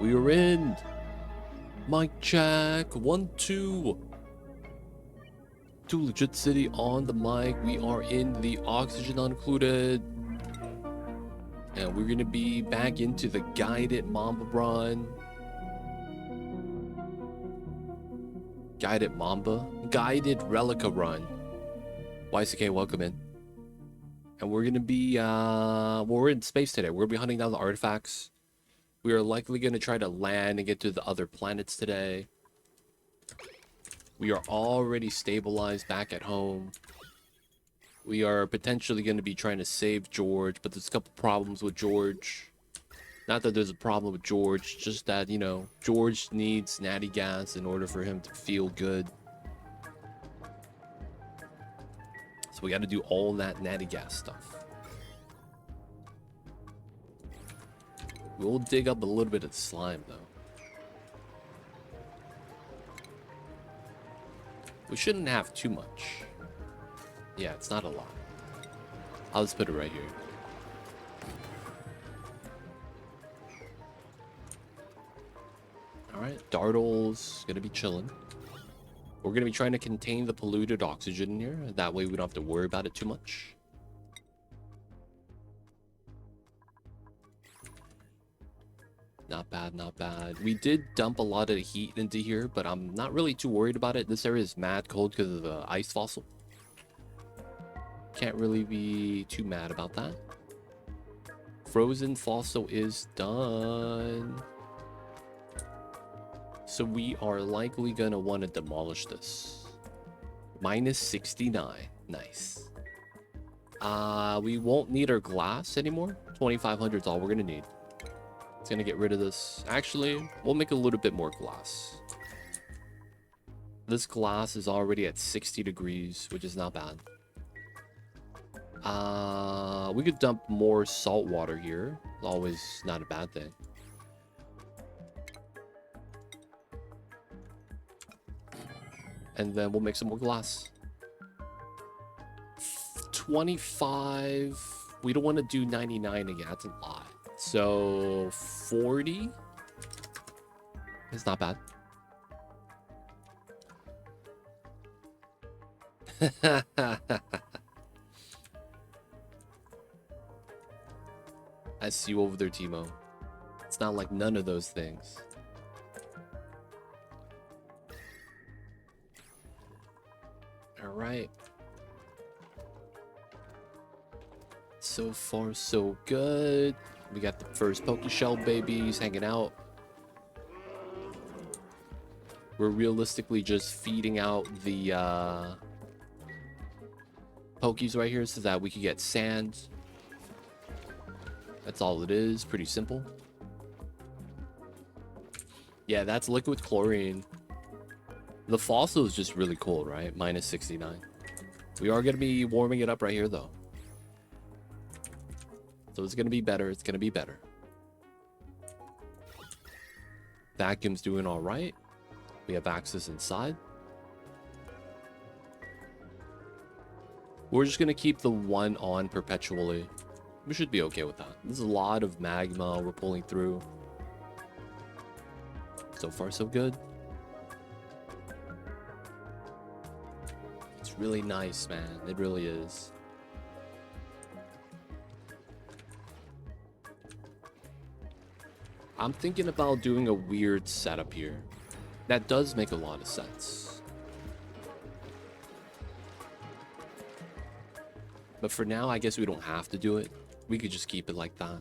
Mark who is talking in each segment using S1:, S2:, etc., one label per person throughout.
S1: We are in. Mic check. 1, 2. Two legit city on the mic. We are in the oxygen included. And we're gonna be back into the guided Mamba run. Guided Mamba? Guided Relica run. YCK, welcome in. And we're gonna be well, we're in space today. We're gonna be hunting down the artifacts. We are likely gonna try to land and get to the other planets today. We are already stabilized back at home. We are potentially going to be trying to save George, but there's a couple problems with George. Not that there's a problem with George, just that, you know, George needs natty gas in order for him to feel good. So we got to do all that natty gas stuff. We'll dig up a little bit of the slime, though. We shouldn't have too much. Yeah, it's not a lot. I'll just put it right here. Alright, Dartle's gonna be chilling. We're gonna be trying to contain the polluted oxygen in here. That way we don't have to worry about it too much. Not bad, not bad. We did dump a lot of heat into here, but I'm not really too worried about it. This area is mad cold because of the ice fossil. Can't really be too mad about that. Frozen fossil is done. So we are likely gonna want to demolish this. Minus 69. Nice. We won't need our glass anymore. 2,500 is all we're gonna need. It's gonna get rid of this. Actually, we'll make a little bit more glass. This glass is already at 60 degrees, which is not bad. We could dump more salt water here. Always not a bad thing. And then we'll make some more glass. 25. We don't want to do 99 again. That's a lot. So 40 is not bad. I see you over there, Timo. It's not like none of those things. All right. So far, so good. We got the first Pokeshell babies hanging out. We're realistically just feeding out the Pokies right here so that we can get sand. That's all it is. Pretty simple. Yeah, that's liquid chlorine. The fossil is just really cool, right? Minus 69. We are going to be warming it up right here, though. So it's going to be better. It's going to be better. Vacuum's doing all right. We have access inside. We're just going to keep the one on perpetually. We should be okay with that. There's a lot of magma we're pulling through. So far, so good. It's really nice, man. It really is. I'm thinking about doing a weird setup here. That does make a lot of sense. But for now, I guess we don't have to do it. We could just keep it like that.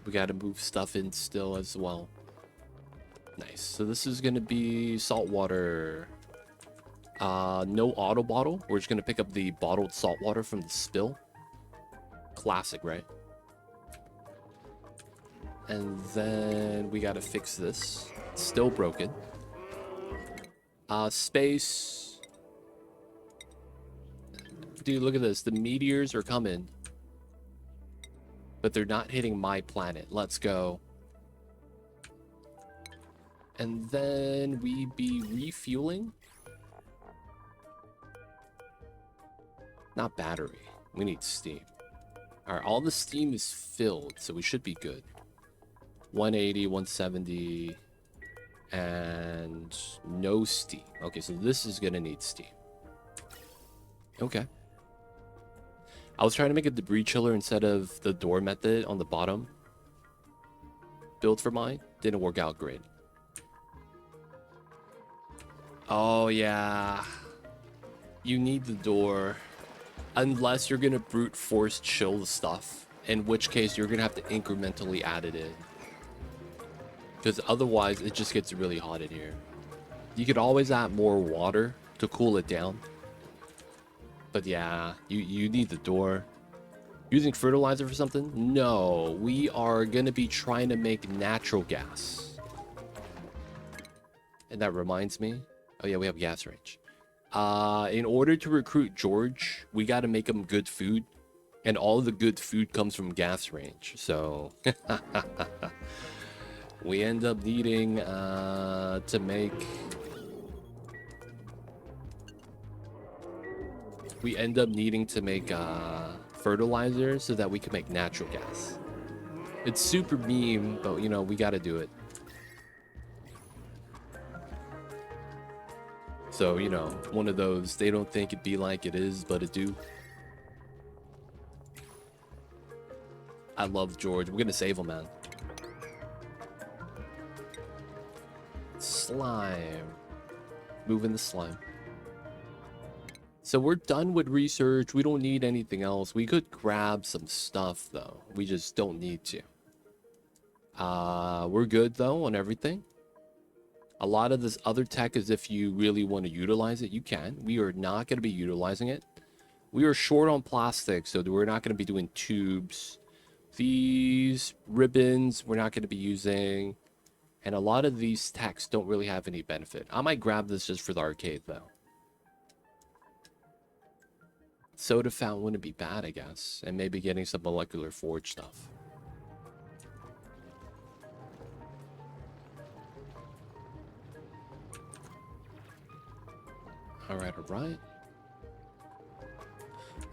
S1: We gotta move stuff in still as well. Nice. So this is gonna be salt water. No auto bottle. We're just gonna pick up the bottled salt water from the spill. Classic, right? And then we gotta fix this. It's still broken. Space. Dude, look at this. The meteors are coming. But they're not hitting my planet. Let's go. And then we be refueling. Not battery. We need steam. Alright, all the steam is filled, so we should be good. 180, 170, and no steam. Okay, so this is gonna need steam. Okay. I was trying to make a debris chiller instead of the door method on the bottom. Built for mine. Didn't work out great. Oh, yeah. You need the door. Unless you're gonna brute force chill the stuff. In which case, you're gonna have to incrementally add it in. Because otherwise, it just gets really hot in here. You could always add more water to cool it down. But yeah, you need the door. Using fertilizer for something? No, we are gonna be trying to make natural gas. And that reminds me. Oh yeah, we have gas range. In order to recruit George, we gotta make him good food. And all the good food comes from gas range. So we end up needing to make... We end up needing to make fertilizer so that we can make natural gas. It's super meme, but you know, we gotta do it. So, you know, one of those, they don't think it be like it is, but it do. I love George. We're gonna save him, man. Slime. Moving the slime. So we're done with research. We don't need anything else. We could grab some stuff, though. We just don't need to. We're good, though, on everything. A lot of this other tech is if you really want to utilize it, you can. We are not going to be utilizing it. We are short on plastic, so we're not going to be doing tubes. These ribbons, we're not going to be using. And a lot of these techs don't really have any benefit. I might grab this just for the arcade, though. Soda fountain wouldn't be bad, I guess. And maybe getting some molecular forge stuff. Alright, alright.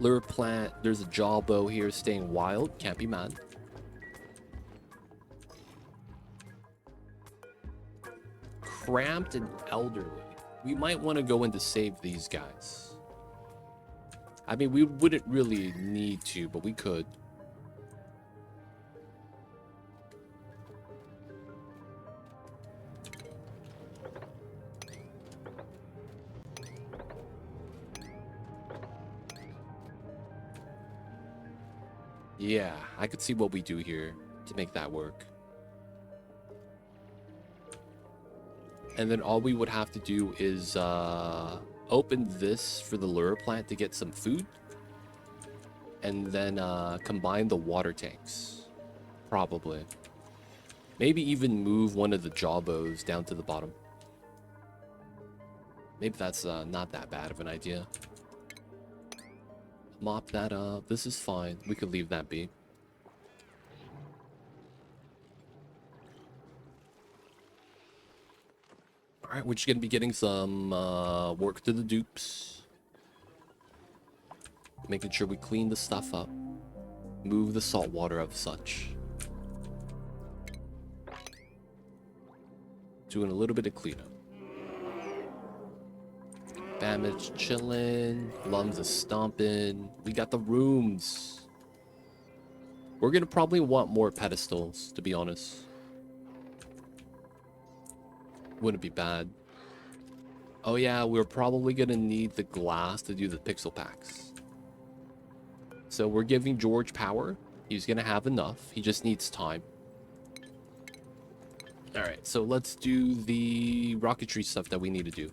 S1: Lure plant. There's a jawbow here staying wild. Can't be mad. Cramped and elderly. We might want to go in to save these guys. I mean, we wouldn't really need to, but we could. Yeah, I could see what we do here to make that work. And then all we would have to do is open this for the lure plant to get some food. And then combine the water tanks. Probably. Maybe even move one of the jawbows down to the bottom. Maybe that's not that bad of an idea. Mop that up. This is fine. We could leave that be. Alright, we're just gonna be getting some work to the dupes. Making sure we clean the stuff up. Move the salt water of such. Doing a little bit of cleanup. Damage chilling. Lungs is stomping. We got the rooms. We're gonna probably want more pedestals, to be honest. Wouldn't be bad. Oh yeah, we're probably gonna need the glass to do the pixel packs. So we're giving George power. He's gonna have enough. He just needs time. Alright, so let's do the rocketry stuff that we need to do.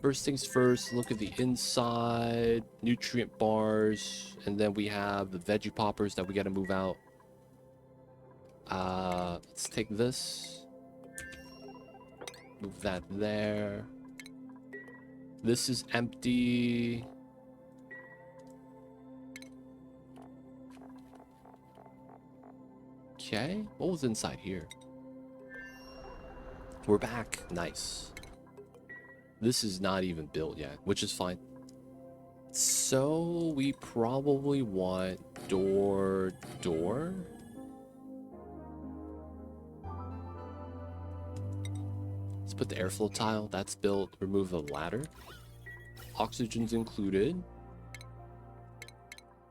S1: First things first, look at the inside. Nutrient bars. And then we have the veggie poppers that we gotta move out. Let's take this. Move that there. This is empty. Okay, what was inside here? We're back. Nice. This is not even built yet, which is fine. So we probably want door. Let's put the airflow tile. That's built. Remove the ladder. Oxygen's included.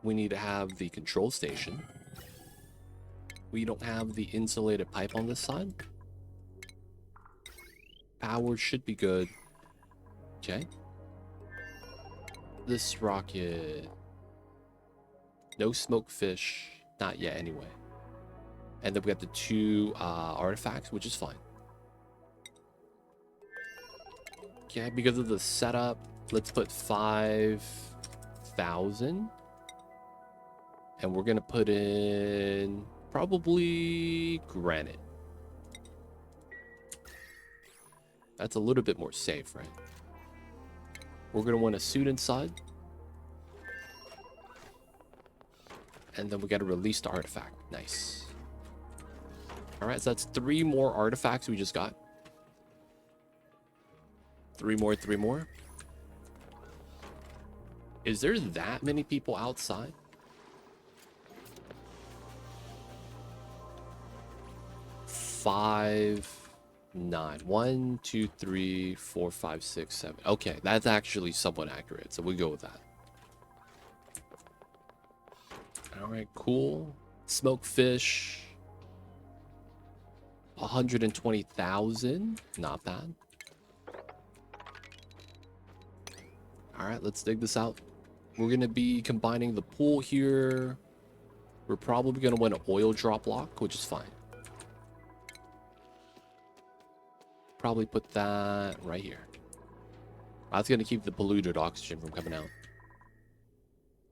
S1: We need to have the control station. We don't have the insulated pipe on this side. Power should be good. Okay. This rocket. No smoke fish. Not yet, anyway. And then we got the 2 artifacts, which is fine. Okay, because of the setup, let's put 5,000. And we're going to put in probably granite. That's a little bit more safe, right? We're going to want a suit inside. And then we got to release the artifact. Nice. All right, so that's 3 more artifacts we just got. 3 more, 3 more. Is there that many people outside? Five, 9. 1, 2, 3, 4, 5, 6, 7. Okay, that's actually somewhat accurate, so we go with that. All right, cool. Smoke fish. 120,000. Not bad. All right, let's dig this out. We're going to be combining the pool here. We're probably going to want an oil drop lock, which is fine. Probably put that right here. That's going to keep the polluted oxygen from coming out.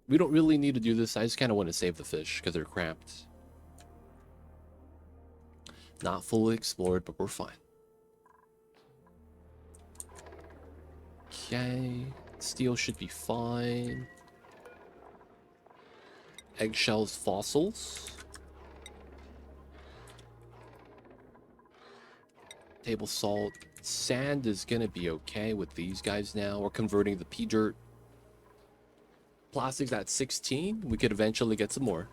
S1: We don't really need to do this. I just kind of want to save the fish because they're cramped. Not fully explored, but we're fine. Okay. Steel should be fine. Eggshells, fossils. Table salt. Sand is going to be okay with these guys now. We're converting the pea dirt. Plastic's at 16. We could eventually get some more.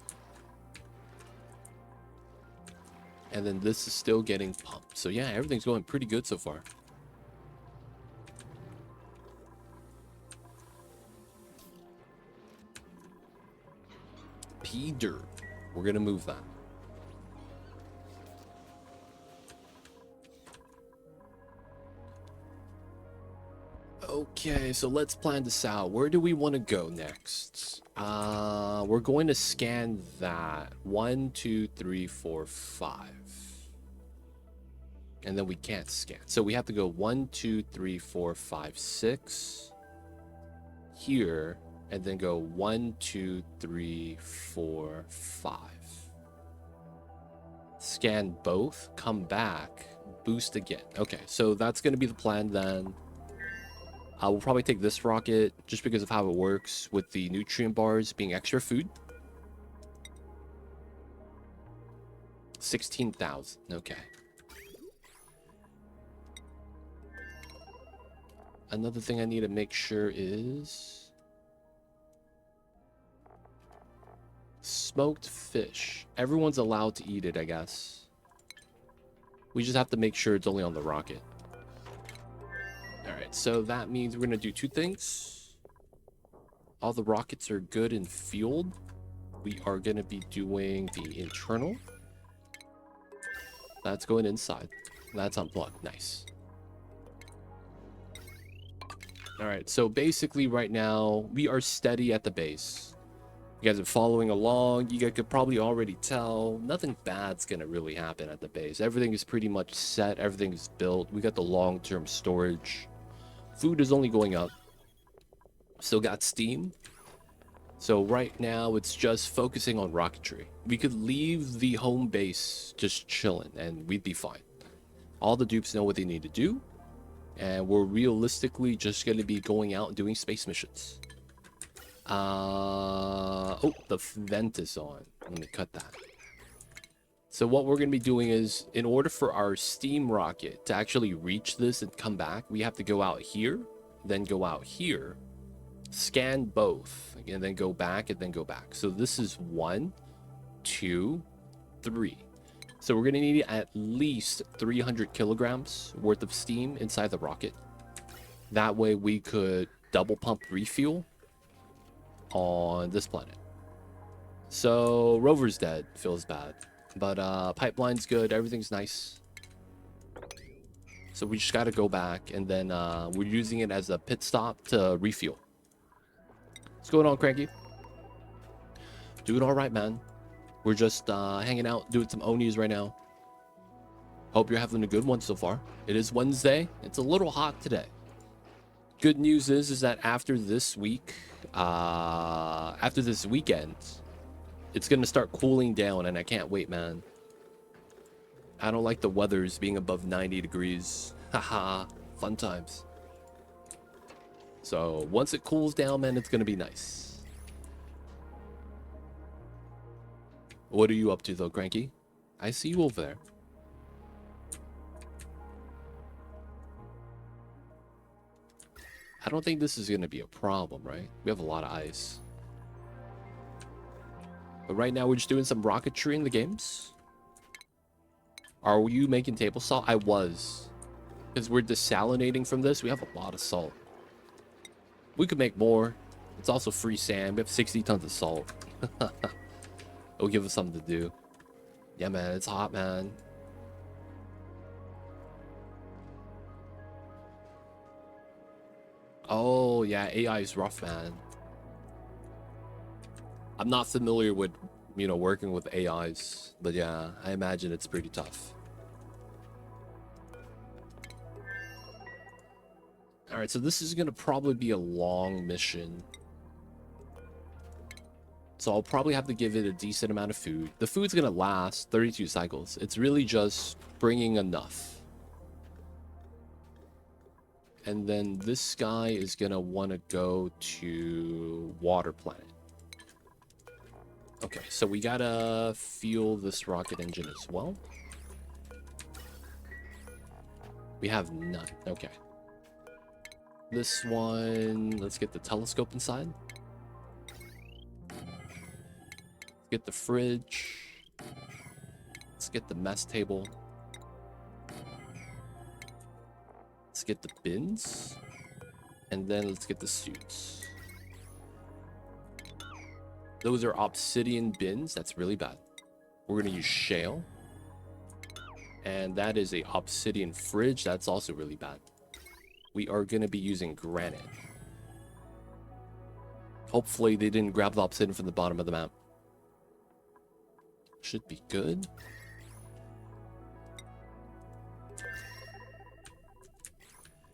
S1: And then this is still getting pumped. So yeah, everything's going pretty good so far. Pea dirt. We're going to move that. Okay, so let's plan this out. Where do we want to go next? We're going to scan that. 1, 2, 3, 4, 5. And then we can't scan. So we have to go 1, 2, 3, 4, 5, 6. Here. And then go 1, 2, 3, 4, 5. Scan both. Come back. Boost again. Okay, so that's going to be the plan then. We'll probably take this rocket just because of how it works with the nutrient bars being extra food. 16,000. Okay. Another thing I need to make sure is smoked fish. Everyone's allowed to eat it, I guess. We just have to make sure it's only on the rocket. Alright, so that means we're going to do 2 things. All the rockets are good and fueled. We are going to be doing the internal. That's going inside. That's unplugged. Nice. Alright, so basically right now, we are steady at the base. You guys are following along. You guys could probably already tell. Nothing bad's going to really happen at the base. Everything is pretty much set. Everything is built. We got the long-term storage. Food is only going up. Still got steam. So right now it's just focusing on rocketry. We could leave the home base just chilling and we'd be fine. All the dupes know what they need to do. And we're realistically just going to be going out and doing space missions. Oh, the vent is on. Let me cut that. So what we're going to be doing is, in order for our steam rocket to actually reach this and come back, we have to go out here, then go out here, scan both, and then go back, and then go back. So this is 1, 2, 3. So we're going to need at least 300 kilograms worth of steam inside the rocket. That way we could double pump refuel on this planet. So rover's dead, feels bad. But pipeline's good, everything's nice. So we just got to go back, and then we're using it as a pit stop to refuel. What's going on, Cranky? Doing all right, man. We're just hanging out, doing some Onis right now. Hope you're having a good one so far. It is Wednesday. It's a little hot today. Good news is that after this week, after this weekend, it's going to start cooling down, and I can't wait, man. I don't like the weathers being above 90 degrees. Haha, fun times. So once it cools down, man, it's going to be nice. What are you up to, though, Cranky? I see you over there. I don't think this is going to be a problem, right? We have a lot of ice. But right now, we're just doing some rocketry in the games. Are you making table salt? I was. Because we're desalinating from this. We have a lot of salt. We could make more. It's also free sand. We have 60 tons of salt. It'll give us something to do. Yeah, man. It's hot, man. Oh, yeah. AI is rough, man. I'm not familiar with, you know, working with AIs. But yeah, I imagine it's pretty tough. Alright, so this is going to probably be a long mission. So I'll probably have to give it a decent amount of food. The food's going to last 32 cycles. It's really just bringing enough. And then this guy is going to want to go to Water Planet. Okay, so we got to fuel this rocket engine as well. We have none. Okay. This one, let's get the telescope inside. Get the fridge. Let's get the mess table. Let's get the bins. And then let's get the suits. Those are obsidian bins. That's really bad. We're going to use shale. And that is a obsidian fridge. That's also really bad. We are going to be using granite. Hopefully they didn't grab the obsidian from the bottom of the map. Should be good.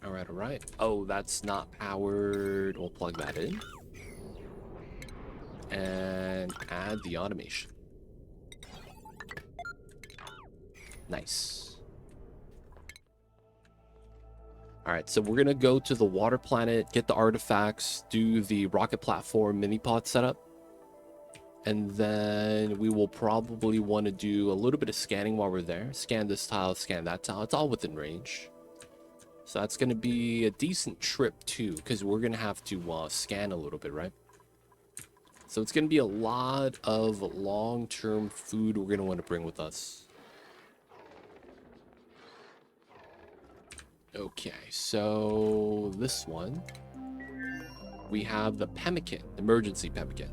S1: Alright, alright. Oh, that's not powered. We'll plug that in. And add the automation. Nice. Alright, so we're going to go to the water planet, get the artifacts, do the rocket platform mini-pod setup. And then we will probably want to do a little bit of scanning while we're there. Scan this tile, scan that tile. It's all within range. So that's going to be a decent trip too, because we're going to have to scan a little bit, right? So it's going to be a lot of long-term food we're going to want to bring with us. Okay, so this one, we have the pemmican, emergency pemmican.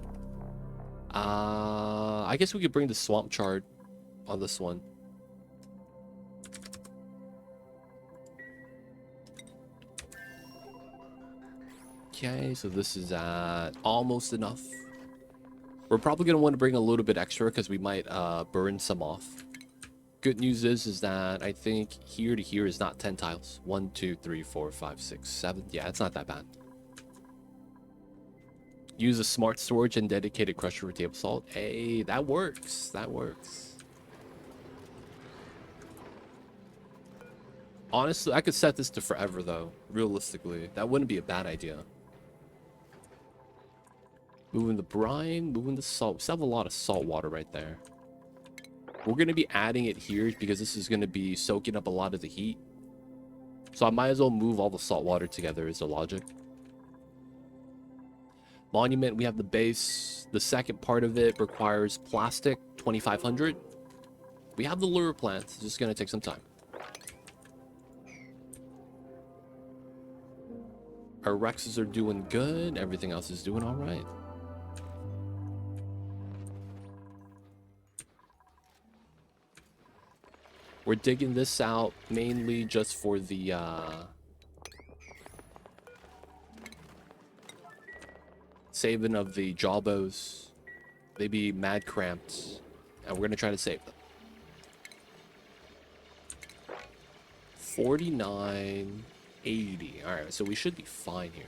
S1: I guess we could bring the swamp chard on this one. Okay, so this is at almost enough. We're probably going to want to bring a little bit extra because we might burn some off. Good news is that I think here to here is not 10 tiles. 1, 2, 3, 4, 5, 6, 7. Yeah, it's not that bad. Use a smart storage and dedicated crusher for table salt. Hey, that works. That works. Honestly, I could set this to forever, though. Realistically, that wouldn't be a bad idea. Moving the brine, moving the salt. We still have a lot of salt water right there. We're going to be adding it here because this is going to be soaking up a lot of the heat. So I might as well move all the salt water together is the logic. Monument, we have the base. The second part of it requires plastic, 2,500. We have the lure plant. It's just gonna take some time. Our Rexes are doing good. Everything else is doing all right. We're digging this out mainly just for the saving of the jawbows. They be mad cramped, and we're gonna try to save them. 49.80. All right, so we should be fine here.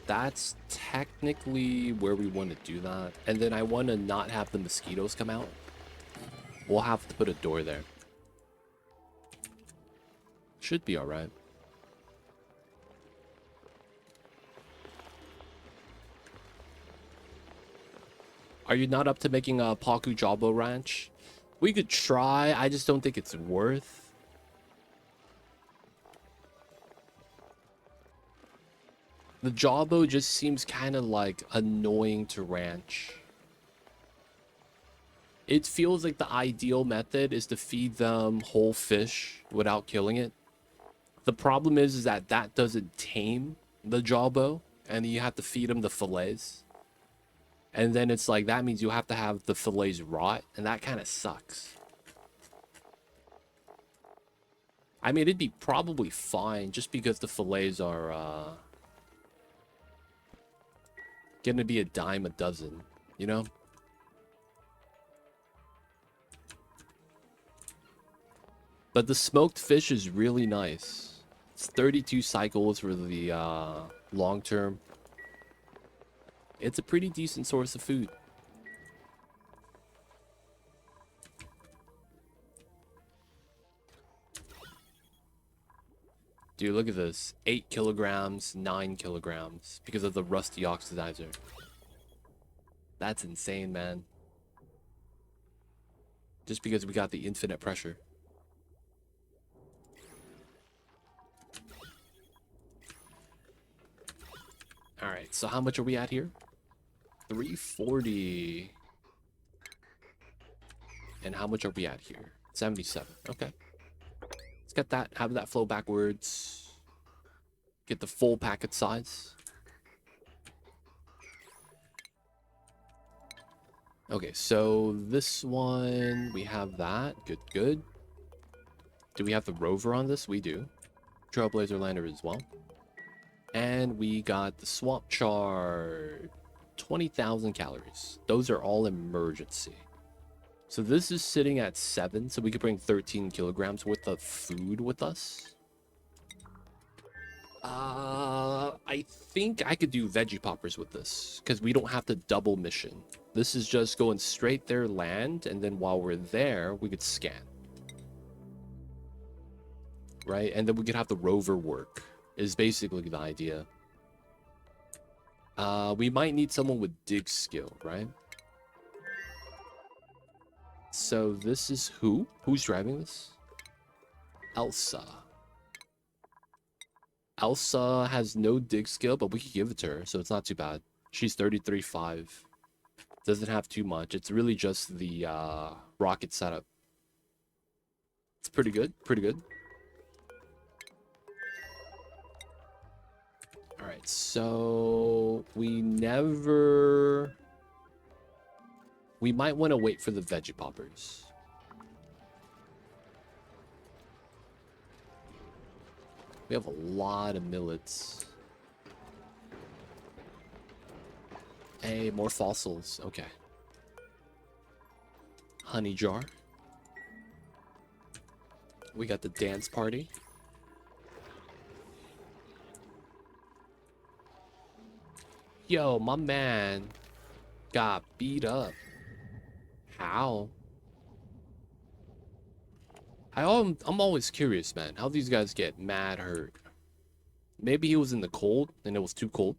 S1: That's technically where we want to do that. And then I want to not have the mosquitoes come out. We'll have to put a door there. Should be all right. Are you not up to making a Paku Jawbo Ranch? We could try. I just don't think it's worth. The Jawbo just seems kind of like annoying to ranch. It feels like the ideal method is to feed them whole fish without killing it. The problem is that that doesn't tame the Jawbo, and you have to feed them the fillets. And then it's like, that means you have to have the fillets rot, and that kind of sucks. I mean, it'd be probably fine just because the fillets are gonna be a dime a dozen, you know? But the smoked fish is really nice. It's 32 cycles for the long term. It's a pretty decent source of food. Dude, look at this. 8 kilograms, 9 kilograms because of the rusty oxidizer. That's insane, man. Just because we got the infinite pressure. Alright, so how much are we at here? 340. And how much are we at here? 77. Okay. Let's get that, have that flow backwards. Get the full packet size. Okay, so this one, we have that. Good, good. Do we have the rover on this? We do. Trailblazer lander as well. And we got the swamp chard. 20,000 calories. Those are all emergency. So this is sitting at 7, so we could bring 13 kilograms worth of food with us. I think I could do veggie poppers with this, because we don't have to double mission. This is just going straight there, land, and then while we're there, we could scan. Right? And then we could have the rover work, is basically the idea. We might need someone with dig skill, right? So this is who? Who's driving this? Elsa. Elsa has no dig skill, but we could give it to her, so it's not too bad. She's 33.5. Doesn't have too much. It's really just the rocket setup. It's pretty good. Pretty good. Alright, so we might want to wait for the veggie poppers. We have a lot of millets. Hey, more fossils. Okay. Honey jar. We got the dance party. Yo, my man got beat up. How? I'm always curious, man, how these guys get mad hurt. Maybe he was in the cold and it was too cold.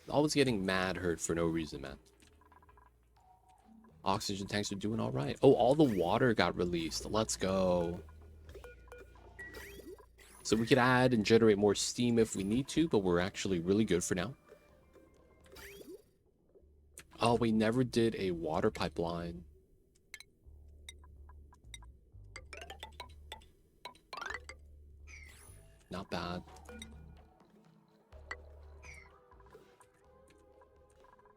S1: Always getting mad hurt for no reason, man. Oxygen tanks are doing all right. Oh, all the water got released. Let's go. So we could add and generate more steam if we need to, but we're actually really good for now. Oh, we never did a water pipeline. Not bad.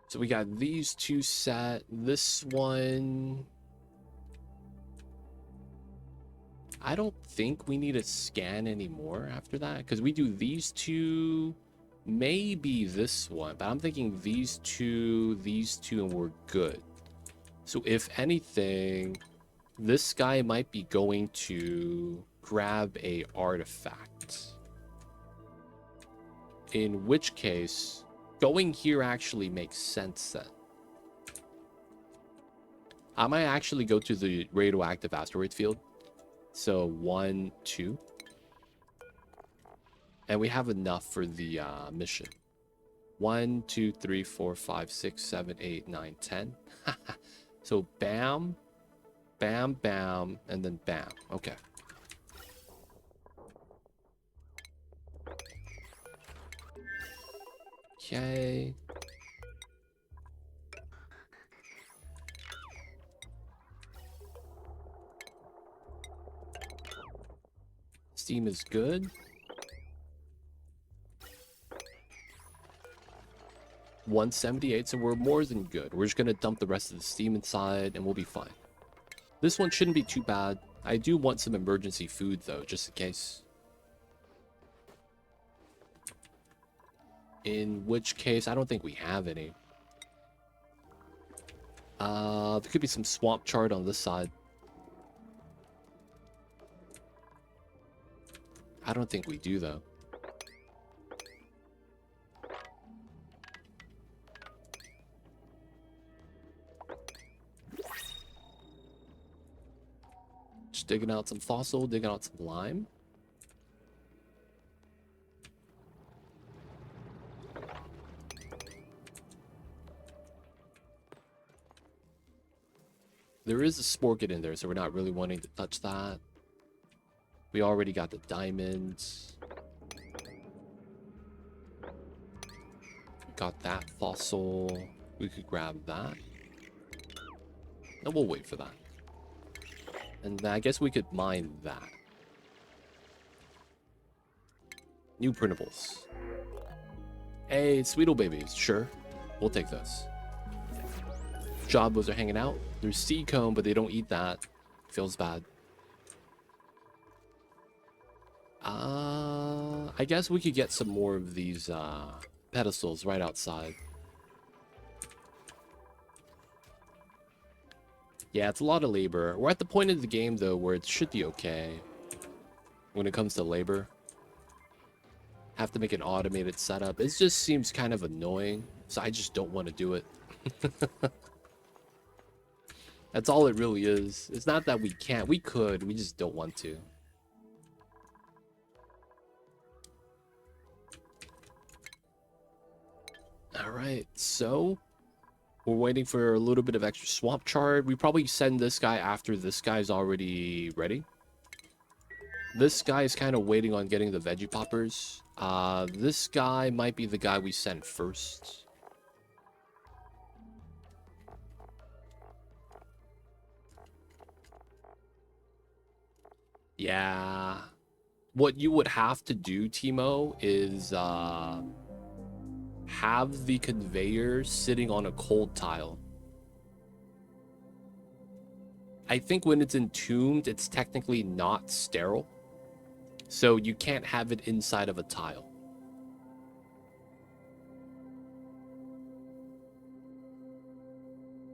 S1: So we got these two set. This one... I don't think we need a scan anymore after that, because we do these two, maybe this one, but I'm thinking these two, and we're good. So if anything, this guy might be going to grab a artifact. In which case, going here actually makes sense then. I might actually go to the radioactive asteroid field. So 1, 2. And we have enough for the mission. 1, 2, 3, 4, 5, 6, 7, 8, 9, 10. So bam, bam, bam, and then bam. Okay. Okay. Steam is good. 178, so we're more than good. We're just gonna dump the rest of the steam inside and we'll be fine. This one shouldn't be too bad. I do want some emergency food though, just in case. In which case, I don't think we have any. There could be some swamp chard on this side. I don't think we do though. Just digging out some fossil, digging out some lime. There is a sporket in there, so we're not really wanting to touch that. We already got the diamonds. Got that fossil. We could grab that. And we'll wait for that. And I guess we could mine that. New printables. Hey, Sweetle babies. Sure. We'll take those. Jobbos are hanging out. There's sea comb, but they don't eat that. Feels bad. I guess we could get some more of these pedestals right outside. Yeah, it's a lot of labor. We're at the point of the game, though, where it should be okay when it comes to labor. Have to make an automated setup. It just seems kind of annoying, so I just don't want to do it. That's all it really is. It's not that we can't. We could. We just don't want to. Alright, so we're waiting for a little bit of extra swamp chard. We probably send this guy after this guy's already ready. This guy is kind of waiting on getting the veggie poppers. This guy might be the guy we send first. Yeah. What you would have to do, Timo, is have the conveyor sitting on a cold tile. I think when it's entombed, it's technically not sterile. So you can't have it inside of a tile.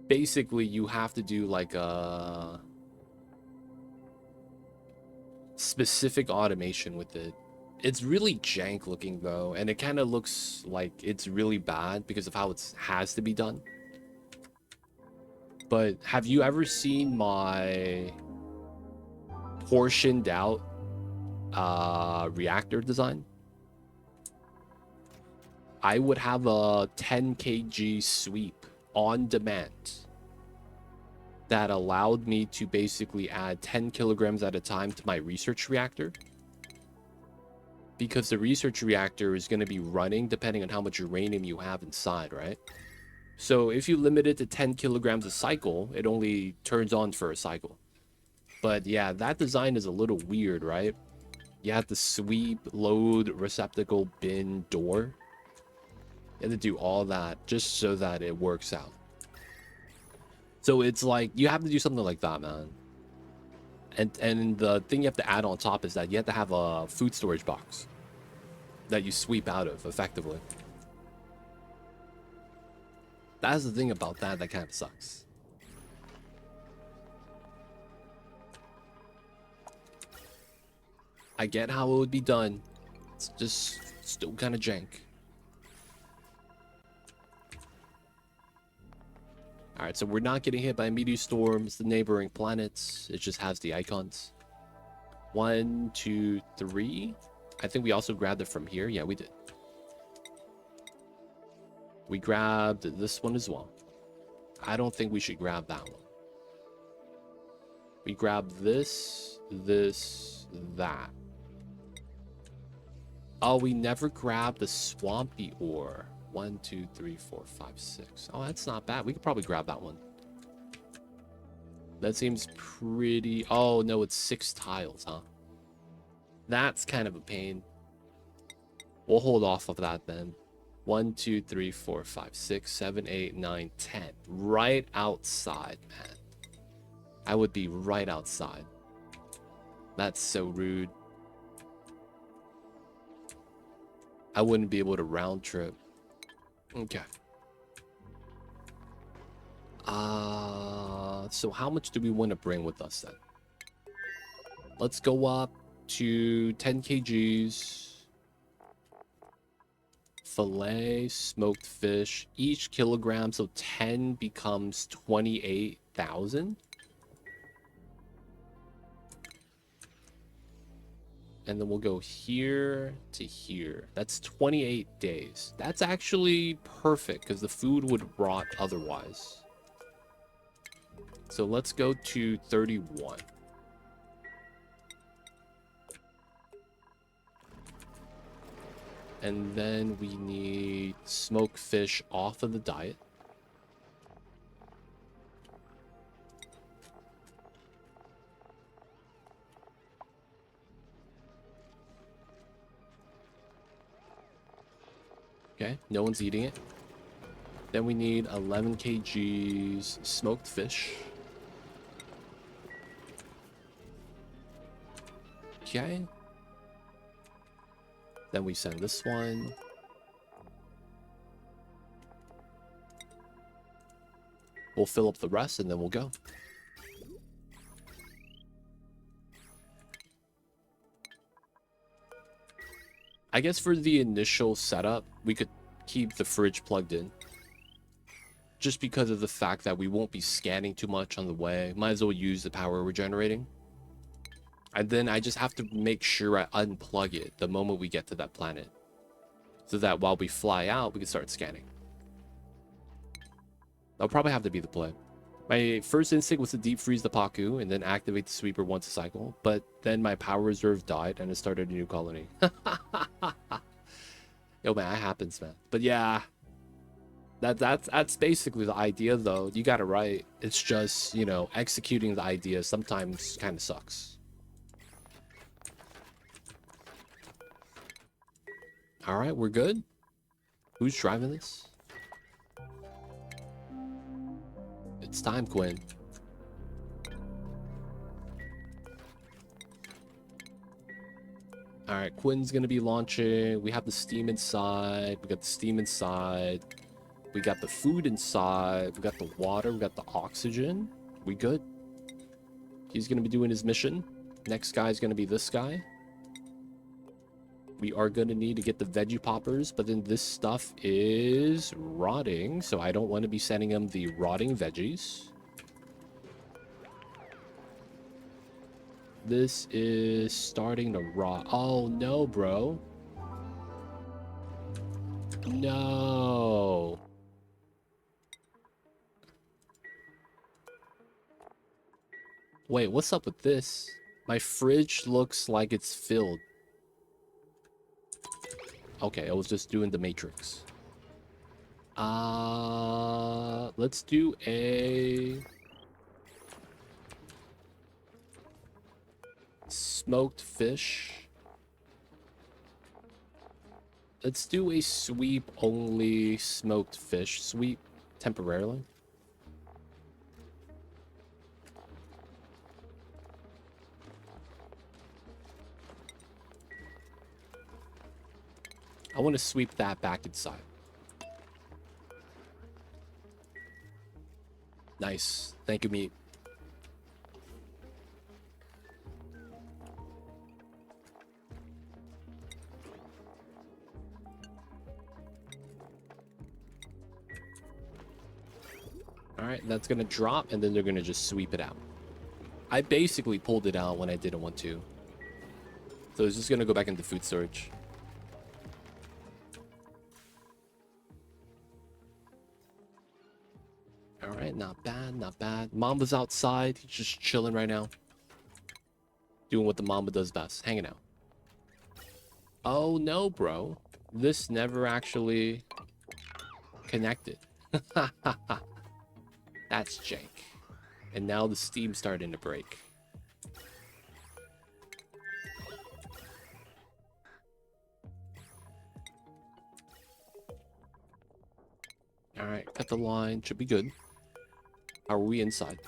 S1: Basically, you have to do like a specific automation with it. It's really jank looking though, and it kind of looks like it's really bad because of how it has to be done. But have you ever seen my portioned out reactor design? I would have a 10 kg sweep on demand that allowed me to basically add 10 kilograms at a time to my research reactor. because the research reactor is going to be running depending on how much uranium you have inside, right? So if you limit it to 10 kilograms a cycle, it only turns on for a cycle. But yeah, that design is a little weird, right? You have to sweep, load, receptacle, bin, door. You have to do all that just so that it works out. So it's like, you have to do something like that, man. And the thing you have to add on top is that you have to have a food storage box that you sweep out of, effectively. That's the thing about that kind of sucks. I get how it would be done. It's just still kind of jank. Alright, so we're not getting hit by meteor storms, the neighboring planets. It just has the icons. 1, 2, 3. I think we also grabbed it from here. Yeah, we did. We grabbed this one as well. I don't think we should grab that one. We grabbed this, that. Oh, we never grabbed the swampy ore. 1, 2, 3, 4, 5, 6. Oh, that's not bad. We could probably grab that one. That seems pretty... Oh, no, it's 6 tiles, huh? That's kind of a pain. We'll hold off of that then. 1, 2, 3, 4, 5, 6, 7, 8, 9, 10. Right outside, man. I would be right outside. That's so rude. I wouldn't be able to round trip. Okay. So how much do we want to bring with us then? Let's go up to 10 kgs. Filet, smoked fish, each kilogram, so 10 becomes 28,000. And then we'll go here to here. That's 28 days. That's actually perfect because the food would rot otherwise. So let's go to 31. And then we need smoked fish off of the diet. Okay, no one's eating it. Then we need 11 kgs smoked fish. Okay. Then we send this one. We'll fill up the rest and then we'll go. I guess for the initial setup, we could keep the fridge plugged in. Just because of the fact that we won't be scanning too much on the way. Might as well use the power we're generating. And then I just have to make sure I unplug it the moment we get to that planet. So that while we fly out, we can start scanning. That'll probably have to be the play. My first instinct was to deep freeze the Paku and then activate the sweeper once a cycle. But then my power reserve died and it started a new colony. Yo, man, that happens, man. But yeah, that's basically the idea, though. You got it right. It's just, you know, executing the idea sometimes kind of sucks. All right, we're good. Who's driving this? It's time, Quinn. All right, Quinn's gonna be launching. We have the steam inside. We got the steam inside. We got the food inside. We got the water. We got the oxygen. We good. He's gonna be doing his mission. Next guy's gonna be this guy. We are gonna need to get the veggie poppers, but then this stuff is rotting, so I don't want to be sending him the rotting veggies. This is starting to rot. Oh no, bro. No. Wait, what's up with this? My fridge looks like it's filled. Okay, I was just doing the matrix. Let's do a smoked fish. Let's do a sweep only smoked fish sweep temporarily. I want to sweep that back inside. Nice. Thank you, meat. Alright, that's gonna drop, and then they're gonna just sweep it out. I basically pulled it out when I didn't want to. So it's just gonna go back into food storage. Alright, not bad, not bad. Mamba's outside. He's just chilling right now. Doing what the Mamba does best. Hanging out. Oh no, bro. This never actually connected. That's jank. And now the steam's starting to break. Alright, cut the line. Should be good. How are we inside?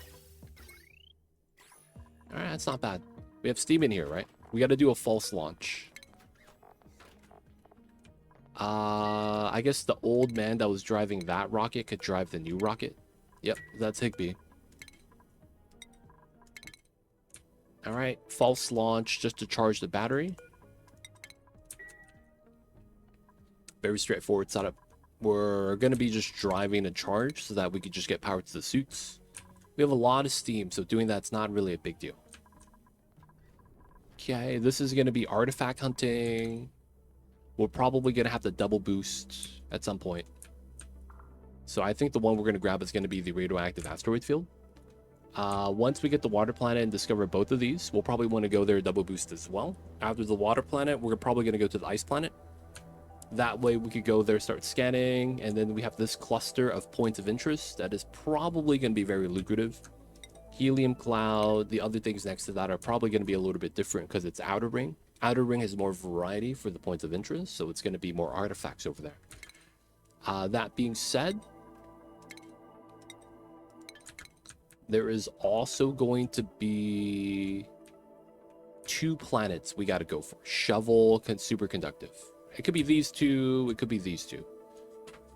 S1: Alright, that's not bad. We have steam in here, right? We gotta do a false launch. I guess the old man that was driving that rocket could drive the new rocket. Yep, that's Higby. Alright, false launch just to charge the battery. Very straightforward setup. We're going to be just driving a charge so that we could just get power to the suits. We have a lot of steam, so doing that's not really a big deal. Okay, this is going to be artifact hunting. We're probably going to have to double boost at some point. So I think the one we're going to grab is going to be the radioactive asteroid field. Once we get the water planet and discover both of these, we'll probably want to go there double boost as well. After the water planet, we're probably going to go to the ice planet. That way we could go there, start scanning, and then we have this cluster of points of interest that is probably going to be very lucrative. Helium cloud, the other things next to that are probably going to be a little bit different because it's outer ring. Outer ring has more variety for the points of interest, so it's going to be more artifacts over there. That being said, there is also going to be 2 planets we got to go for. Shovel and superconductive. It could be these 2. It could be these 2.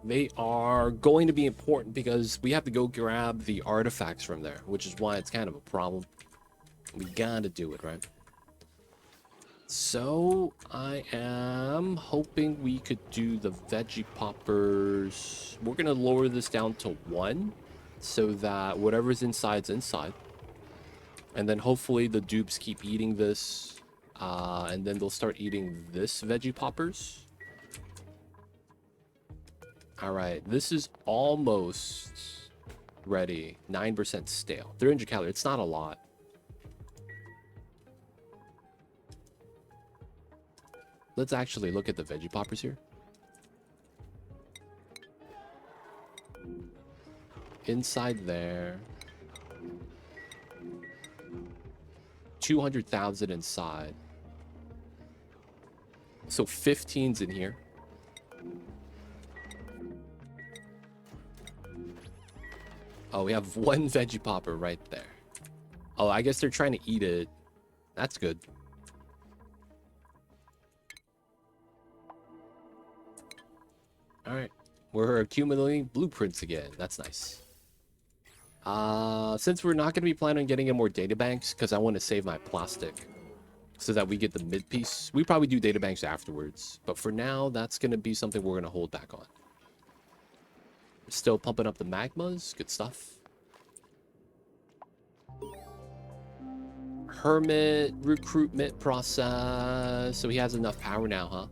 S1: They are going to be important because we have to go grab the artifacts from there, which is why it's kind of a problem. We gotta do it, right? So I am hoping we could do the veggie poppers. We're gonna lower this down to 1 so that whatever's inside's inside. And then hopefully the dupes keep eating this. And then they'll start eating this veggie poppers. Alright, this is almost ready. 9% stale. 300 calories. It's not a lot. Let's actually look at the veggie poppers here. Inside there. 200,000 inside. So 15's in here. Oh, we have 1 veggie popper right there. Oh, I guess they're trying to eat it. That's good. Alright. We're accumulating blueprints again. That's nice. Since we're not going to be planning on getting in more databanks, because I want to save my plastic so that we get the mid piece. We probably do databanks afterwards. But for now, that's going to be something we're going to hold back on. Still pumping up the magmas. Good stuff. Hermit recruitment process. So he has enough power now, huh?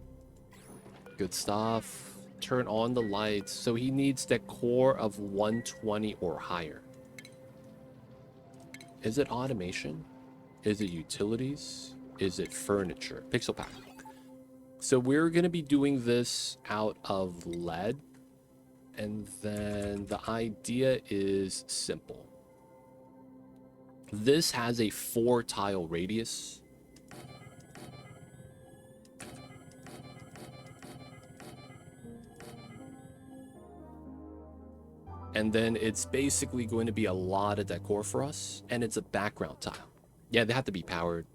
S1: Good stuff. Turn on the lights. So he needs the core of 120 or higher. Is it automation? Is it utilities? Is it furniture? Pixel pack. So we're going to be doing this out of lead. And then the idea is simple. This has a 4 tile radius. And then it's basically going to be a lot of decor for us. And it's a background tile. Yeah, they have to be powered.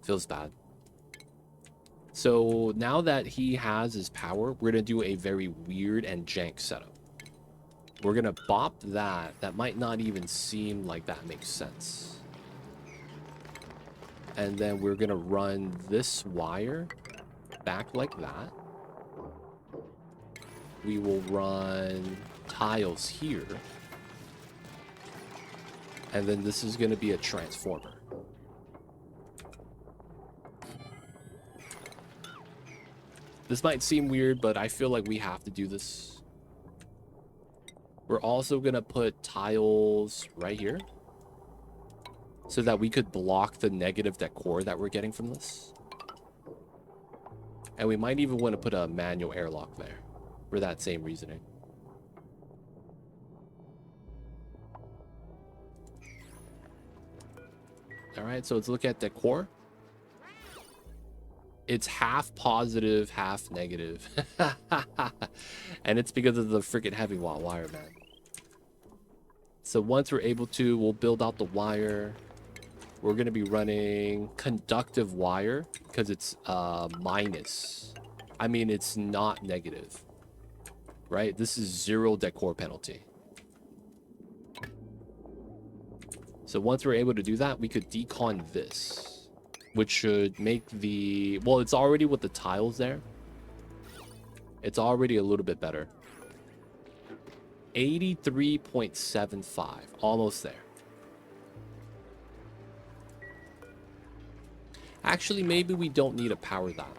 S1: Feels bad. So now that he has his power, we're going to do a very weird and jank setup. We're going to bop that. That might not even seem like that makes sense. And then we're going to run this wire back like that. We will run tiles here. And then this is going to be a transformer. This might seem weird, but I feel like we have to do this. We're also going to put tiles right here so that we could block the negative decor that we're getting from this. And we might even want to put a manual airlock there for that same reasoning. All right, so let's look at decor. It's half positive, half negative. And it's because of the freaking heavy watt wire, man. So once we're able to, we'll build out the wire. We're going to be running conductive wire because it's minus. I mean, it's not negative, right? This is 0 decor penalty. So once we're able to do that, we could decon this, which should make the... Well, it's already with the tiles there. It's already a little bit better. 83.75. Almost there. Actually, maybe we don't need to power that.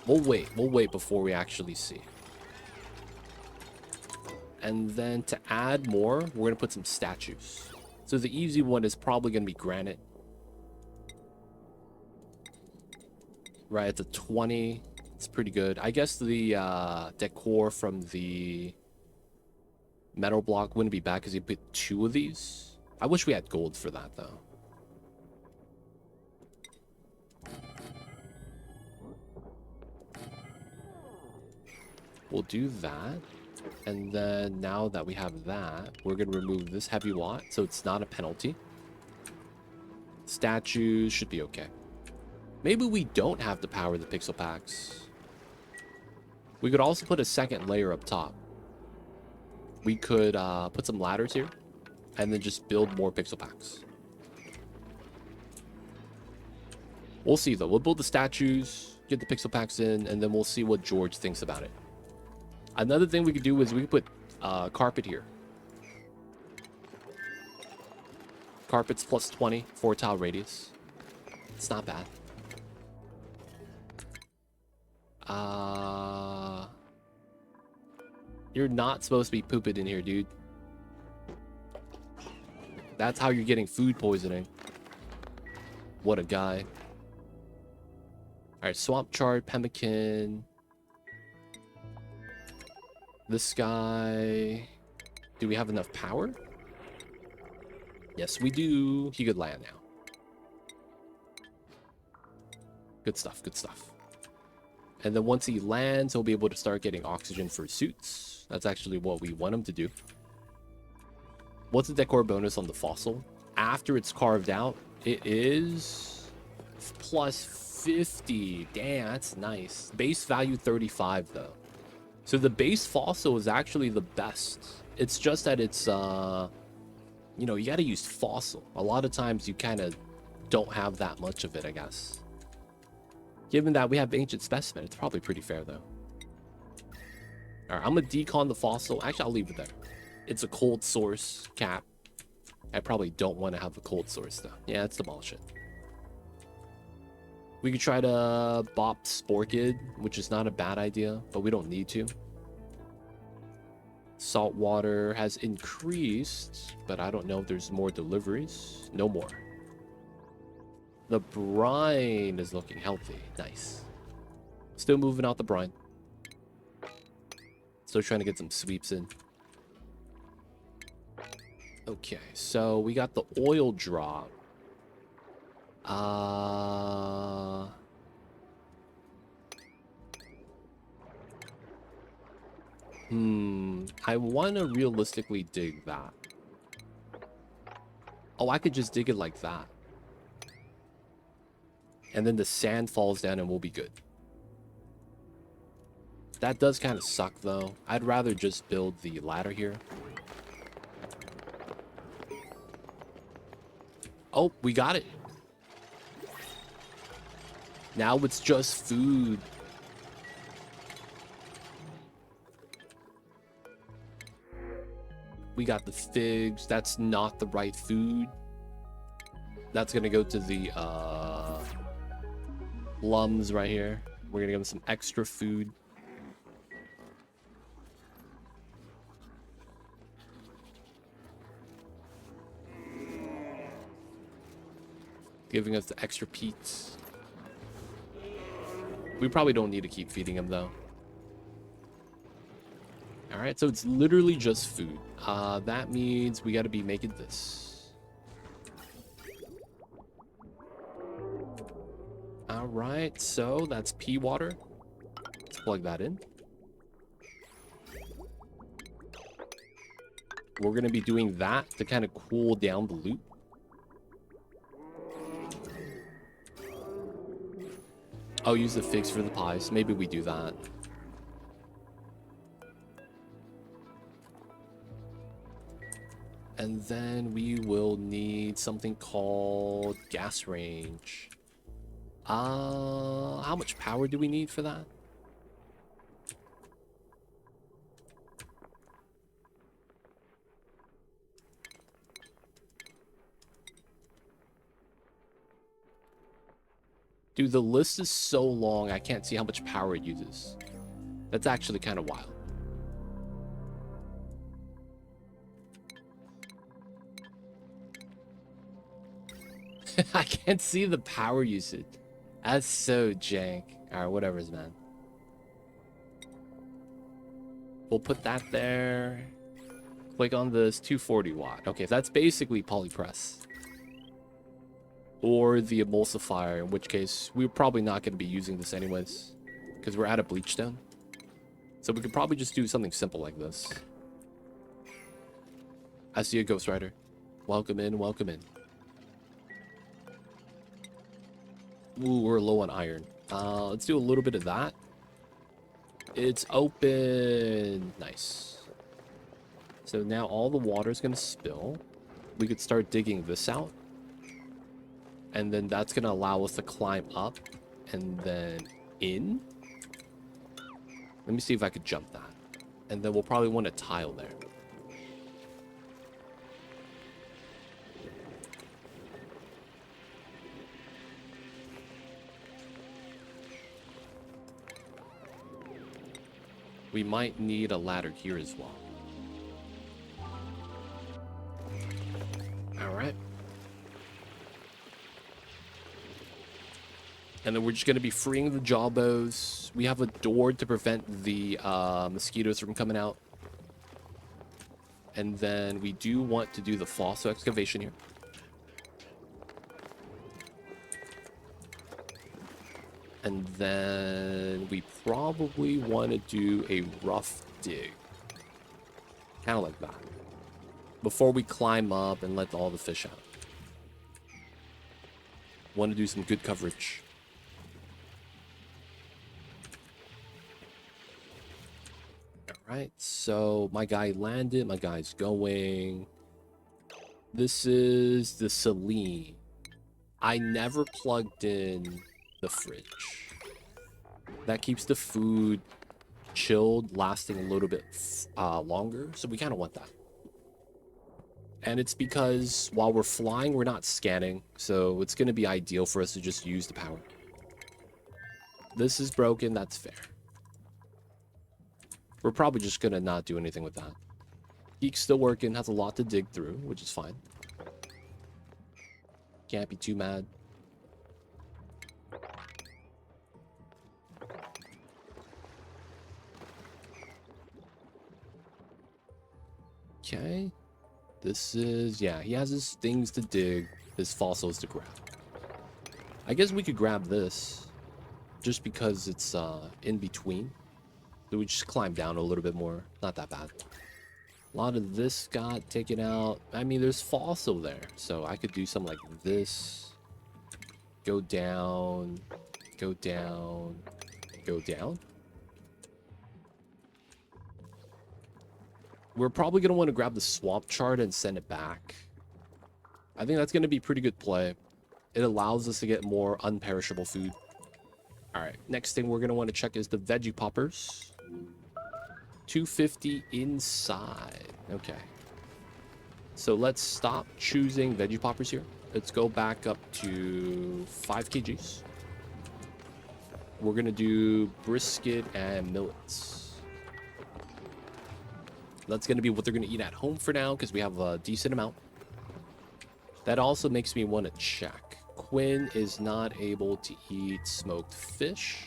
S1: We'll wait. We'll wait before we actually see. And then to add more, we're going to put some statues. So the easy one is probably going to be granite. Right, it's a 20. It's pretty good. I guess the decor from the metal block wouldn't be bad because you put 2 of these. I wish we had gold for that, though. We'll do that. And then now that we have that, we're going to remove this heavy watt so it's not a penalty. Statues should be okay. Maybe we don't have to power the pixel packs. We could also put a second layer up top. We could put some ladders here and then just build more pixel packs. We'll see, though. We'll build the statues, get the pixel packs in, and then we'll see what George thinks about it. Another thing we could do is we could put carpet here. Carpet's plus 20, 4 tile radius. It's not bad. You're not supposed to be pooping in here, dude. That's how you're getting food poisoning. What a guy. Alright, swamp chard, pemmican. This guy... Do we have enough power? Yes, we do. He could land now. Good stuff, good stuff. And then once he lands, he'll be able to start getting oxygen for suits. That's actually what we want him to do. What's the decor bonus on the fossil? After it's carved out, it is plus 50. Damn, that's nice. Base value 35, though. So the base fossil is actually the best. It's just that it's, you know, you got to use fossil. A lot of times you kind of don't have that much of it, I guess. Given that we have ancient specimen, it's probably pretty fair, though. All right, I'm going to decon the fossil. Actually, I'll leave it there. It's a cold source cap. I probably don't want to have a cold source, though. Yeah, let's demolish it. We could try to bop Sporkid, which is not a bad idea, but we don't need to. Salt water has increased, but I don't know if there's more deliveries. No more. The brine is looking healthy. Nice. Still moving out the brine. Still trying to get some sweeps in. Okay, so we got the oil drop. I want to realistically dig that. Oh, I could just dig it like that. And then the sand falls down and we'll be good. That does kind of suck, though. I'd rather just build the ladder here. Oh, we got it. Now it's just food. We got the figs. That's not the right food. That's going to go to the plums right here. We're going to give them some extra food. Giving us the extra peats. We probably don't need to keep feeding them, though. Alright, so it's literally just food. That means we got to be making this. Alright, so that's pea water. Let's plug that in. We're going to be doing that to kind of cool down the loot. I'll use the figs for the pies. Maybe we do that. And then we will need something called gas range. How much power do we need for that? Dude, the list is so long, I can't see how much power it uses. That's actually kind of wild. I can't see the power usage. That's so jank. Alright, whatever's, man. We'll put that there. Click on this 240 watt. Okay, that's basically polypress. Or the emulsifier, in which case we're probably not going to be using this anyways, because we're out of bleach stone. So we could probably just do something simple like this. I see a Ghost Rider. Welcome in, welcome in. Ooh, we're low on iron. Let's do a little bit of that. It's open. Nice. So now all the water is going to spill. We could start digging this out. And then that's going to allow us to climb up and then in. Let me see if I could jump that. And then we'll probably want a tile there. We might need a ladder here as well. All right. And then we're just going to be freeing the jawbows. We have a door to prevent the mosquitoes from coming out. And then we do want to do the fossil excavation here. And then we probably want to do a rough dig. Kind of like that. Before we climb up and let all the fish out. Want to do some good coverage. Alright, so my guy landed. My guy's going. This is the saline. I never plugged in the fridge. That keeps the food chilled, lasting a little bit longer, so we kind of want that. And it's because while we're flying, we're not scanning, so it's going to be ideal for us to just use the power. This is broken, that's fair. We're probably just going to not do anything with that. Geek's still working, has a lot to dig through, which is fine. Can't be too mad. Okay. This is, yeah, he has his things to dig, his fossils to grab. I guess we could grab this just because it's in between. So we just climb down a little bit more. Not that bad. A lot of this got taken out. I mean, there's fossil there. So I could do something like this. Go down. Go down. Go down. We're probably going to want to grab the swamp chart and send it back. I think that's going to be pretty good play. It allows us to get more unperishable food. All right, next thing we're going to want to check is the veggie poppers. 250 inside. Okay. So let's stop choosing veggie poppers here. Let's go back up to 5 kgs. We're going to do brisket and millets. That's going to be what they're going to eat at home for now because we have a decent amount. That also makes me want to check. Quinn is not able to eat smoked fish.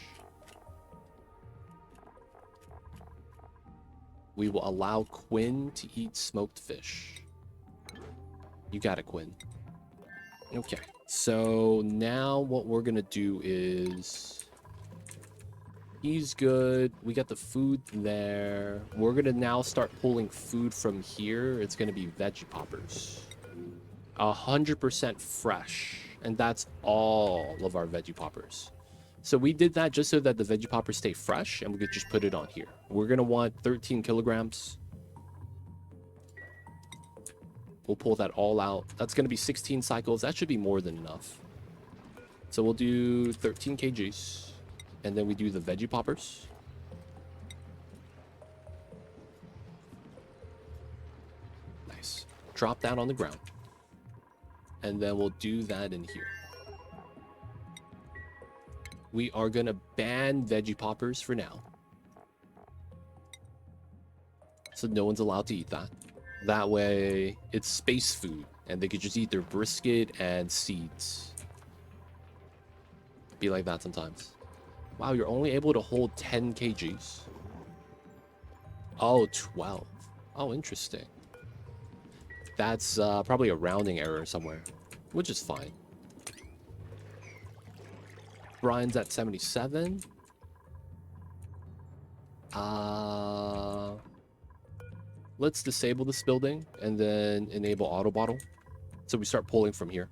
S1: We will allow Quinn to eat smoked fish. You got it, Quinn. Okay. So now what we're going to do is... He's good. We got the food there. We're going to now start pulling food from here. It's going to be veggie poppers. 100% fresh. And that's all of our veggie poppers. So we did that just so that the veggie poppers stay fresh. And we could just put it on here. We're going to want 13 kilograms. We'll pull that all out. That's going to be 16 cycles. That should be more than enough. So we'll do 13 kgs. And then we do the veggie poppers. Nice. Drop that on the ground. And then we'll do that in here. We are going to ban veggie poppers for now. So no one's allowed to eat that. That way, it's space food. And they could just eat their brisket and seeds. Be like that sometimes. Wow, you're only able to hold 10 kgs. Oh, 12. Oh, interesting. That's probably a rounding error somewhere, which is fine. Brian's at 77. Let's disable this building and then enable auto bottle. So we start pulling from here.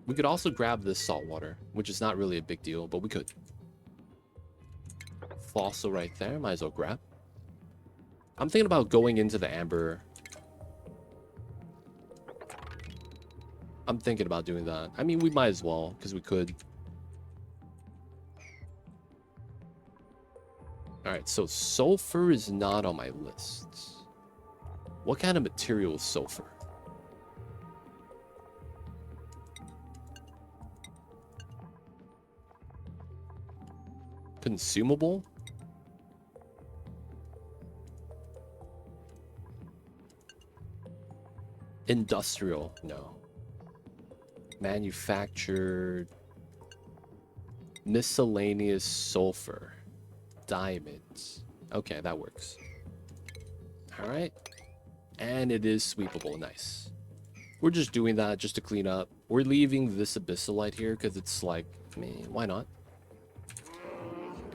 S1: We could also grab this salt water, which is not really a big deal, but we could. Fossil right there. Might as well grab. I'm thinking about going into the amber. I'm thinking about doing that. I mean, we might as well, because we could. Alright, so sulfur is not on my list. What kind of material is sulfur? Consumable? Industrial? No. Manufactured. Miscellaneous sulfur. Diamonds. Okay, that works. Alright. And it is sweepable. Nice. We're just doing that just to clean up. We're leaving this abyssalite here because it's like, I mean, why not?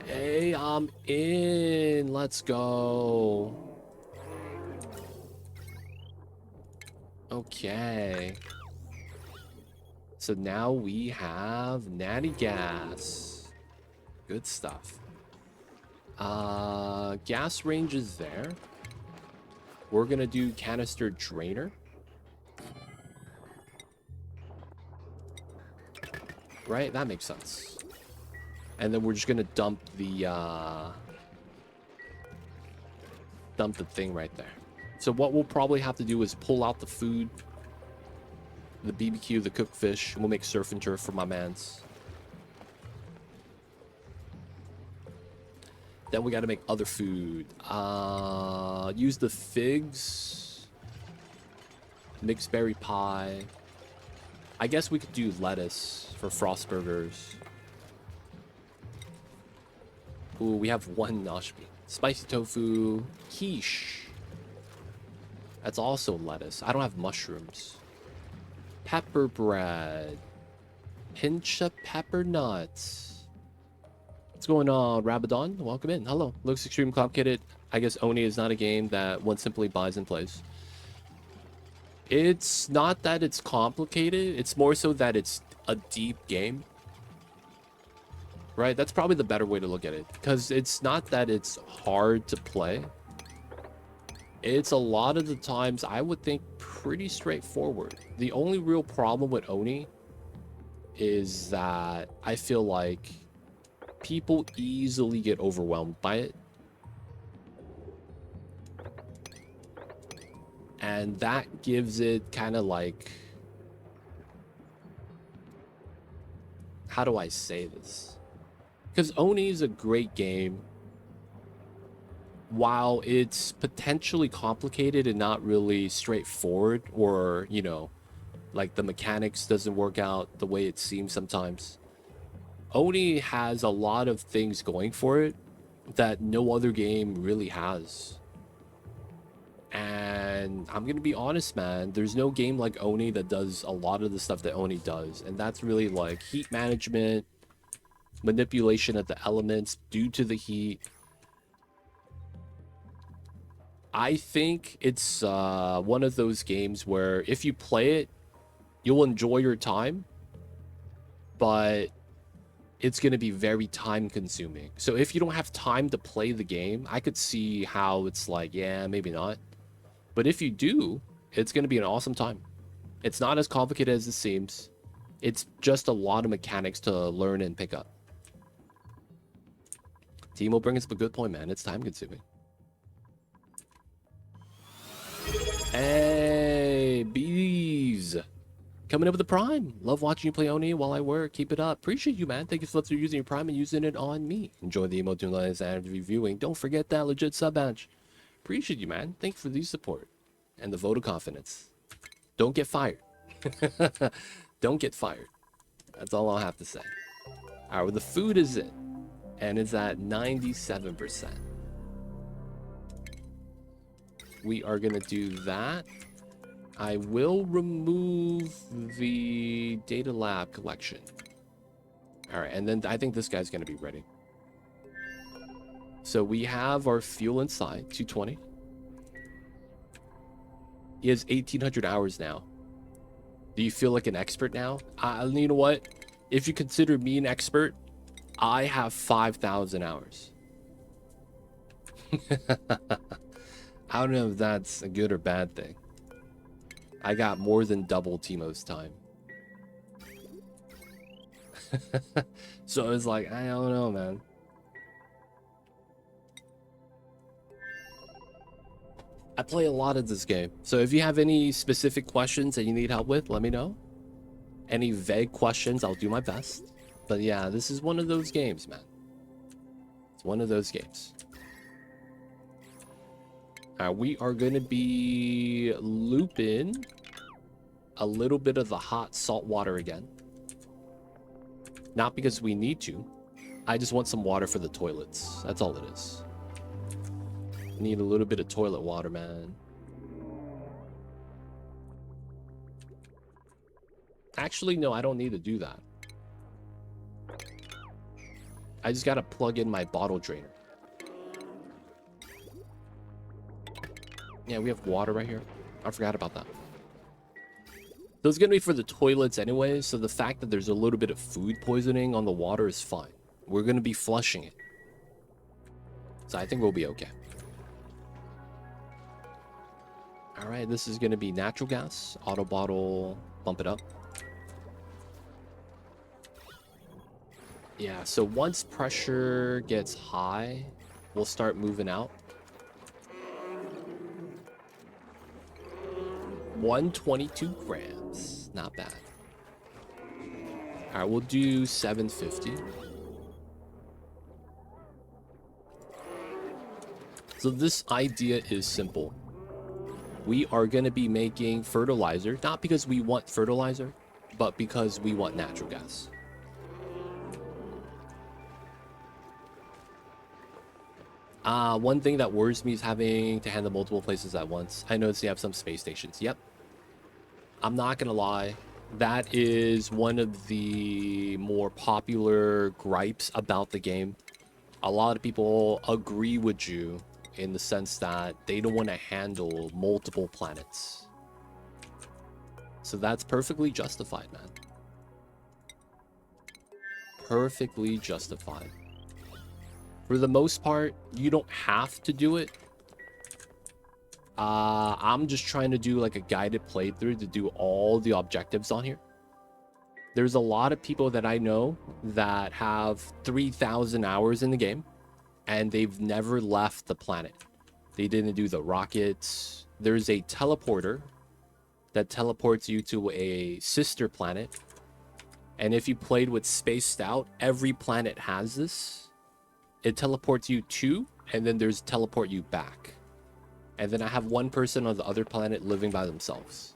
S1: Hey, I'm in. Let's go. Okay. So now we have natty gas. Good stuff. Gas range is there. We're gonna do canister drainer. Right? That makes sense. And then we're just gonna dump the thing right there. So what we'll probably have to do is pull out the food, the BBQ, the cooked fish. We'll make surf and turf for my mans. Then we got to make other food. Use the figs. Mixed berry pie. I guess we could do lettuce for frost burgers. Ooh, we have one nosh meat. Spicy tofu. Quiche. That's also lettuce. I don't have mushrooms. Pepper bread. Pinch of pepper nuts. What's going on, Rabadon? Welcome in. Hello. Looks extremely complicated. I guess Oni is not a game that one simply buys and plays. It's not that it's complicated. It's more so that it's a deep game. Right? That's probably the better way to look at it. Because it's not that it's hard to play. It's a lot of the times, I would think, pretty straightforward. The only real problem with Oni is that I feel like people easily get overwhelmed by it. And that gives it kind of like... How do I say this? Because Oni is a great game. While it's potentially complicated and not really straightforward, or, you know, like the mechanics doesn't work out the way it seems sometimes, Oni has a lot of things going for it that no other game really has. And I'm gonna be honest, man, there's no game like Oni that does a lot of the stuff that Oni does, and that's really like heat management, manipulation of the elements due to the heat. I think it's one of those games where if you play it, you'll enjoy your time, but it's going to be very time consuming. So if you don't have time to play the game, I could see how it's like, yeah, maybe not. But if you do, it's going to be an awesome time. It's not as complicated as it seems. It's just a lot of mechanics to learn and pick up. Timo brings up a good point, man. It's time consuming. Hey, bees. Coming up with the Prime. Love watching you play Oni while I work. Keep it up. Appreciate you, man. Thank you so much for using your Prime and using it on me. Enjoy the emote lines and reviewing. Don't forget that legit sub badge. Appreciate you, man. Thank you for the support and the vote of confidence. Don't get fired. Don't get fired. That's all I'll have to say. All right, well, the food is in, and it's at 97%. We are going to do that. I will remove the data lab collection. All right, and then I think this guy's going to be ready. So we have our fuel inside, 220. He has 1,800 hours now. Do you feel like an expert now? You know what? If you consider me an expert, I have 5,000 hours. I don't know if that's a good or bad thing. I got more than double Timo's time. So it's like, I don't know, man. I play a lot of this game. So if you have any specific questions that you need help with, let me know. Any vague questions, I'll do my best. But yeah, this is one of those games, man. It's one of those games. We are going to be looping a little bit of the hot salt water again. Not because we need to. I just want some water for the toilets. That's all it is. Need a little bit of toilet water, man. Actually, no, I don't need to do that. I just gotta plug in my bottle drainer. Yeah, we have water right here. I forgot about that. So it's gonna be for the toilets anyway, so the fact that there's a little bit of food poisoning on the water is fine. We're gonna be flushing it. So I think we'll be okay. All right, this is gonna be natural gas. Auto bottle, bump it up. Yeah, so once pressure gets high, we'll start moving out. 122 grams, not bad. All right, we'll do 750. So this idea is simple. We are going to be making fertilizer, not because we want fertilizer, but because we want natural gas. One thing that worries me is having to handle multiple places at once. I noticed you have some space stations. Yep. I'm not gonna lie. That is one of the more popular gripes about the game. A lot of people agree with you in the sense that they don't want to handle multiple planets. So that's perfectly justified, man. Perfectly justified. For the most part, you don't have to do it. I'm just trying to do like a guided playthrough to do all the objectives on here. There's a lot of people that I know that have 3,000 hours in the game and they've never left the planet. They didn't do the rockets. There's a teleporter that teleports you to a sister planet. And if you played with Spaced Out, every planet has this. It teleports you to, and then there's teleport you back. And then I have one person on the other planet living by themselves.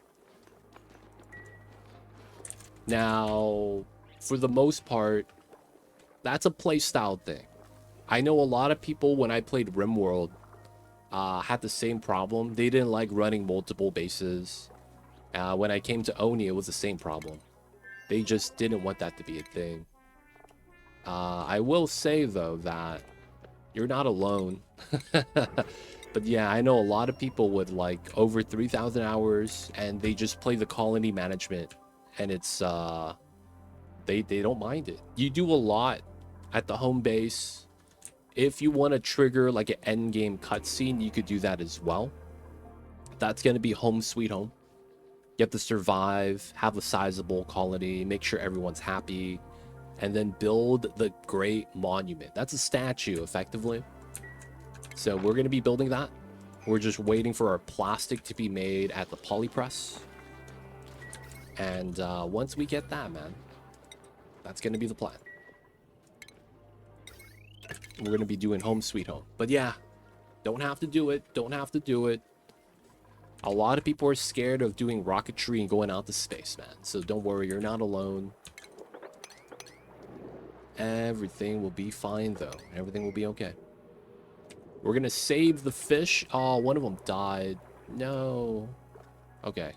S1: Now, for the most part, that's a playstyle thing. I know a lot of people, when I played RimWorld, had the same problem. They didn't like running multiple bases. When I came to Oni, it was the same problem. They just didn't want that to be a thing. I will say, though, that you're not alone. But yeah, I know a lot of people with like over 3,000 hours and they just play the colony management and it's they don't mind it. You do a lot at the home base. If you want to trigger like an end game cutscene, you could do that as well. That's going to be home sweet home. You have to survive, have a sizable colony, make sure everyone's happy, and then build the Great Monument. That's a statue, effectively. So we're going to be building that. We're just waiting for our plastic to be made at the polypress. And once we get that, man, that's going to be the plan. We're going to be doing home sweet home. But yeah, don't have to do it. Don't have to do it. A lot of people are scared of doing rocketry and going out to space, man. So don't worry, you're not alone. Everything will be fine, though. Everything will be okay. We're going to save the fish. Oh, one of them died. No. Okay.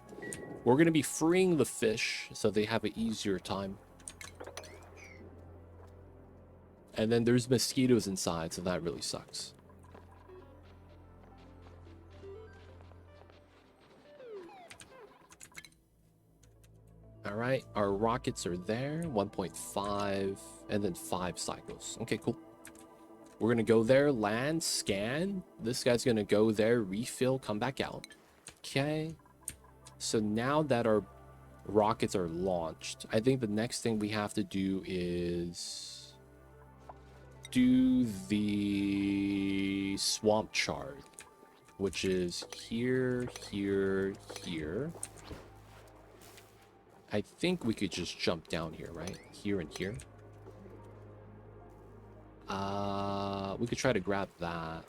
S1: We're going to be freeing the fish so they have an easier time. And then there's mosquitoes inside, so that really sucks. All right, our rockets are there. 1.5 and then 5 cycles. Okay, cool. We're going to go there, land, scan. This guy's going to go there, refill, come back out. Okay. So now that our rockets are launched, I think the next thing we have to do is do the swamp chard, which is here, here, here. I think we could just jump down here, right? Here and here. We could try to grab that.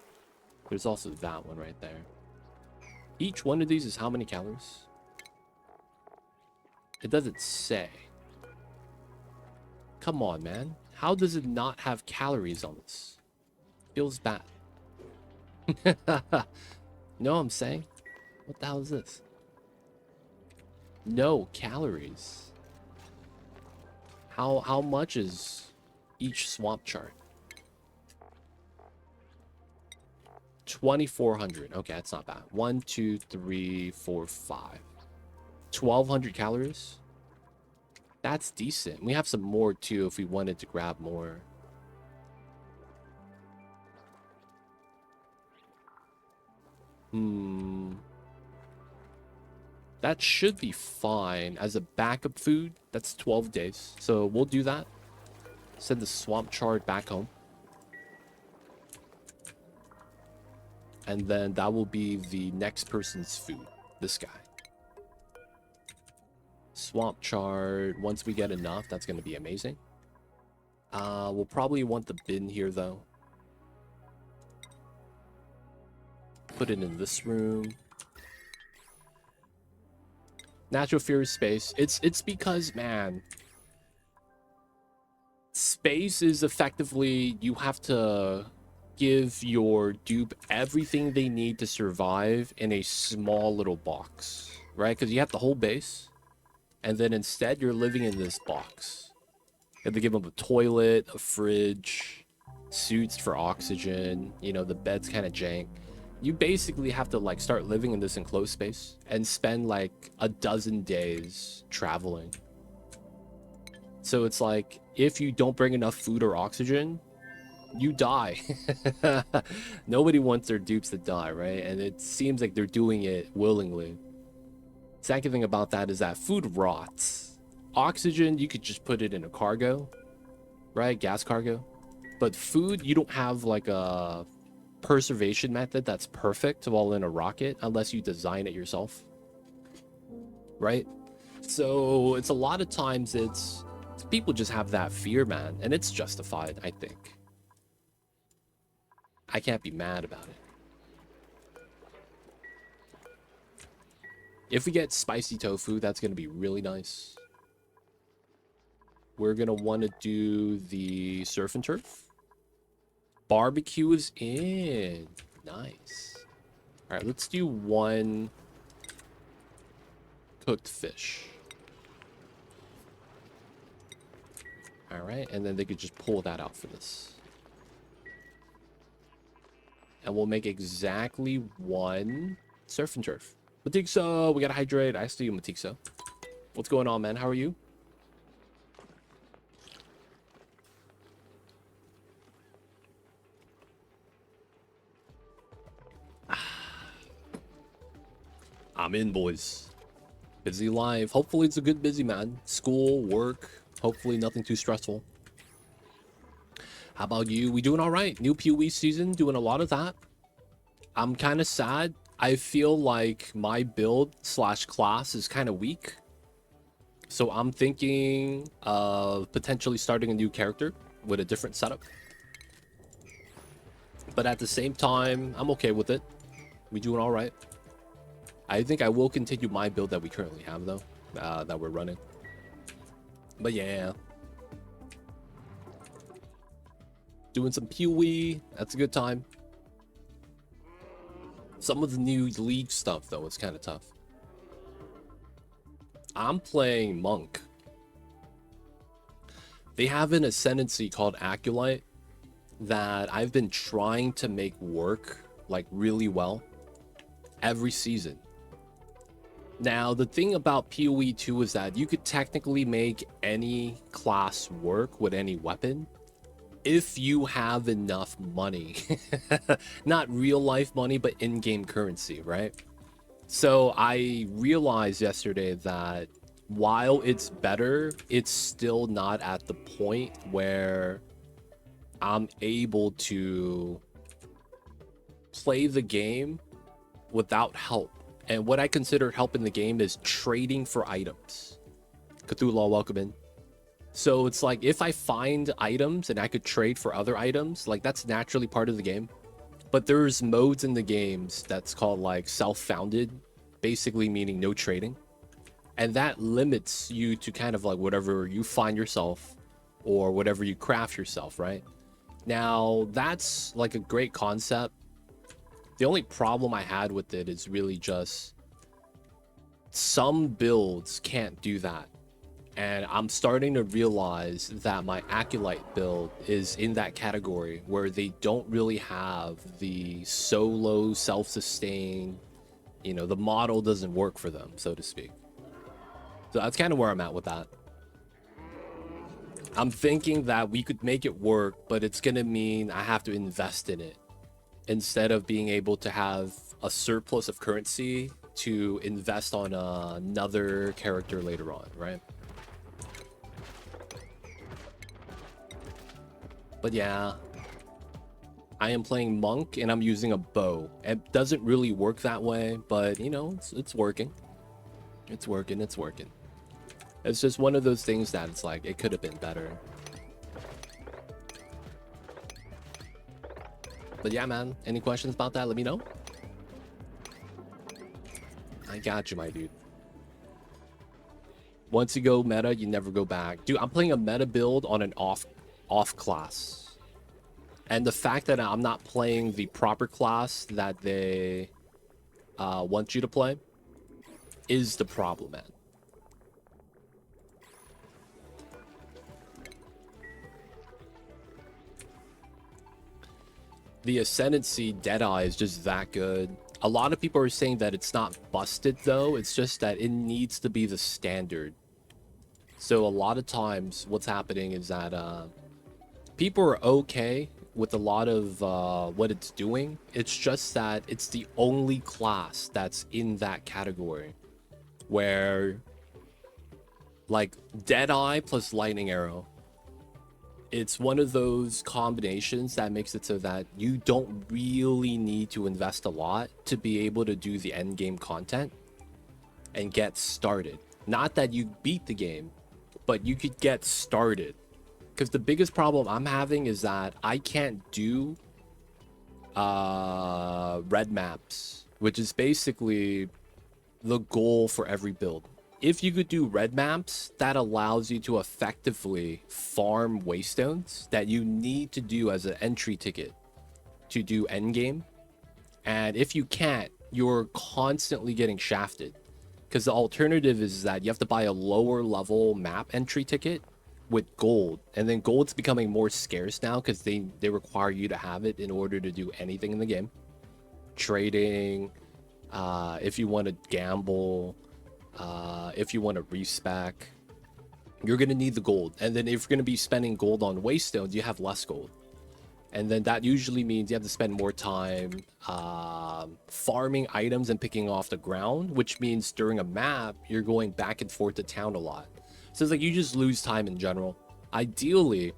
S1: There's also that one right there. Each one of these is how many calories? It doesn't say. Come on, man. How does it not have calories on this? Feels bad. No, I'm saying. What the hell is this? No calories. How much is each swamp chart? 2,400. Okay, that's not bad. 1, 2, 3, 4, 5. 1,200 calories. That's decent. We have some more too if we wanted to grab more. That should be fine as a backup food. That's 12 days. So we'll do that. Send the swamp chard back home. And then that will be the next person's food. This guy. Swamp chard. Once we get enough, that's going to be amazing. We'll probably want the bin here, though. Put it in this room. Natural fear of space. It's because, man, space is effectively, you have to give your dupe everything they need to survive in a small little box, right? Because you have the whole base, and then instead you're living in this box. You have to give them a toilet, a fridge, suits for oxygen, you know, the bed's kind of jank. You basically have to like start living in this enclosed space and spend like a dozen days traveling. So it's like, if you don't bring enough food or oxygen, you die. Nobody wants their dupes to die, right? And it seems like they're doing it willingly. Second thing about that is that food rots. Oxygen, you could just put it in a cargo, right? Gas cargo. But food, you don't have like a preservation method that's perfect while in a rocket unless you design it yourself, right? So it's a lot of times it's people just have that fear, man, and it's justified, I think. I can't be mad about it. If we get spicy tofu, that's going to be really nice. We're going to want to do the surf and turf. Barbecue is in. Nice. All right, let's do one cooked fish. All right, and then they could just pull that out for this. And we'll make exactly one surf and turf. Matikso, we gotta hydrate. I see you, Matikso. What's going on, man? How are you? I'm in, boys. Busy life. Hopefully it's a good busy, man. School, work. Hopefully nothing too stressful. How about you? We doing all right? New POE season, doing a lot of that. I'm kind of sad. I feel like my build slash class is kind of weak. So I'm thinking of potentially starting a new character with a different setup. But at the same time, I'm okay with it. We doing all right. I think I will continue my build that we currently have, though, that we're running. But yeah. Doing some POE. That's a good time. Some of the new League stuff, though, is kind of tough. I'm playing Monk. They have an ascendancy called Acolyte that I've been trying to make work, like, really well every season. Now, the thing about PoE 2 is that you could technically make any class work with any weapon if you have enough money. Not real life money, but in-game currency, right? So I realized yesterday that while it's better, it's still not at the point where I'm able to play the game without help. And what I consider help in the game is trading for items. Cthulhu, welcome in. So it's like, if I find items and I could trade for other items, like, that's naturally part of the game. But there's modes in the games that's called like self-founded, basically meaning no trading. And that limits you to kind of like whatever you find yourself or whatever you craft yourself, right? Now, that's like a great concept. The only problem I had with it is really just some builds can't do that. And I'm starting to realize that my Acolyte build is in that category where they don't really have the solo self-sustain, you know, the model doesn't work for them, so to speak. So that's kind of where I'm at with that. I'm thinking that we could make it work, but it's going to mean I have to invest in it instead of being able to have a surplus of currency to invest on another character later on, right? But yeah, I am playing Monk and I'm using a bow. It doesn't really work that way, but you know, it's working. It's working, it's working. It's just one of those things that it's like, it could have been better. But yeah, man, any questions about that, let me know. I got you, my dude. Once you go meta, you never go back. Dude, I'm playing a meta build on an off class. And the fact that I'm not playing the proper class that they want you to play is the problem, man. The Ascendancy Deadeye is just that good. A lot of people are saying that it's not busted, though. It's just that it needs to be the standard. So a lot of times what's happening is that people are okay with a lot of what it's doing. It's just that it's the only class that's in that category where, like, Deadeye plus Lightning Arrow, it's one of those combinations that makes it so that you don't really need to invest a lot to be able to do the end game content and get started. Not that you beat the game, but you could get started. Because the biggest problem I'm having is that I can't do red maps, which is basically the goal for every build. If you could do red maps, that allows you to effectively farm waystones that you need to do as an entry ticket to do endgame. And if you can't, you're constantly getting shafted. Because the alternative is that you have to buy a lower level map entry ticket with gold. And then gold's becoming more scarce now because they require you to have it in order to do anything in the game. Trading, if you want to gamble, if you want to respec, you're going to need the gold. And then if you're going to be spending gold on waystones, you have less gold. And then that usually means you have to spend more time farming items and picking off the ground, which means during a map, you're going back and forth to town a lot. So it's like you just lose time in general. Ideally,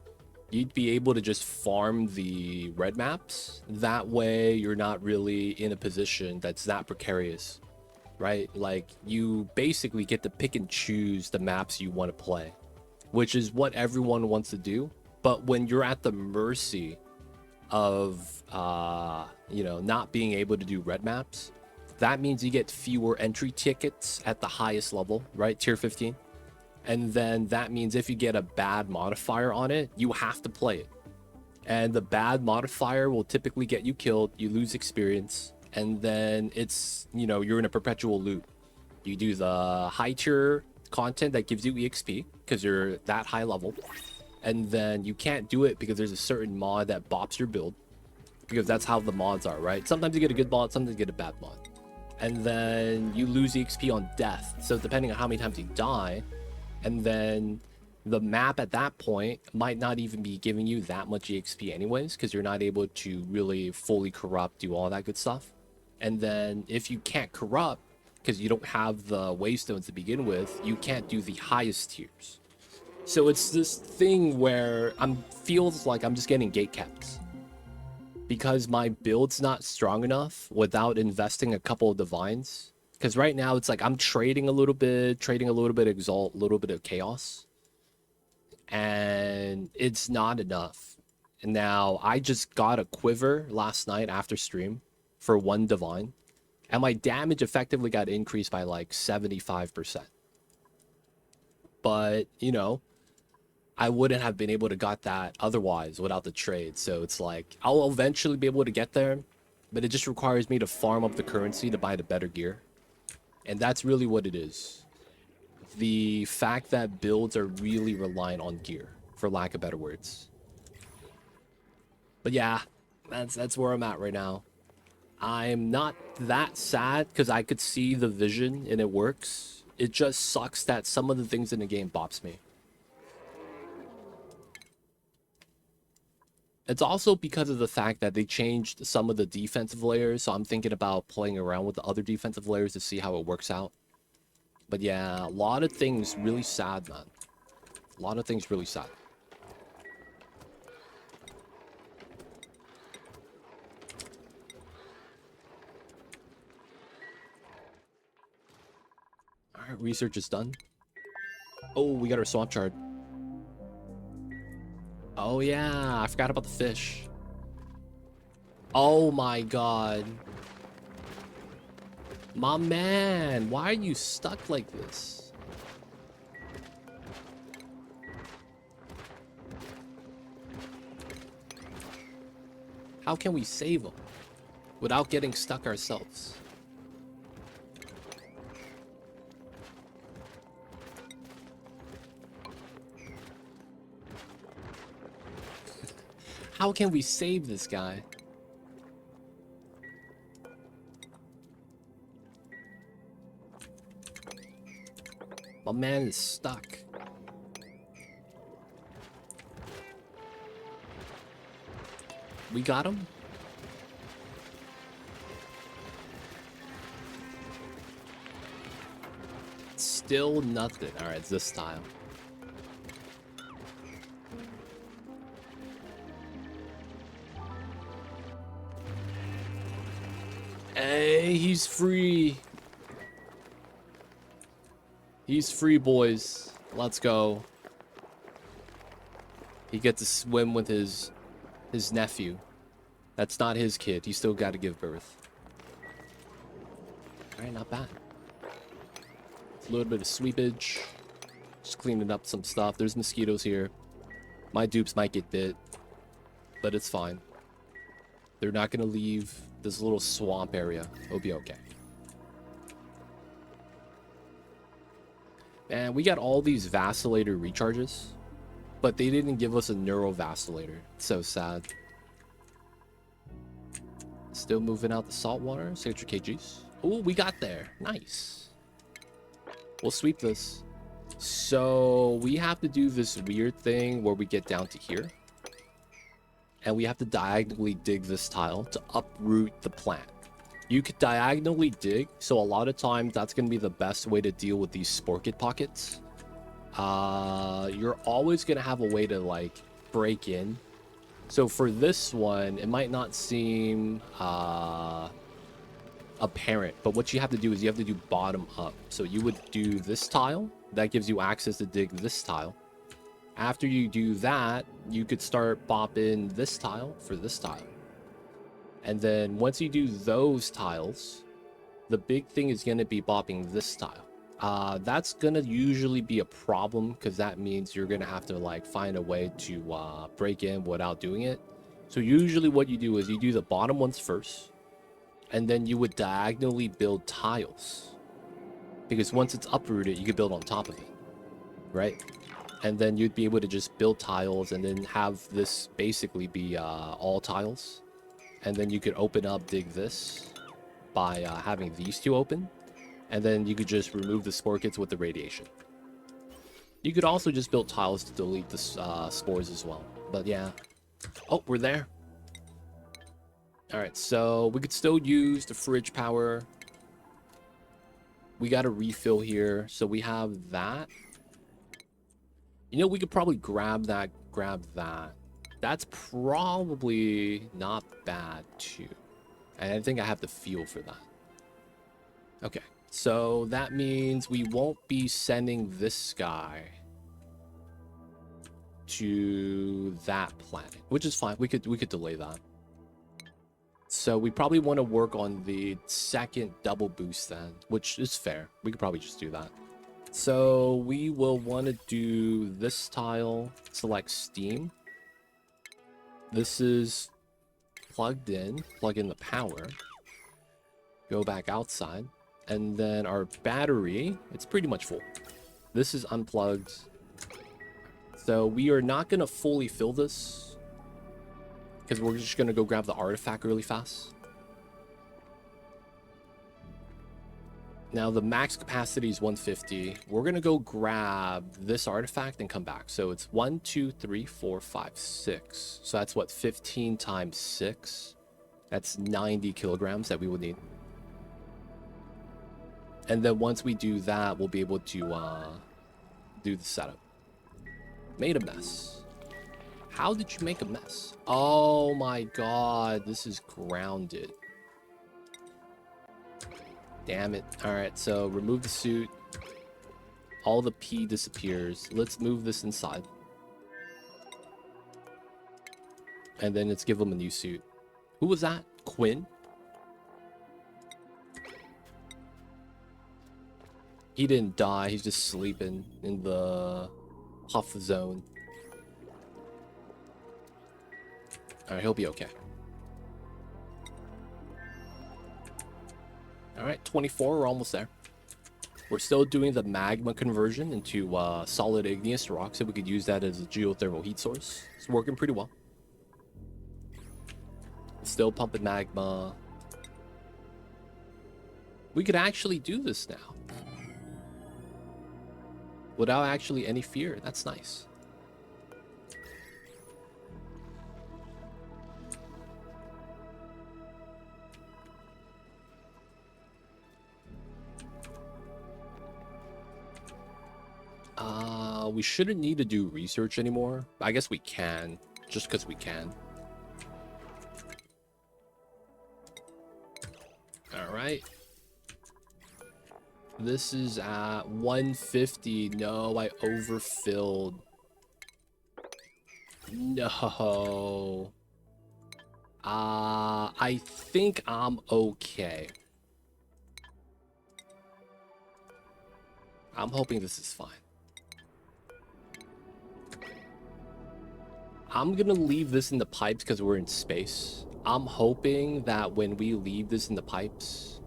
S1: you'd be able to just farm the red maps. That way, you're not really in a position that's that precarious, right? Like, you basically get to pick and choose the maps you want to play, which is what everyone wants to do. But when you're at the mercy of, you know, not being able to do red maps, that means you get fewer entry tickets at the highest level, right? Tier 15. And then that means if you get a bad modifier on it, you have to play it. And the bad modifier will typically get you killed, you lose experience, and then it's, you know, you're in a perpetual loop. You do the high tier content that gives you EXP because you're that high level. And then you can't do it because there's a certain mod that bops your build, because that's how the mods are, right? Sometimes you get a good mod, sometimes you get a bad mod. And then you lose EXP on death. So depending on how many times you die, and then the map at that point might not even be giving you that much EXP anyways, because you're not able to really fully corrupt, do all that good stuff. And then if you can't corrupt, because you don't have the waystones to begin with, you can't do the highest tiers. So it's this thing where feels like I'm just getting gate kept. Because my build's not strong enough without investing a couple of divines. Because right now it's like I'm trading a little bit Exalt, a little bit of Chaos. And it's not enough. And now I just got a Quiver last night after stream for 1 divine. And my damage effectively got increased by like 75%. But, you know, I wouldn't have been able to got that otherwise without the trade. So it's like I'll eventually be able to get there, but it just requires me to farm up the currency to buy the better gear. And that's really what it is. The fact that builds are really reliant on gear, for lack of better words. But yeah, that's where I'm at right now. I'm not that sad because I could see the vision and it works. It just sucks that some of the things in the game bops me. It's also because of the fact that they changed some of the defensive layers, so I'm thinking about playing around with the other defensive layers to see how it works out. But yeah, a lot of things really sad, man. A lot of things really sad. Alright, research is done. Oh, we got our swamp chard. Oh yeah, I forgot about the fish. Oh my god. My man, why are you stuck like this? How can we save him without getting stuck ourselves? How can we save this guy? My man is stuck. We got him? Still nothing. Alright, it's this tile. Hey, he's free. He's free, boys. Let's go. He gets to swim with his nephew. That's not his kid. He's still got to give birth. Alright, not bad. A little bit of sweepage. Just cleaning up some stuff. There's mosquitoes here. My dupes might get bit, but it's fine. They're not going to leave this little swamp area. It'll be okay. And we got all these vacillator recharges, but they didn't give us a neuro vacillator. It's so sad. Still moving out the salt water. 600 kgs. Oh, we got there. Nice. We'll sweep this. So we have to do this weird thing where we get down to here. And we have to diagonally dig this tile to uproot the plant. You could diagonally dig, so a lot of times that's going to be the best way to deal with these sporket pockets. You're always going to have a way to like break in. So for this one, it might not seem apparent, but what you have to do is you have to do bottom up. So you would do this tile, that gives you access to dig this tile. After you do that, you could start bopping this tile for this tile. And then once you do those tiles, the big thing is going to be bopping this tile. That's going to usually be a problem because that means you're going to have to like find a way to break in without doing it. So usually what you do is you do the bottom ones first, and then you would diagonally build tiles. Because once it's uprooted, you can build on top of it, right? And then you'd be able to just build tiles and then have this basically be all tiles. And then you could open up, dig this by having these two open. And then you could just remove the spore kits with the radiation. You could also just build tiles to delete the spores as well. But yeah. Oh, we're there. Alright, so we could still use the fridge power. We got a refill here. So we have that. You know, we could probably grab that. That's probably not bad too. And I think I have the feel for that. Okay, so that means we won't be sending this guy to that planet, which is fine. We could delay that. So we probably want to work on the second double boost then, which is fair. We could probably just do that. So we will want to do this tile, select steam. This is plugged in, plug in the power, go back outside, and then our battery, it's pretty much full. This is unplugged. So we are not going to fully fill this because we're just going to go grab the artifact really fast. Now the max capacity is 150. We're going to go grab this artifact and come back. So it's 1, 2, 3, 4, 5, 6. So that's what, 15 times 6. That's 90 kilograms that we would need. And then once we do that, we'll be able to do the setup. Made a mess. How did you make a mess? Oh my god, this is grounded. Damn it. Alright, so remove the suit. All the pee disappears. Let's move this inside. And then let's give him a new suit. Who was that? Quinn? He didn't die. He's just sleeping in the puff zone. Alright, he'll be okay. All right, 24, we're almost there. We're still doing the magma conversion into solid igneous rock, so we could use that as a geothermal heat source. It's working pretty well. Still pumping magma. We could actually do this now. Without actually any fear. That's nice. We shouldn't need to do research anymore. I guess we can, just because we can. All right. This is at 150. No, I overfilled. No. I think I'm okay. I'm hoping this is fine. I'm gonna leave this in the pipes because we're in space. I'm hoping that when we leave this in the pipes,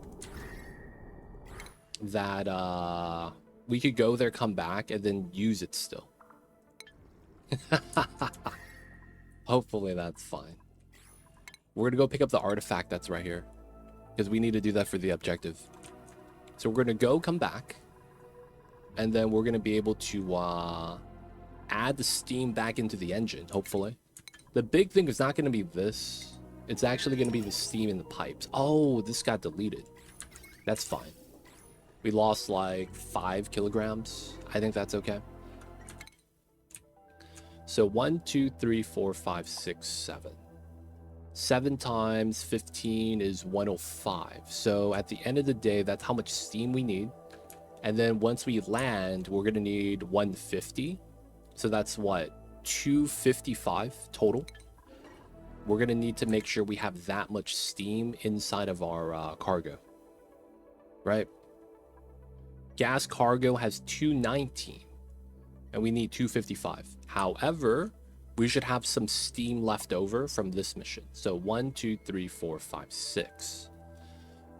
S1: that we could go there, come back, and then use it still. Hopefully that's fine. We're gonna go pick up the artifact that's right here, because we need to do that for the objective. So we're gonna go, come back, and then we're gonna be able to add the steam back into the engine, hopefully. The big thing is not gonna be this. It's actually gonna be the steam in the pipes. Oh, this got deleted. That's fine. We lost like 5 kilograms. I think that's okay. So 1, 2, 3, 4, 5, 6, 7. 7 times 15 is 105. So at the end of the day, that's how much steam we need. And then once we land, we're gonna need 150. So that's what, 255 total. We're gonna need to make sure we have that much steam inside of our cargo, right? Gas cargo has 219 and we need 255. However, we should have some steam left over from this mission. So 1, 2, 3, 4, 5, 6.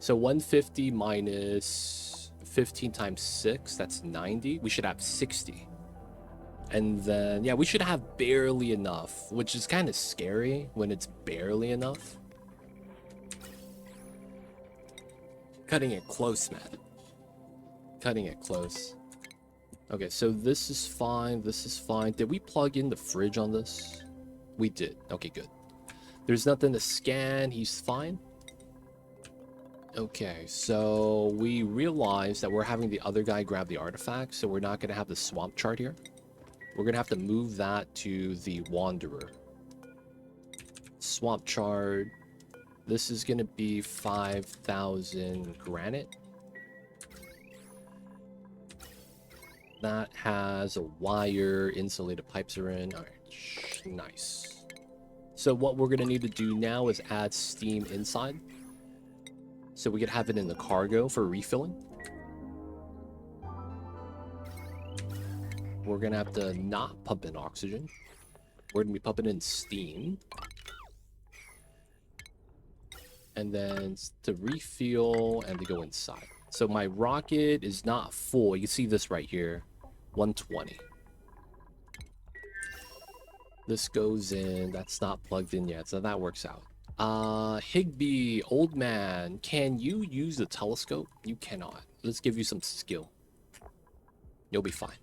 S1: So 150 minus 15 times 6, that's 90. We should have 60. And then, yeah, we should have barely enough, which is kind of scary when it's barely enough. Cutting it close, man. Cutting it close. Okay, so this is fine. This is fine. Did we plug in the fridge on this? We did. Okay, good. There's nothing to scan. He's fine. Okay, so we realized that we're having the other guy grab the artifact, so we're not going to have the swamp chart here. We're going to have to move that to the Wanderer. Swamp chart. This is going to be 5,000 granite. That has a wire, insulated pipes are in. All right, nice. So what we're going to need to do now is add steam inside. So we could have it in the cargo for refilling. We're going to have to not pump in oxygen. We're going to be pumping in steam. And then to refuel and to go inside. So my rocket is not full. You can see this right here. 120. This goes in. That's not plugged in yet, so that works out. Higby, old man, can you use the telescope? You cannot. Let's give you some skill. You'll be fine.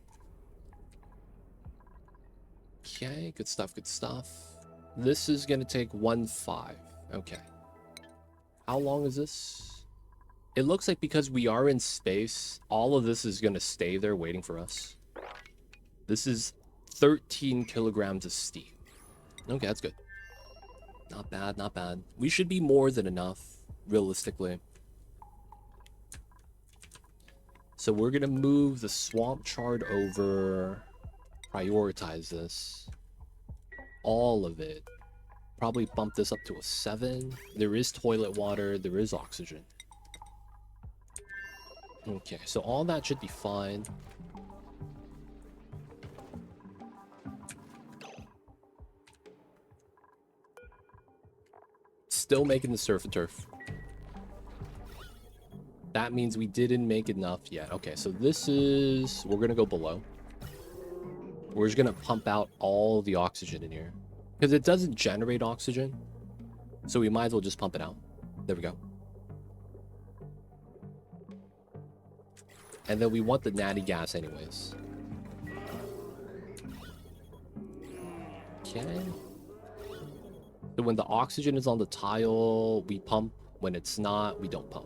S1: Okay, good stuff, good stuff. This is gonna take 1.5. Okay. How long is this? It looks like because we are in space, all of this is gonna stay there waiting for us. This is 13 kilograms of steam. Okay, that's good. Not bad, not bad. We should be more than enough, realistically. So we're gonna move the swamp chart over, prioritize this. All of it. Probably bump this up to a 7. There is toilet water, there is oxygen. Okay, so all that should be fine. Still making the surf and turf. That means we didn't make enough yet. Okay, so this is... We're going to go below. We're just going to pump out all the oxygen in here. Because it doesn't generate oxygen. So we might as well just pump it out. There we go. And then we want the natty gas anyways. Okay. So when the oxygen is on the tile, we pump. When it's not, we don't pump.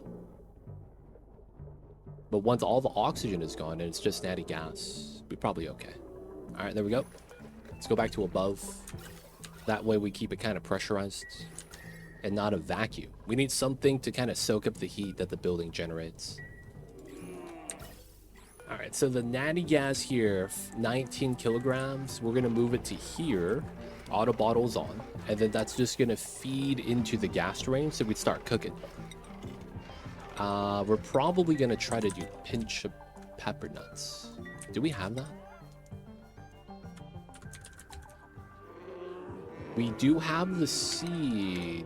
S1: But once all the oxygen is gone and it's just natty gas, we're probably okay. All right, there we go. Let's go back to above. That way we keep it kind of pressurized and not a vacuum. We need something to kind of soak up the heat that the building generates. All right, so the natty gas here, 19 kilograms. We're going to move it to here. Auto bottles on. And then that's just going to feed into the gas drain so we start cooking. We're probably going to try to do pinch of pepper nuts. Do we have that? We do have the seed.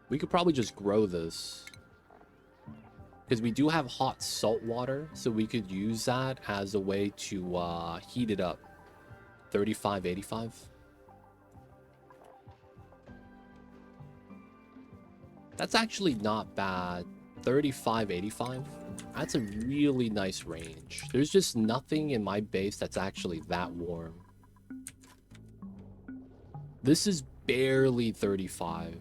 S1: We could probably just grow this. Because we do have hot salt water, so we could use that as a way to heat it up. 3585. That's actually not bad. 3585. That's a really nice range. There's just nothing in my base that's actually that warm. This is barely 35.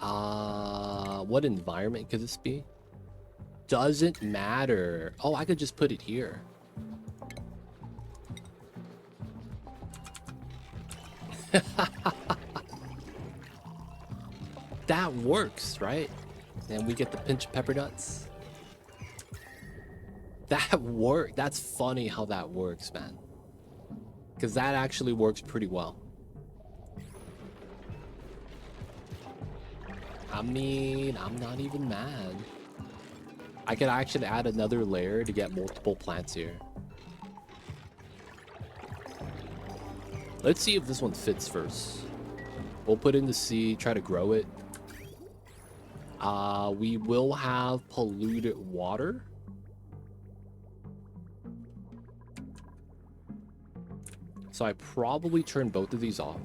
S1: What environment could this be? Doesn't matter. Oh, I could just put it here. That works, right? And we get the pinch pepper nuts. That works. That's funny how that works, man. Because that actually works pretty well. I mean, I'm not even mad. I could actually add another layer to get multiple plants here. Let's see if this one fits first. We'll put in the seed, try to grow it. We will have polluted water. So I probably turn both of these off.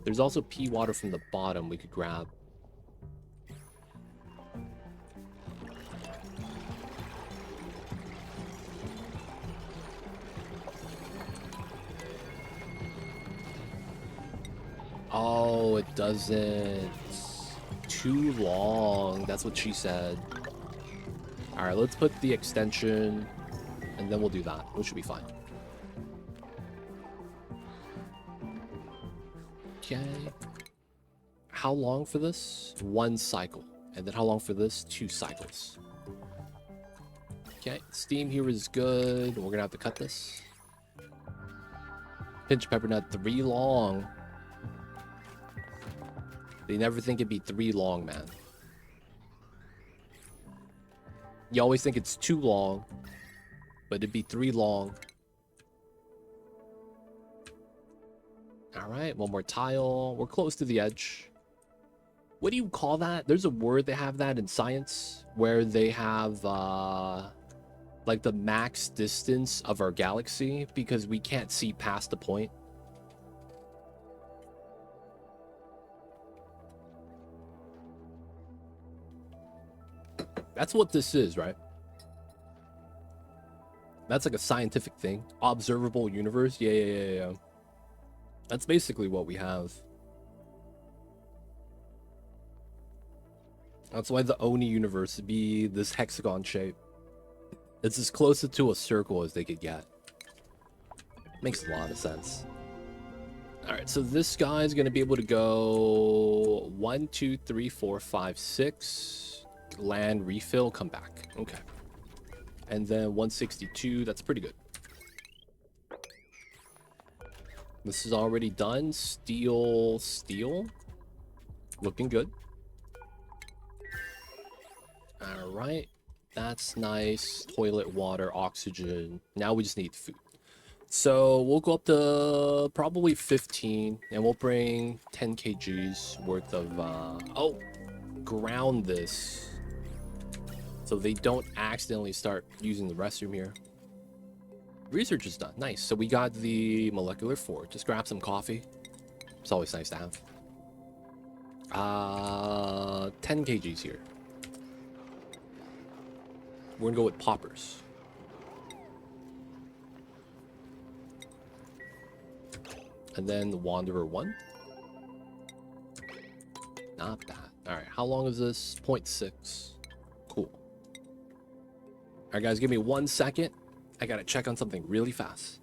S1: There's also pea water from the bottom we could grab. Oh, it doesn't. Too long. That's what she said. All right, let's put the extension, and then we'll do that. It should be fine. Okay. How long for this? 1 cycle. And then how long for this? 2 cycles. Okay, steam here is good. We're gonna have to cut this. Pinch pepper nut 3 long. They never think it'd be 3 long, man. You always think it's 2 long, but it'd be 3 long. All right, 1 more tile. We're close to the edge. What do you call that? There's a word they have that in science where they have like the max distance of our galaxy because we can't see past the point. That's what this is, right? That's like a scientific thing. Observable universe. Yeah. That's basically what we have. That's why the Oni universe would be this hexagon shape. It's as close to a circle as they could get. Makes a lot of sense. Alright, so this guy's gonna be able to go 1, 2, 3, 4, 5, 6. Land, refill, come back. Okay. And then 162, that's pretty good. This is already done. Steel. Looking good. Alright. That's nice. Toilet water, oxygen. Now we just need food. So we'll go up to probably 15, and we'll bring 10 kgs worth of, oh, ground this. So they don't accidentally start using the restroom here. Research is done. Nice. So we got the molecular fort. Just grab some coffee. It's always nice to have. 10 kgs here. We're gonna go with poppers. And then the Wanderer 1. Not bad. Alright, how long is this? 0.6. Cool. Alright guys, give me 1 second. I gotta check on something really fast.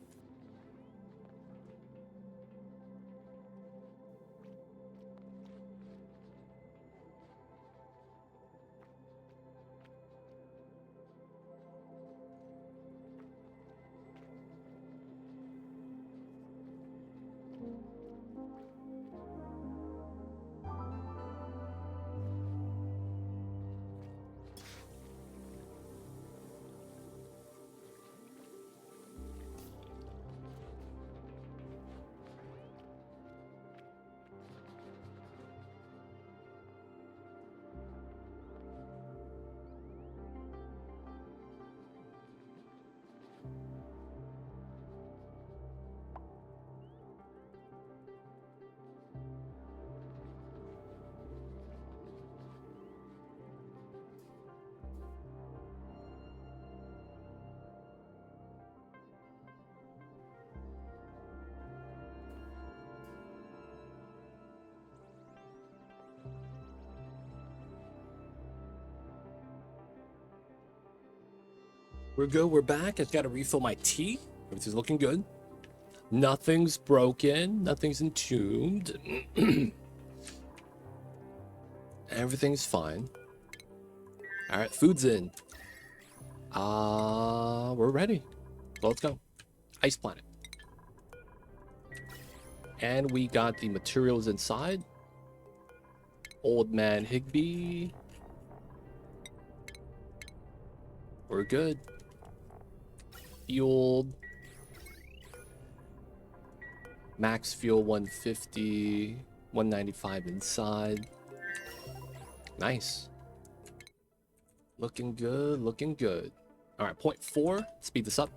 S1: We're good. We're back. I've got to refill my tea. Everything's looking good. Nothing's broken. Nothing's entombed. Everything's fine. All right, food's in. We're ready. Let's go. Ice Planet. And we got the materials inside. Old Man Higby. We're good. Fueled. Max fuel 150. 195 inside. Nice. Looking good, looking good. All right, 0.4. Speed this up.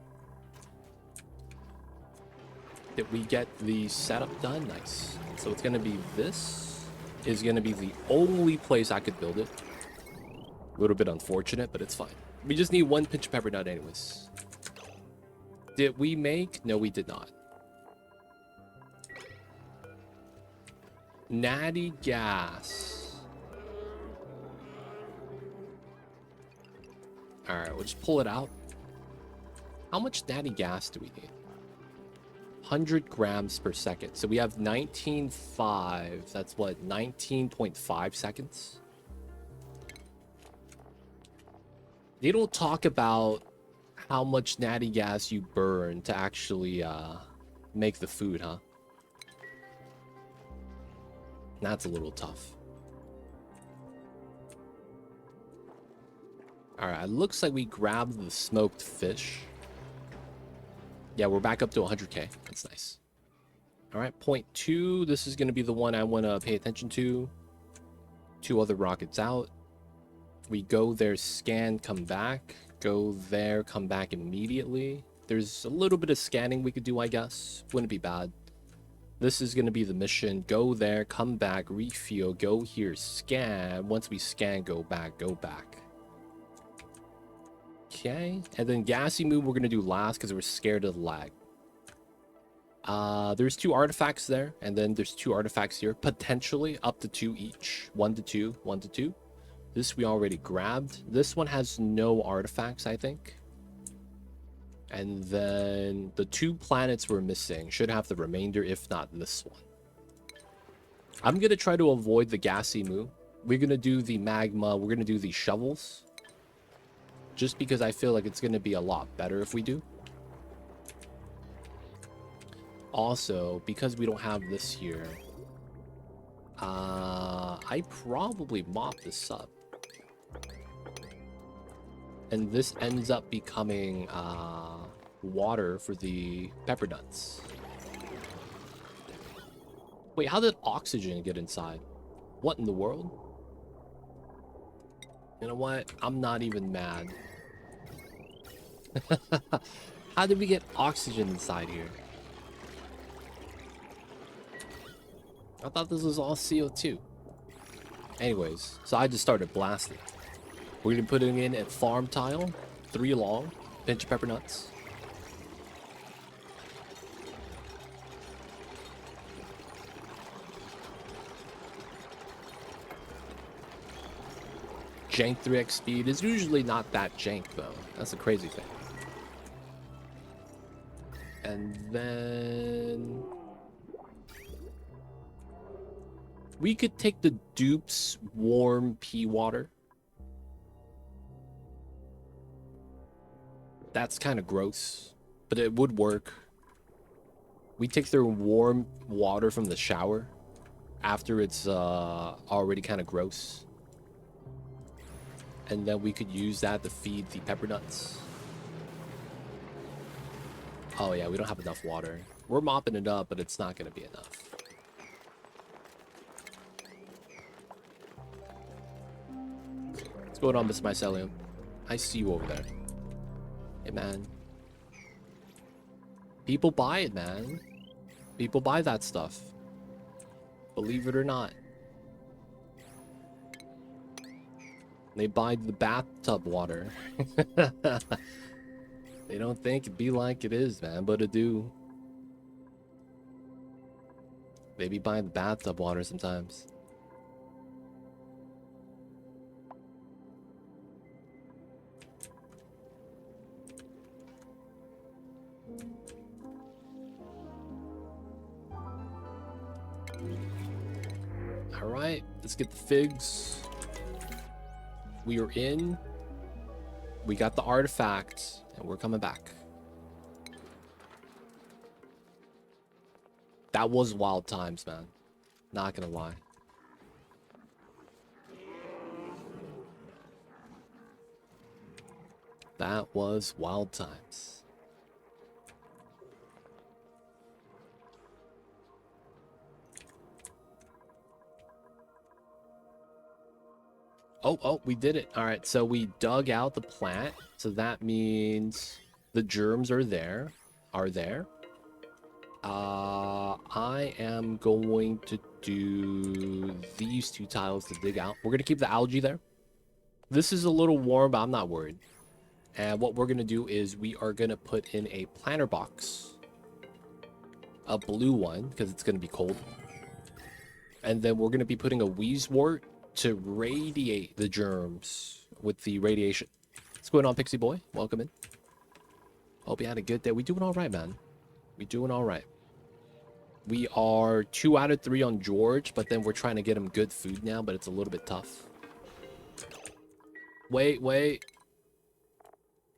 S1: Did we get the setup done? Nice. So it's gonna be this. Is gonna be the only place I could build it. A little bit unfortunate, but it's fine. We just need one pinch of pepper nut anyways. Did we make? No, we did not. Natty gas. All right, we'll just pull it out. How much natty gas do we need? 100 grams per second. So we have 19.5. That's what, 19.5 seconds? They don't talk about how much natty gas you burn to actually make the food, huh? That's a little tough. Alright, it looks like we grabbed the smoked fish. Yeah, we're back up to 100k. That's nice. Alright, 0.2. This is going to be the one I want to pay attention to. 2 other rockets out. We go there, scan, come back. Go there, come back immediately. There's a little bit of scanning we could do, I guess. Wouldn't be bad. This is going to be the mission. Go there, come back, refuel, go here, scan. Once we scan, go back, go back. Okay. And then gassy move we're going to do last because we're scared of the lag. There's 2 artifacts there. And then there's 2 artifacts here. Potentially up to 2 each. 1 to 2, 1 to 2. This we already grabbed. This one has no artifacts, I think. And then the 2 planets we're missing should have the remainder, if not this one. I'm going to try to avoid the gassy moo. We're going to do the magma. We're going to do the shovels. Just because I feel like it's going to be a lot better if we do. Also, because we don't have this here, I probably mop this up. And this ends up becoming water for the pepper nuts. Wait, how did oxygen get inside? What in the world? You know what? I'm not even mad. How did we get oxygen inside here? I thought this was all CO2. Anyways, so I just started blasting. We're gonna put it in at farm tile, 3 long, pinch of pepper nuts. Jank 3x speed is usually not that jank though. That's the crazy thing. And then we could take the dupes warm pea water. That's kind of gross, but it would work. We take their warm water from the shower after it's already kind of gross. And then we could use that to feed the pepper nuts. Oh yeah, we don't have enough water. We're mopping it up, but it's not going to be enough. What's going on, Miss Mycelium? I see you over there. Hey, man. People buy it, man. People buy that stuff. Believe it or not. They buy the bathtub water. They don't think it be like it is, man, but it do. They be buying the bathtub water sometimes. All right, let's get the figs. We are in. We got the artifact, and we're coming back. That was wild times, man. Not gonna lie. That was wild times. Oh, we did it. All right, so we dug out the plant. So that means the germs are there. I am going to do these 2 tiles to dig out. We're going to keep the algae there. This is a little warm, but I'm not worried. And what we're going to do is we are going to put in a planter box. A blue one, because it's going to be cold. And then we're going to be putting a wheezewort to radiate the germs with the radiation. What's going on, Pixie Boy? Welcome in. Hope you had a good day. We doing all right, man. We doing all right. We are 2 out of 3 on George, but then we're trying to get him good food now, but it's a little bit tough. Wait.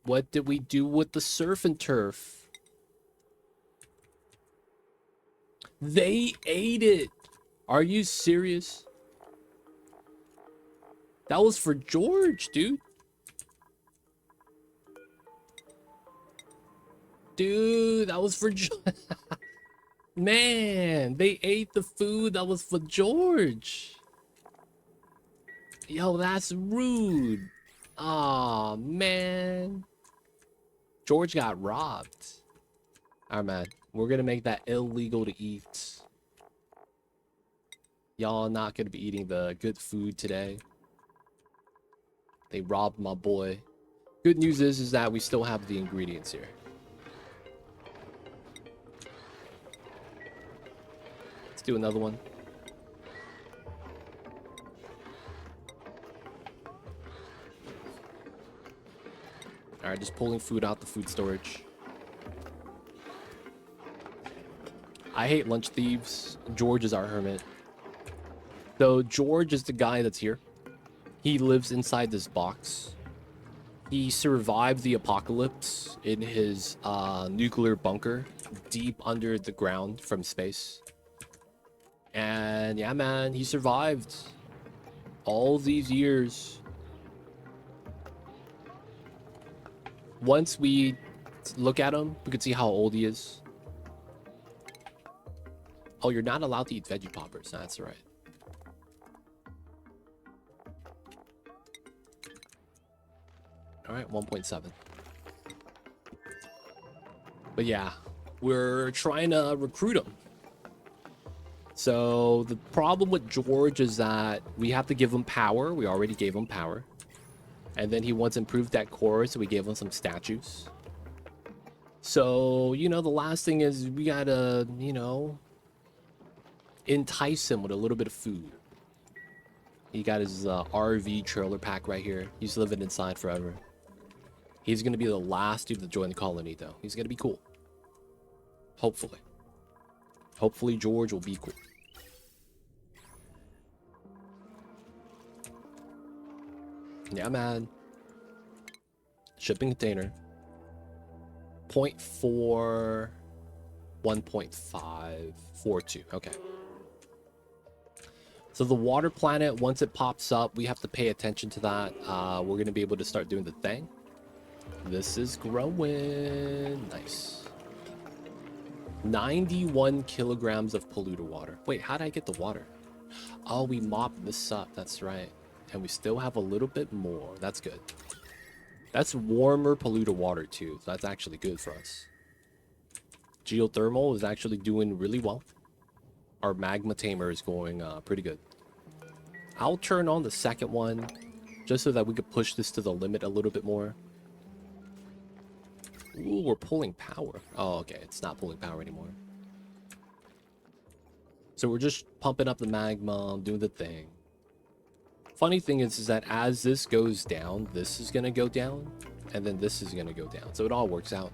S1: What did we do with the surf and turf? They ate it. Are you serious? That was for George, dude. Dude, that was for George. Man, they ate the food that was for George. Yo, that's rude. Aw, man. George got robbed. Alright, man. We're gonna make that illegal to eat. Y'all not gonna be eating the good food today. They robbed my boy. Good news is that we still have the ingredients here. Let's do another one. Alright, just pulling food out the food storage. I hate lunch thieves. George is our hermit. So George is the guy that's here. He lives inside this box. He survived the apocalypse in his nuclear bunker deep under the ground from space. And yeah, man, he survived all these years. Once we look at him. We can see how old he is. Oh, you're not allowed to eat veggie poppers. That's right. All right, 1.7. But yeah, we're trying to recruit him. So the problem with George is that we have to give him power. We already gave him power. And then he wants improved that core, so we gave him some statues. So, you know, the last thing is we gotta, you know, entice him with a little bit of food. He got his RV trailer pack right here. He's living inside forever. He's gonna be the last dude to join the colony, though. He's gonna be cool. Hopefully. Hopefully George will be cool. Yeah, man. Shipping container. 0.4, 1.542. Okay. So the water planet, once it pops up, we have to pay attention to that. We're going to be able to start doing the thing. This is growing. Nice. 91 kilograms of polluted water. Wait, how did I get the water? Oh, we mopped this up. That's right. And we still have a little bit more. That's good. That's warmer polluted water too. So that's actually good for us. Geothermal is actually doing really well. Our magma tamer is going pretty good. I'll turn on the second one just so that we could push this to the limit a little bit more. Ooh, we're pulling power. Oh, okay. It's not pulling power anymore. So we're just pumping up the magma, doing the thing. Funny thing is that as this goes down, this is going to go down, and then this is going to go down. So it all works out.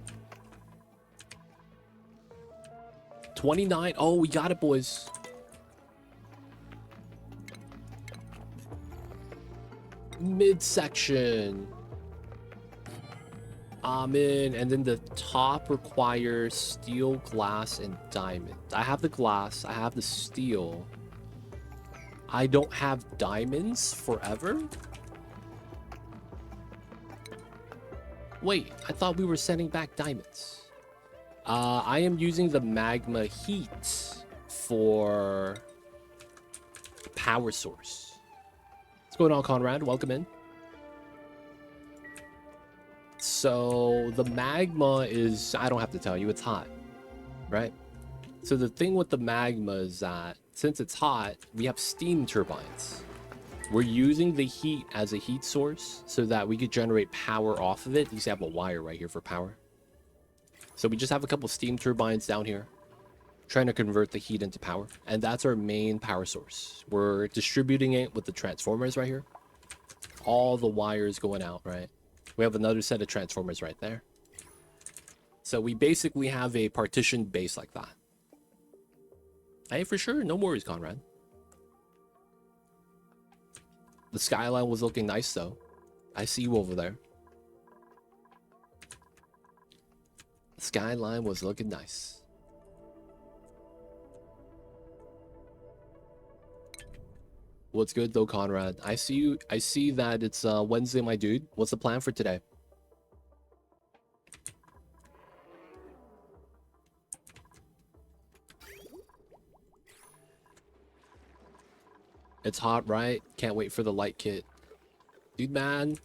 S1: 29. Oh, we got it, boys. Midsection. Amen. And then the top requires steel, glass, and diamond. I have the glass. I have the steel. I don't have diamonds forever? Wait, I thought we were sending back diamonds. I am using the magma heat for power source. What's going on, Conrad? Welcome in. So the magma is, I don't have to tell you, it's hot, right? So the thing with the magma is that since it's hot, we have steam turbines. We're using the heat as a heat source so that we could generate power off of it. You see, I have a wire right here for power. So we just have a couple of steam turbines down here trying to convert the heat into power. And that's our main power source. We're distributing it with the transformers right here. All the wires going out, right? We have another set of transformers right there. So we basically have a partitioned base like that. Hey, for sure. No worries, Conrad. The skyline was looking nice, though. I see you over there. The skyline was looking nice. What's good, though, Conrad? I see you. I see that it's Wednesday, my dude. What's the plan for today? It's hot, right? Can't wait for the light kit. Dude, man.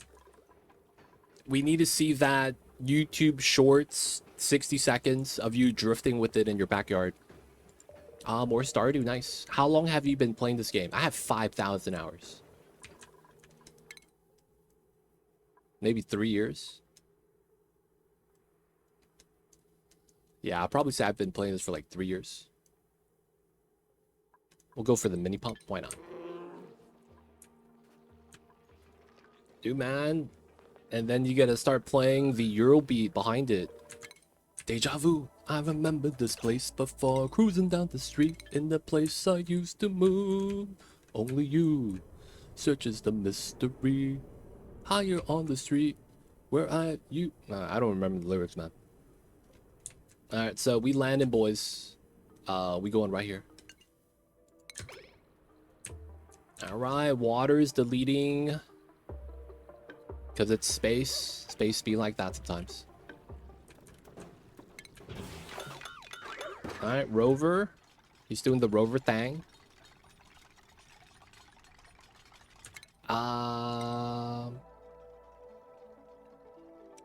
S1: We need to see that YouTube shorts, 60 seconds of you drifting with it in your backyard. More Stardew, nice. How long have you been playing this game? I have 5,000 hours. Maybe 3 years? Yeah, I'll probably say I've been playing this for like 3 years. We'll go for the mini pump. Why not? Dude, man. And then you gotta start playing the Eurobeat behind it. Deja vu. I remember this place before. Cruising down the street in the place I used to move. Only you searches the mystery. Higher on the street where I don't remember the lyrics, man. Alright, so we landing, boys. We going right here. Alright, water is deleting. Because it's space. Space be like that sometimes. Alright, Rover. He's doing the Rover thing.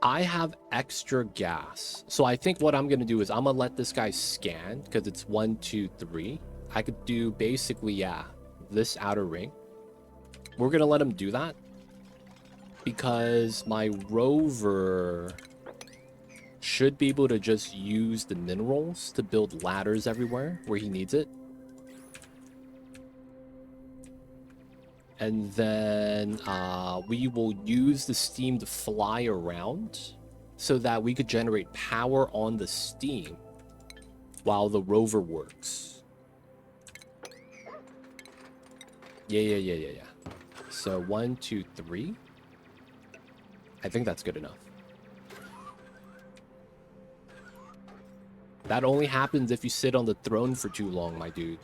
S1: I have extra gas. So I think what I'm going to do is I'm going to let this guy scan because it's 1, 2, 3. I could do basically, yeah, this outer ring. We're going to let him do that because my rover should be able to just use the minerals to build ladders everywhere where he needs it. And then we will use the steam to fly around so that we could generate power on the steam while the rover works. Yeah. So 1, 2, 3. I think that's good enough. That only happens if you sit on the throne for too long, my dude.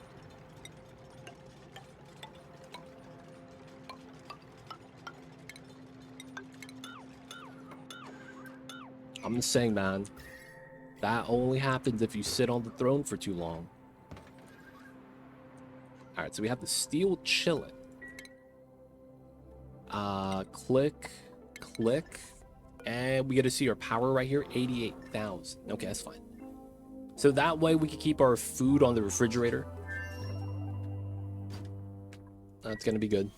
S1: I'm just saying, man. That only happens if you sit on the throne for too long. Alright, so we have the steel chilling. Click. And we get to see our power right here, 88,000. Okay, that's fine. So that way we can keep our food on the refrigerator. That's gonna be good.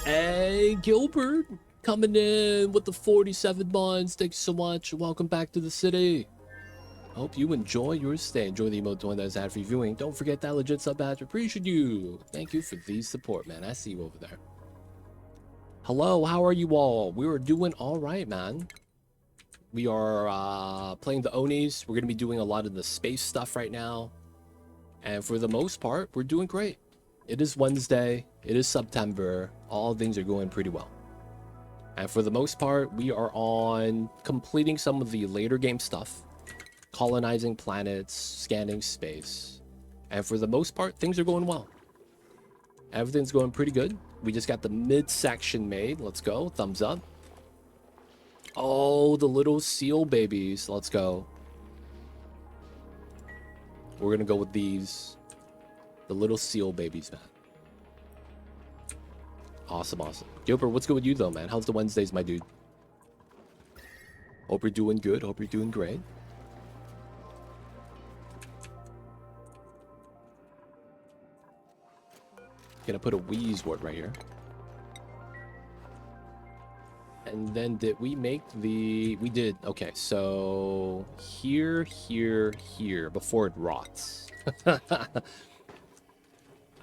S1: Hey, Gilbert, coming in with the 47 months. Thanks so much. Welcome back to the city. Hope you enjoy your stay. Enjoy the emote doing that is ad-free viewing. Don't forget that legit sub badge. Appreciate you. Thank you for the support, man. I see you over there. Hello, how are you all? We are doing all right, man. We are playing the Onis. We're going to be doing a lot of the space stuff right now. And for the most part, we're doing great. It is Wednesday. It is September. All things are going pretty well. And for the most part, we are on completing some of the later game stuff. Colonizing planets, scanning space. And for the most part, things are going well. Everything's going pretty good. We just got the midsection made. Let's go. Thumbs up. Oh, the little seal babies. Let's go. We're going to go with these. The little seal babies, man. Awesome. Gilbert, what's good with you, though, man? How's the Wednesdays, my dude? Hope you're doing good. Hope you're doing great. Gonna put a wheeze word right here. And then did we make the... We did. Okay, so... Here, before it rots.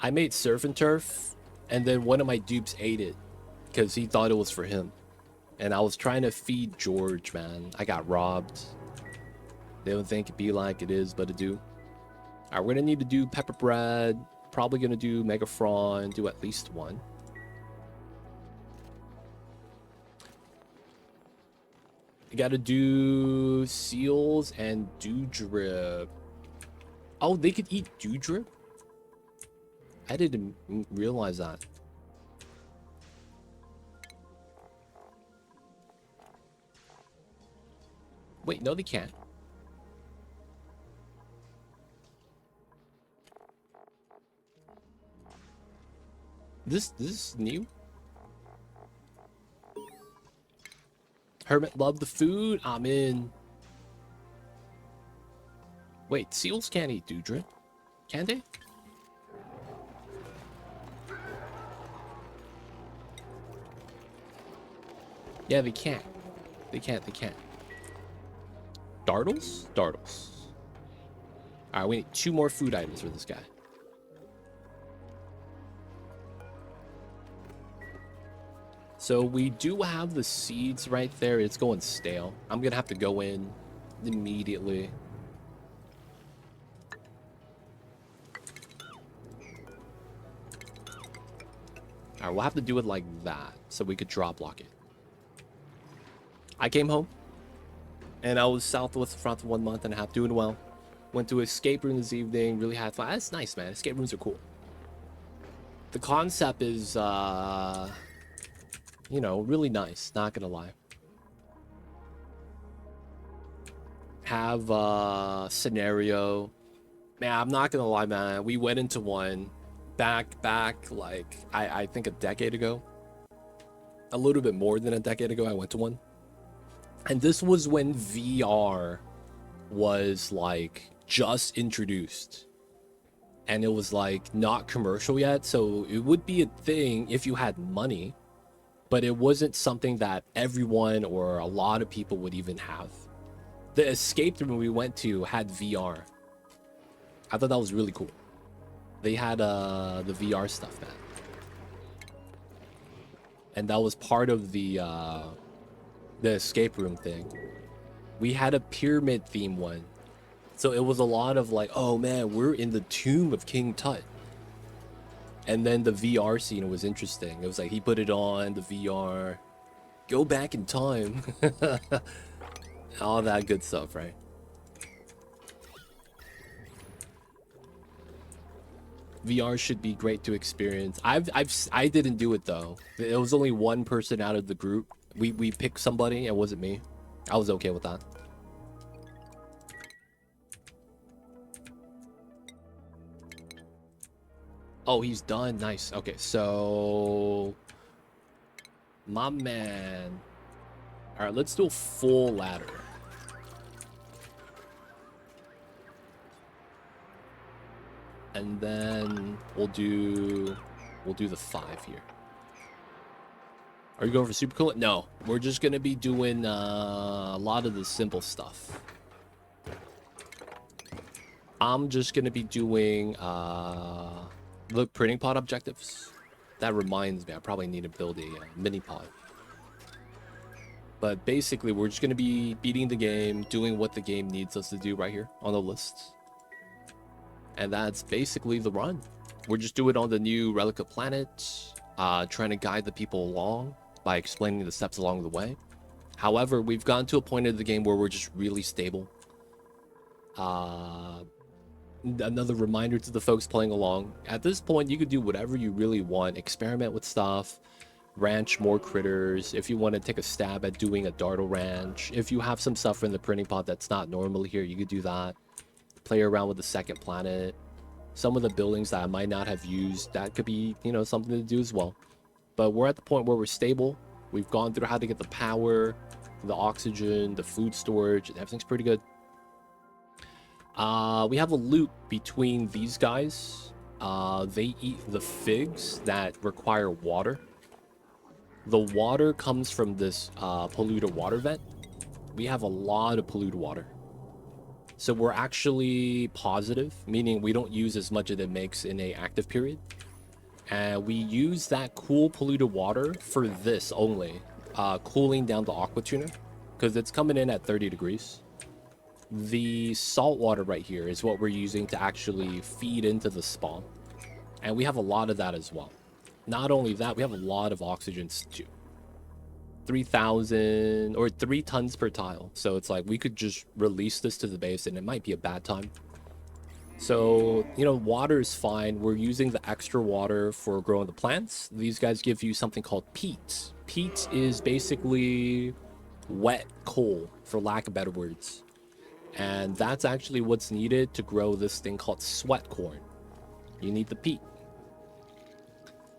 S1: I made surf and turf, and then one of my dupes ate it because he thought it was for him. And I was trying to feed George, man. I got robbed. They don't think it be like it is, but it do. Alright, we're gonna need to do pepper bread. Probably gonna do Megafron, do at least one. You gotta do seals and dewdrip. Oh, they could eat dewdrip? I didn't realize that. Wait, no, they can't. This is new. Hermit loved the food. I'm in. Wait, seals can't eat dewdrip, can they? Yeah, they can't. They can't. Dartles? Dartles. Alright, we need 2 more food items for this guy. So we do have the seeds right there. It's going stale. I'm going to have to go in immediately. Alright, we'll have to do it like that so we could drop lock it. I came home and I was Southwest front for 1 month and a half, doing well. Went to escape room this evening, really had fun. That's nice, man. Escape rooms are cool. The concept is, you know, really nice, not gonna lie. have a scenario. Man, I'm not gonna lie, man. We went into one back like I think a decade ago. A little bit more than a decade ago, I went to one. And this was when VR was like just introduced. And it was like not commercial yet, so it would be a thing if you had money, but it wasn't something that everyone or a lot of people would even have. The escape room we went to had VR. I thought that was really cool. They had the VR stuff, man. And that was part of the escape room thing. We had a pyramid theme one. So it was a lot of like, oh man, we're in the tomb of King Tut. And then the VR scene was interesting. It was like he put it on, the VR, go back in time. All that good stuff, right? VR should be great to experience. I didn't do it though. It was only one person out of the group. We picked somebody. It wasn't me. I was okay with that. Oh, he's done. Nice. Okay, so my man. All right, let's do a full ladder. And then we'll do the 5 here. Are you going for super cool? No, we're just gonna be doing a lot of the simple stuff. I'm just gonna be doing the printing pod objectives. That reminds me, I probably need to build a mini pod. But basically, we're just gonna be beating the game, doing what the game needs us to do right here on the list. And that's basically the run. We're just doing it on the new Relica planet, trying to guide the people along by explaining the steps along the way. However, we've gotten to a point of the game where we're just really stable. Another reminder to the folks playing along. At this point, you could do whatever you really want. Experiment with stuff. Ranch more critters. If you want to take a stab at doing a Dartle ranch. If you have some stuff in the printing pod that's not normally here, you could do that. Play around with the second planet. Some of the buildings that I might not have used, that could be, you know, something to do as well. But we're at the point where we're stable. We've gone through how to get the power, the oxygen, the food storage. Everything's pretty good. We have a loop between these guys. They eat the figs that require water. The water comes from this polluted water vent. We have a lot of polluted water. So we're actually positive, meaning we don't use as much as it makes in a active period. And we use that cool polluted water for this only, cooling down the aqua tuner, because it's coming in at 30 degrees. The salt water right here is what we're using to actually feed into the spawn. And we have a lot of that as well. Not only that, we have a lot of oxygen too. 3,000 or 3 tons per tile. So it's like we could just release this to the base and it might be a bad time. So, you know, water is fine. We're using the extra water for growing the plants. These guys give you something called peat. Peat is basically wet coal, for lack of better words. And that's actually what's needed to grow this thing called sweat corn. You need the peat.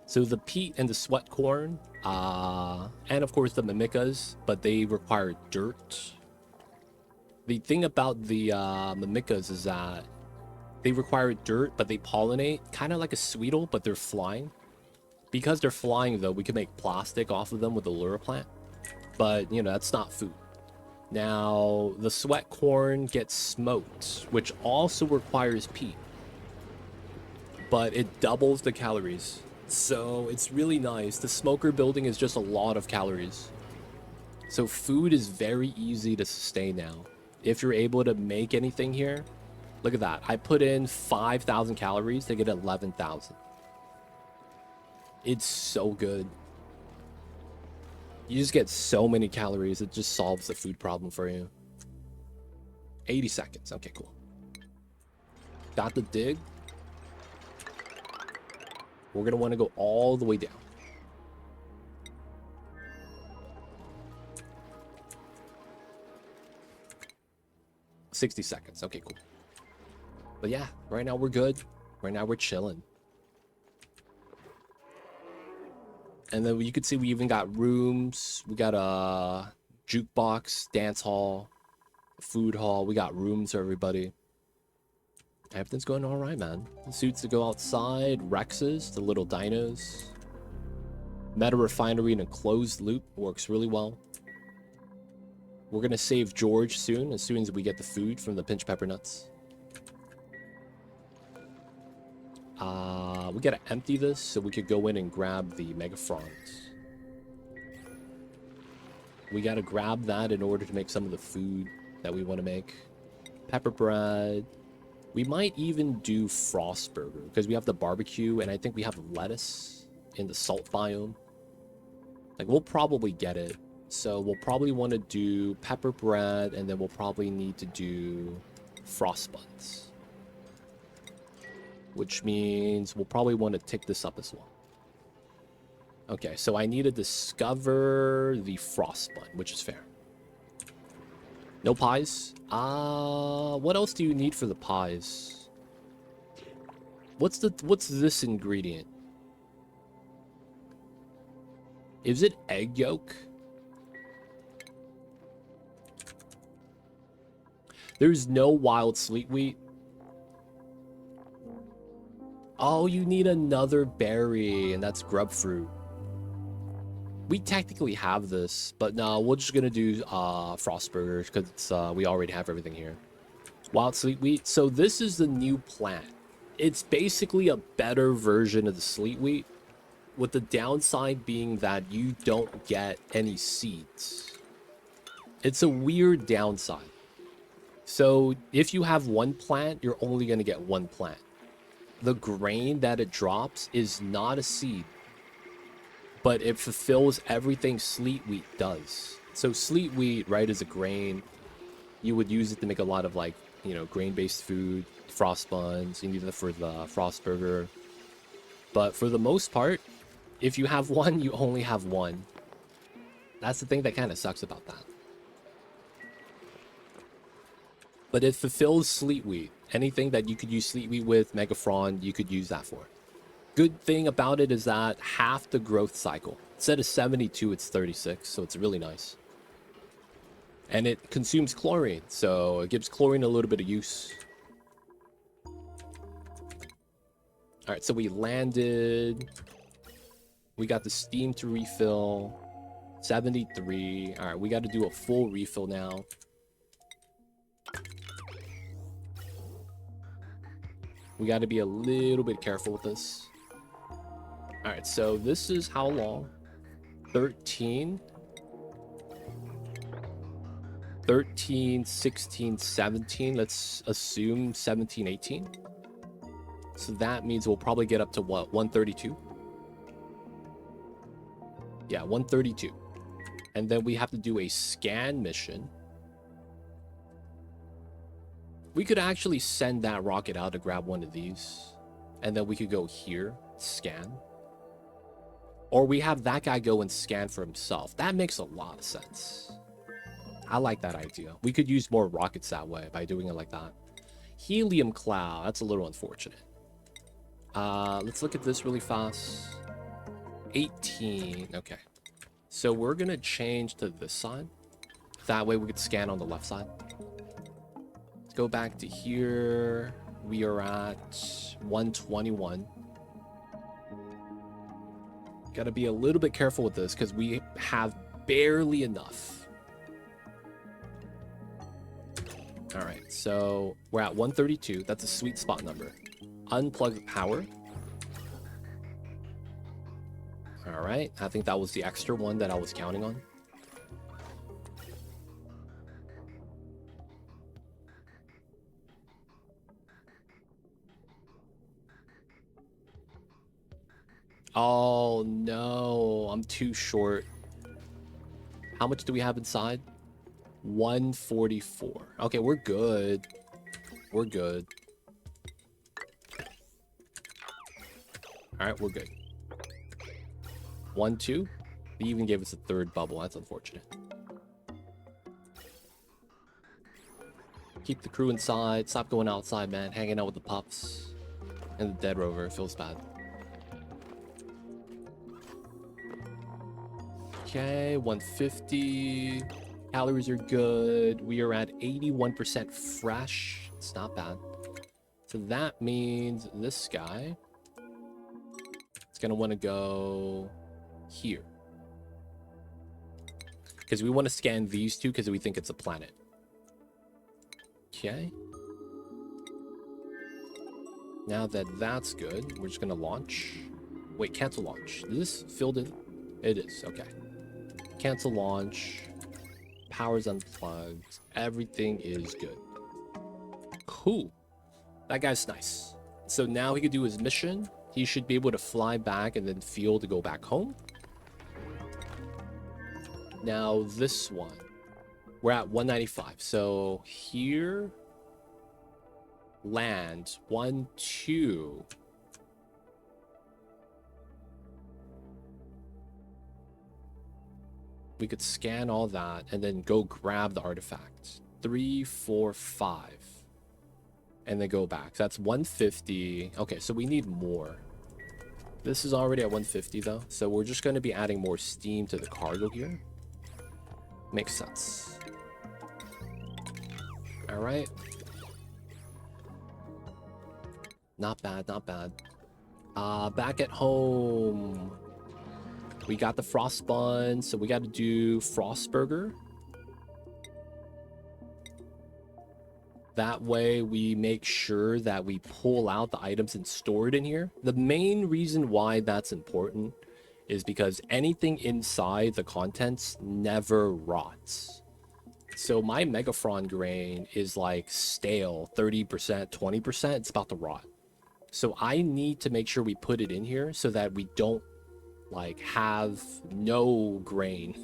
S1: So the peat and the sweat corn, and of course the mimicas, but they require dirt. The thing about the mimicas is that they require dirt, but they pollinate, kind of like a sweetle, but they're flying. Because they're flying, though, we can make plastic off of them with the lure plant. But, you know, that's not food. Now, the sweat corn gets smoked, which also requires peat. But it doubles the calories. So it's really nice. The smoker building is just a lot of calories. So food is very easy to sustain now. If you're able to make anything here, look at that. I put in 5,000 calories to get 11,000. It's so good. You just get so many calories. It just solves the food problem for you. 80 seconds. Okay, cool. Got the dig. We're going to want to go all the way down. 60 seconds. Okay, cool. But yeah, right now we're good. Right now we're chilling. And then you can see we even got rooms. We got a jukebox, dance hall, food hall. We got rooms for everybody. Everything's going all right, man. The suits to go outside, Rexes, the little dinos. Meta refinery in a closed loop works really well. We're gonna save George soon as we get the food from the pinch pepper nuts. We gotta empty this so we could go in and grab the megafrons. We gotta grab that in order to make some of the food that we want to make. Pepper bread. We might even do frost burger because we have the barbecue and I think we have lettuce in the salt biome. Like, we'll probably get it. So we'll probably want to do pepper bread and then we'll probably need to do frost buns. Which means we'll probably want to tick this up as well. Okay, so I need to discover the frost bun, which is fair. No pies? What else do you need for the pies? What's this ingredient? Is it egg yolk? There's no wild sweet wheat. Oh, you need another berry, and that's grub fruit. We technically have this, but no, we're just gonna do frost burgers because we already have everything here. Wild sweet wheat. So this is the new plant. It's basically a better version of the sweet wheat, with the downside being that you don't get any seeds. It's a weird downside. So if you have one plant, you're only gonna get one plant. The grain that it drops is not a seed, but it fulfills everything sleet wheat does. So sleet wheat, right, is a grain. You would use it to make a lot of, like, you know, grain-based food, frost buns. You need it for the frost burger. But for the most part, if you have one, you only have one. That's the thing that kind of sucks about that. But it fulfills sleet wheat. Anything that you could use sleet wheat with, megafron, you could use that for. Good thing about it is that half the growth cycle. Instead of 72, it's 36, so it's really nice. And it consumes chlorine, so it gives chlorine a little bit of use. Alright, so we landed. We got the steam to refill. 73. Alright, we got to do a full refill now. We got to be a little bit careful with this. Alright, so this is how long? 13, 16, 17. Let's assume 17, 18. So that means we'll probably get up to what? 132? Yeah, 132. And then we have to do a scan mission. We could actually send that rocket out to grab one of these. And then we could go here, scan. Or we have that guy go and scan for himself. That makes a lot of sense. I like that idea. We could use more rockets that way by doing it like that. Helium cloud. That's a little unfortunate. Let's look at this really fast. 18. Okay. So we're going to change to this side. That way we could scan on the left side. Let's go back to here. We are at 121. Got to be a little bit careful with this because we have barely enough. All right, so we're at 132. That's a sweet spot number. Unplug the power. All right, I think that was the extra one that I was counting on. Oh no, I'm too short. How much do we have inside? 144. Okay, we're good. We're good. All right, we're good. 1, 2. They even gave us a third bubble. That's unfortunate. Keep the crew inside. Stop going outside, man. Hanging out with the pups. And the dead rover. It feels bad. Okay, 150. Calories are good. We are at 81% fresh. It's not bad. So that means this guy is going to want to go here. Because we want to scan these two because we think it's a planet. Okay. Now that that's good, we're just going to launch. Wait, cancel launch. Is this filled in? It is. Okay. Cancel launch. Power's unplugged. Everything is good. Cool. That guy's nice. So now he could do his mission. He should be able to fly back and then fuel to go back home. Now this one. We're at 195. So here. Land. 1, 2. We could scan all that and then go grab the artifact. 3, 4, 5. And then go back. That's 150. Okay, so we need more. This is already at 150 though. So we're just going to be adding more steam to the cargo here. Makes sense. All right. Not bad, not bad. Back at home. We got the frost bun, so we got to do frost burger. That way we make sure that we pull out the items and store it in here. The main reason why that's important is because anything inside the contents never rots. So my Megaphron grain is like stale, 30%, 20%, it's about to rot. So I need to make sure we put it in here so that we don't like have no grain.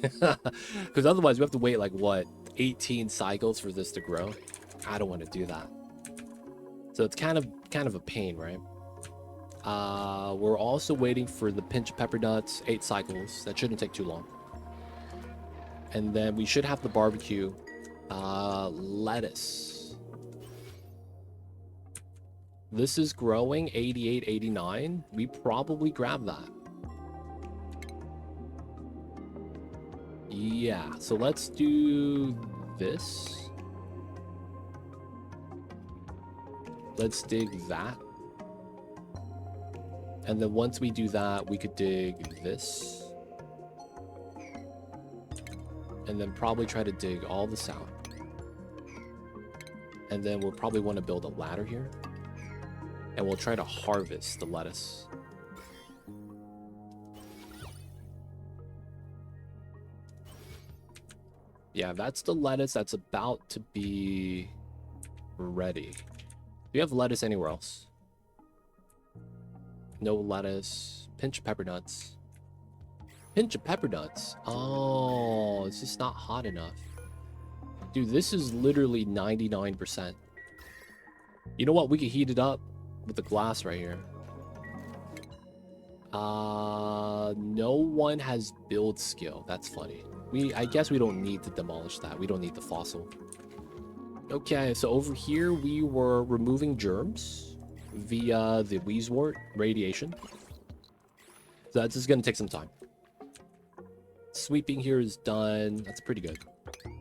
S1: Because otherwise we have to wait like what, 18 cycles for this to grow. I don't want to do that. So it's kind of a pain, right? We're also waiting for the pinch of pepper nuts, 8 cycles. That shouldn't take too long. And then we should have the barbecue. Lettuce. This is growing 88, 89. We probably grab that. Yeah, so let's do this. Let's dig that. And then once we do that, we could dig this. And then probably try to dig all this out. And then we'll probably want to build a ladder here. And we'll try to harvest the lettuce. Yeah, that's the lettuce that's about to be ready. Do you have lettuce anywhere else? No lettuce. Pinch of pepper nuts. Pinch of pepper nuts. Oh, it's just not hot enough. Dude, this is literally 99%. You know what? We could heat it up with the glass right here. No one has build skill. That's funny. I guess we don't need to demolish that. We don't need the fossil. Okay, so over here we were removing germs via the Wheezewort radiation. So that's just gonna take some time. Sweeping here is done. That's pretty good.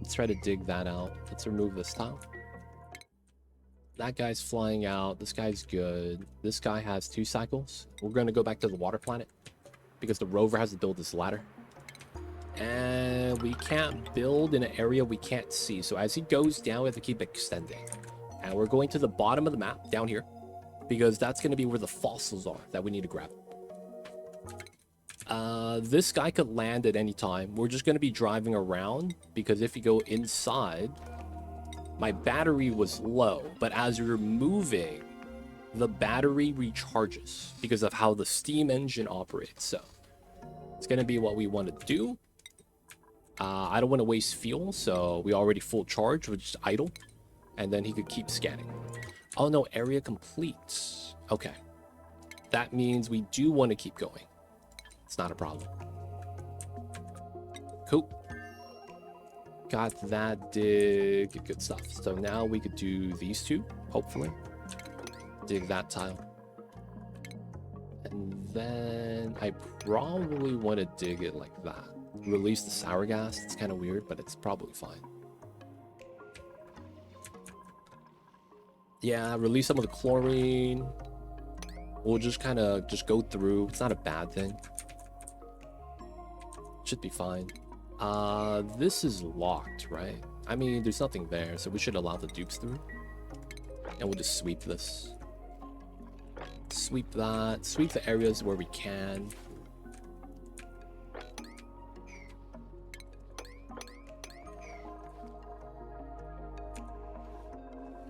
S1: Let's try to dig that out. Let's remove this tile. That guy's flying out. This guy's good. This guy has 2 cycles. We're gonna go back to the water planet because the rover has to build this ladder. And we can't build in an area we can't see. So as he goes down, we have to keep extending. And we're going to the bottom of the map down here because that's going to be where the fossils are that we need to grab. This guy could land at any time. We're just going to be driving around because if you go inside, my battery was low. But as you're moving, the battery recharges because of how the steam engine operates. So it's going to be what we want to do. I don't want to waste fuel, so we already full charge, which is idle. And then he could keep scanning. Oh no, area complete. Okay. That means we do want to keep going. It's not a problem. Cool. Got that dig. Good stuff. So now we could do these two, hopefully. Dig that tile. And then I probably want to dig it like that. Release the sour gas. It's kind of weird, but it's probably fine. Yeah, release some of the chlorine. We'll just kind of just go through. It's not a bad thing. Should be fine. This is locked, right? I mean, there's nothing there, so we should allow the dupes through. And we'll just sweep this. Sweep that. Sweep the areas where we can.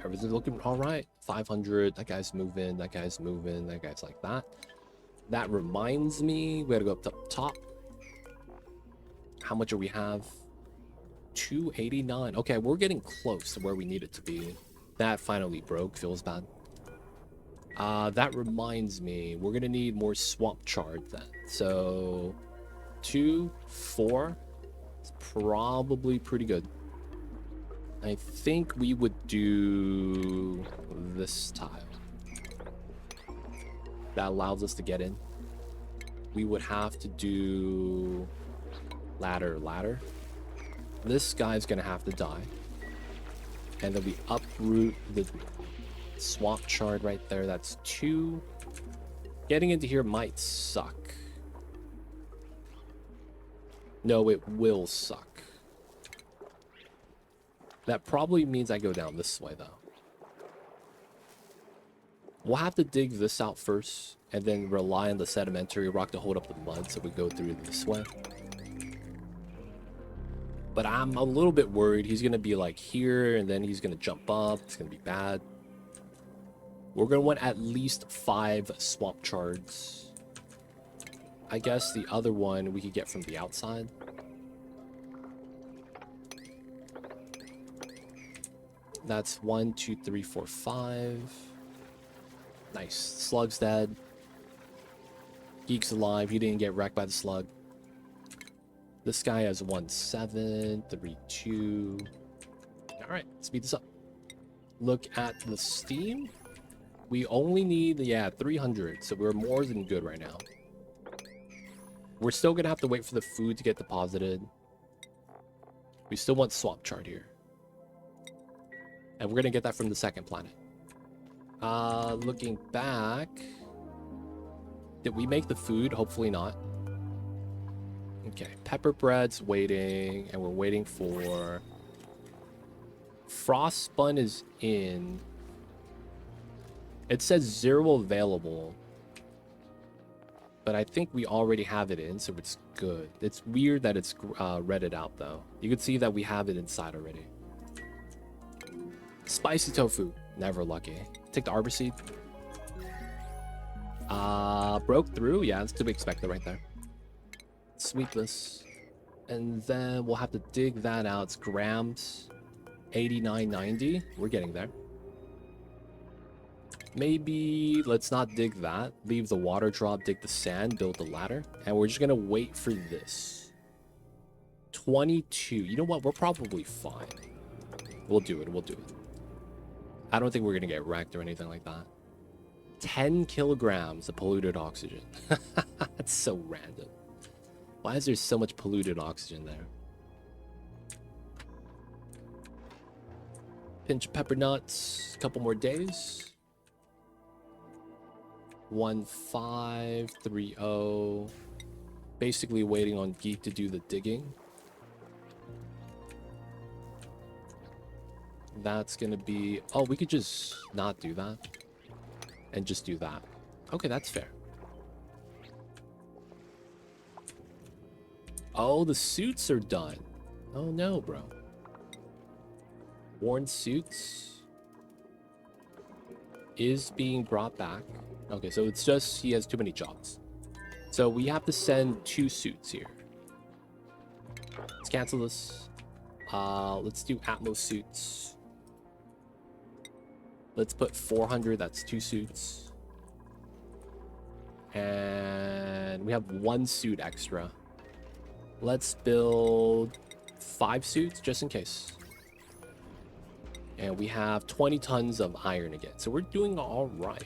S1: Everything's looking all right. 500. That guy's moving. That guy's moving. That guy's like that. That reminds me, we gotta go up to top. How much do we have? 289. Okay, we're getting close to where we need it to be. That finally broke. Feels bad. That reminds me, we're gonna need more swamp chard then. So 2, 4. It's probably pretty good. I think we would do this tile. That allows us to get in. We would have to do ladder. This guy's gonna have to die. And then we uproot the swamp chard right there. That's 2. Getting into here might suck. No, it will suck. That probably means I go down this way, though. We'll have to dig this out first, and then rely on the sedimentary rock to hold up the mud, so we go through this way. But I'm a little bit worried. He's going to be like here, and then he's going to jump up. It's going to be bad. We're going to want at least 5 swamp chards. I guess the other one we could get from the outside. That's 1, 2, 3, 4, 5. Nice. Slug's dead. Geek's alive. He didn't get wrecked by the slug. This guy has 1, 7, 3, 2. Alright, speed this up. Look at the steam. We only need, 300. So we're more than good right now. We're still going to have to wait for the food to get deposited. We still want swamp chard here. And we're going to get that from the second planet. Looking back. Did we make the food? Hopefully not. Okay, pepper bread's waiting, and we're waiting for... Frost spun is in. It says 0 available. But I think we already have it in, so it's good. It's weird that it's redded out, though. You can see that we have it inside already. Spicy tofu. Never lucky. Take the arbor seed. Broke through. Yeah, that's to be expected right there. Sweep this. And then we'll have to dig that out. It's grams. 89.90. We're getting there. Maybe let's not dig that. Leave the water drop, dig the sand, build the ladder. And we're just going to wait for this. 22. You know what? We're probably fine. We'll do it. We'll do it. I don't think we're going to get wrecked or anything like that. 10 kilograms of polluted oxygen. That's so random. Why is there so much polluted oxygen there? Pinch of pepper nuts. A couple more days. 1530. Basically waiting on Geek to do the digging. That's gonna be... Oh, we could just not do that. And just do that. Okay, that's fair. Oh, the suits are done. Oh no, bro. Worn suits is being brought back. Okay, so it's just he has too many jobs. So we have to send 2 suits here. Let's cancel this. Let's do Atmos suits. Let's put 400. That's 2 suits. And we have 1 suit extra. Let's build 5 suits just in case. And we have 20 tons of iron again. So we're doing all right.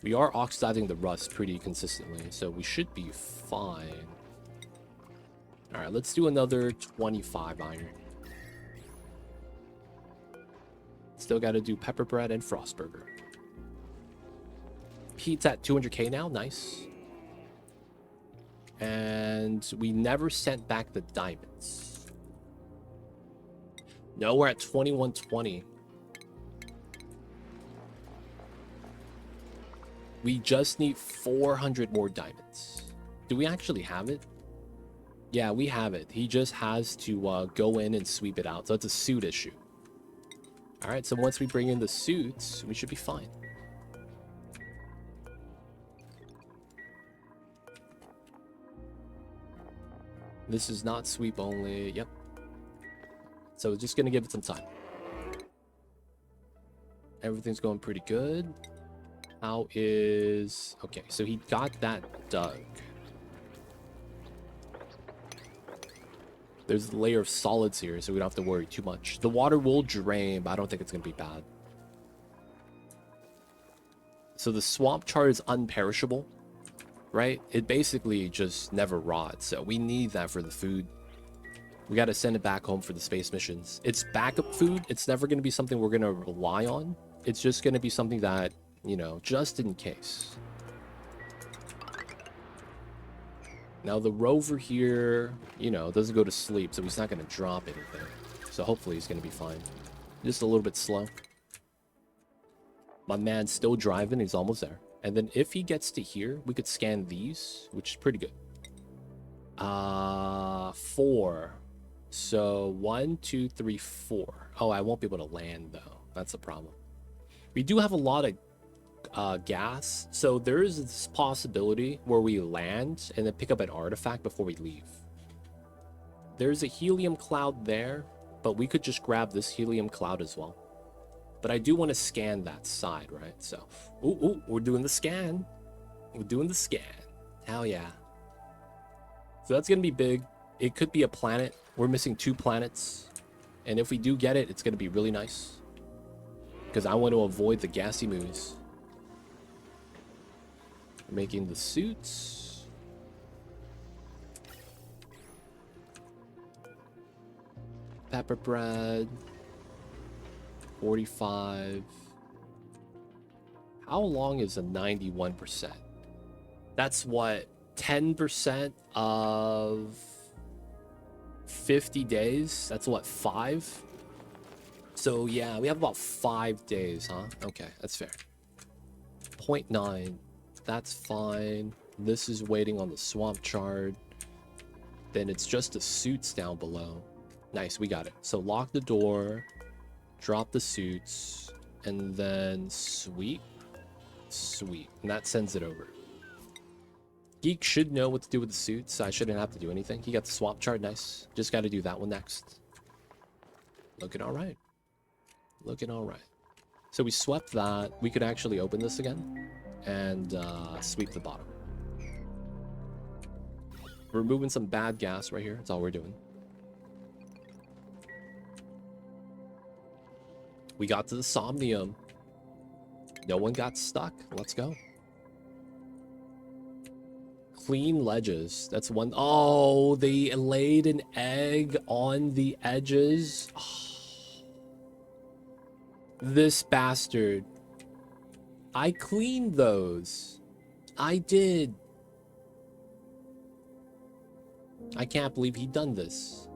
S1: We are oxidizing the rust pretty consistently, so we should be fine. All right, let's do another 25 iron. Still got to do pepper bread and frost burger. Pete's at 200k now, nice. And we never sent back the diamonds. No, we're at 2120. We just need 400 more diamonds. Do we actually have it? Yeah, we have it. He just has to go in and sweep it out. So it's a suit issue. All right, so once we bring in the suits, we should be fine. This is not sweep only. Yep. So just going to give it some time. Everything's going pretty good. How is... Okay, so he got that dug. There's a layer of solids here, so we don't have to worry too much. The water will drain, but I don't think it's going to be bad. So the swamp chard is unperishable, right? It basically just never rots, so we need that for the food. We got to send it back home for the space missions. It's backup food. It's never going to be something we're going to rely on. It's just going to be something that, you know, just in case. Now the rover here, you know, doesn't go to sleep, so he's not going to drop anything. So hopefully he's going to be fine. Just a little bit slow. My man's still driving. He's almost there. And then if he gets to here, we could scan these, which is pretty good. 4. So 1, 2, 3, 4. Oh, I won't be able to land though. That's a problem. We do have a lot of gas, so there is this possibility where we land and then pick up an artifact before we leave. There's a helium cloud there, but we could just grab this helium cloud as well. But I do want to scan that side, right? So, ooh, we're doing the scan. We're doing the scan. Hell yeah. So that's going to be big. It could be a planet. We're missing 2 planets. And if we do get it, it's going to be really nice. Because I want to avoid the gassy moons. We're making the suits. Pepper bread. 45. How long is a 91%? That's what, 10% of 50 days? That's what, 5? So yeah, we have about 5 days, huh? Okay, that's fair. 0.9. That's fine. This is waiting on the swamp chard. Then it's just the suits down below. Nice, we got it. So lock the door. Drop the suits. And then sweep. Sweep. And that sends it over. Geek should know what to do with the suits. I shouldn't have to do anything. He got the swamp chart. Nice. Just got to do that one next. Looking all right. Looking all right. So we swept that. We could actually open this again and sweep the bottom. We're removing some bad gas right here. That's all we're doing. We got to the Somnium. No one got stuck. Let's go. Clean ledges. That's one. Oh, they laid an egg on the edges. Oh. This bastard. I cleaned those. I did. I can't believe he done this.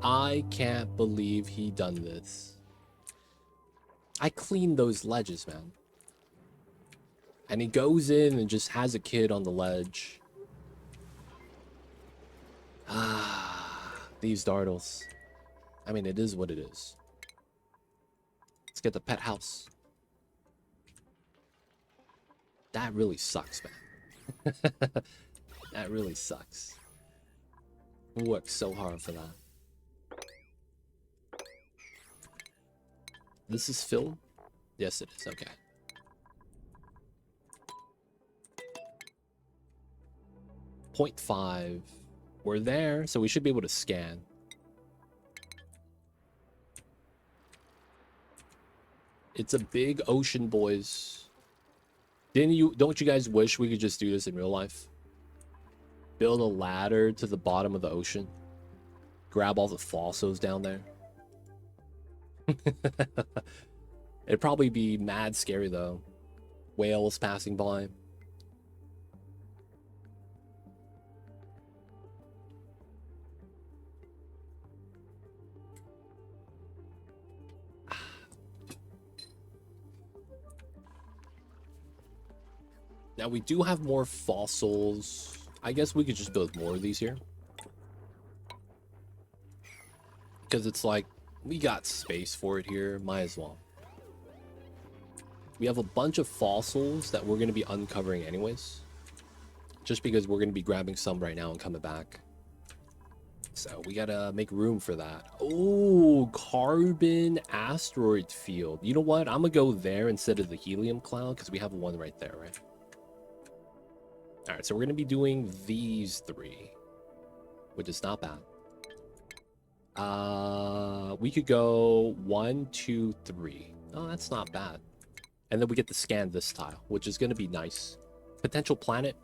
S1: I can't believe he done this. I cleaned those ledges, man. And he goes in and just has a kid on the ledge. Ah, these dartles. I mean, it is what it is. Let's get the pet house. That really sucks, man. That really sucks. We worked so hard for that. This is filled? Yes, it is. Okay. 0.5. We're there, so we should be able to scan. It's a big ocean, boys. Don't you guys wish we could just do this in real life? Build a ladder to the bottom of the ocean. Grab all the fossils down there. It'd probably be mad scary though. Whales passing by. Now we do have more fossils. I guess we could just build more of these here. Because it's like, we got space for it here. Might as well. We have a bunch of fossils that we're going to be uncovering anyways. Just because we're going to be grabbing some right now and coming back. So we got to make room for that. Oh, carbon asteroid field. You know what? I'm going to go there instead of the helium cloud because we have one right there, right? All right, so we're going to be doing these 3, which is not bad. We could go 1, 2, 3. Oh, that's not bad. And then we get to scan this tile, which is going to be nice. Potential planet.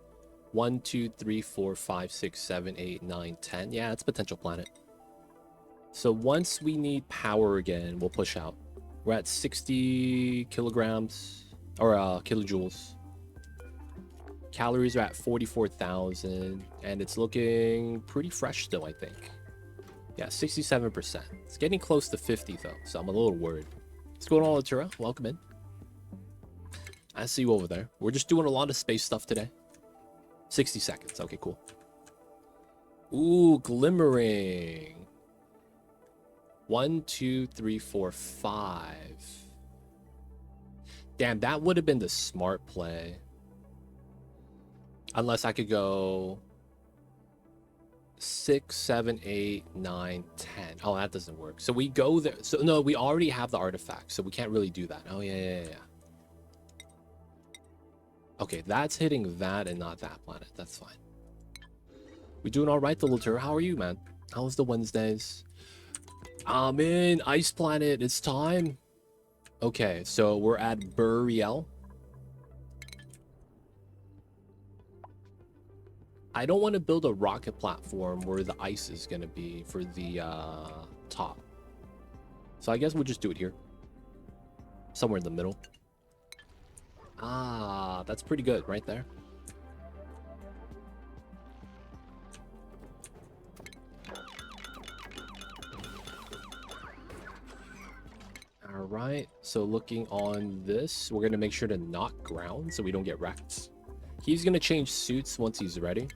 S1: 1, 2, 3, 4, 5, 6, 7, 8, 9, 10. Yeah, it's potential planet. So once we need power again, we'll push out. We're at 60 kilograms or kilojoules. Calories are at 44,000, and it's looking pretty fresh still, I think. Yeah, 67%. It's getting close to 50 though, so I'm a little worried. What's going on, Latura? Welcome in. I see you over there. We're just doing a lot of space stuff today. 60 seconds. Okay, cool. Ooh, glimmering. 1, 2, 3, 4, 5. Damn, that would have been the smart play. Unless I could go 6, 7, 8, 9, 10. Oh, that doesn't work. So we go there. So no, we already have the artifact, so we can't really do that. Oh, yeah. Okay, that's hitting that and not that planet. That's fine. We doing all right, the Latur? How are you, man? How's the Wednesdays? I'm in Ice Planet. It's time. Okay, so we're at Burial. I don't want to build a rocket platform where the ice is going to be for the top. So I guess we'll just do it here. Somewhere in the middle. Ah, that's pretty good right there. All right, so looking on this, we're going to make sure to not ground so we don't get wrecked. He's going to change suits once he's ready.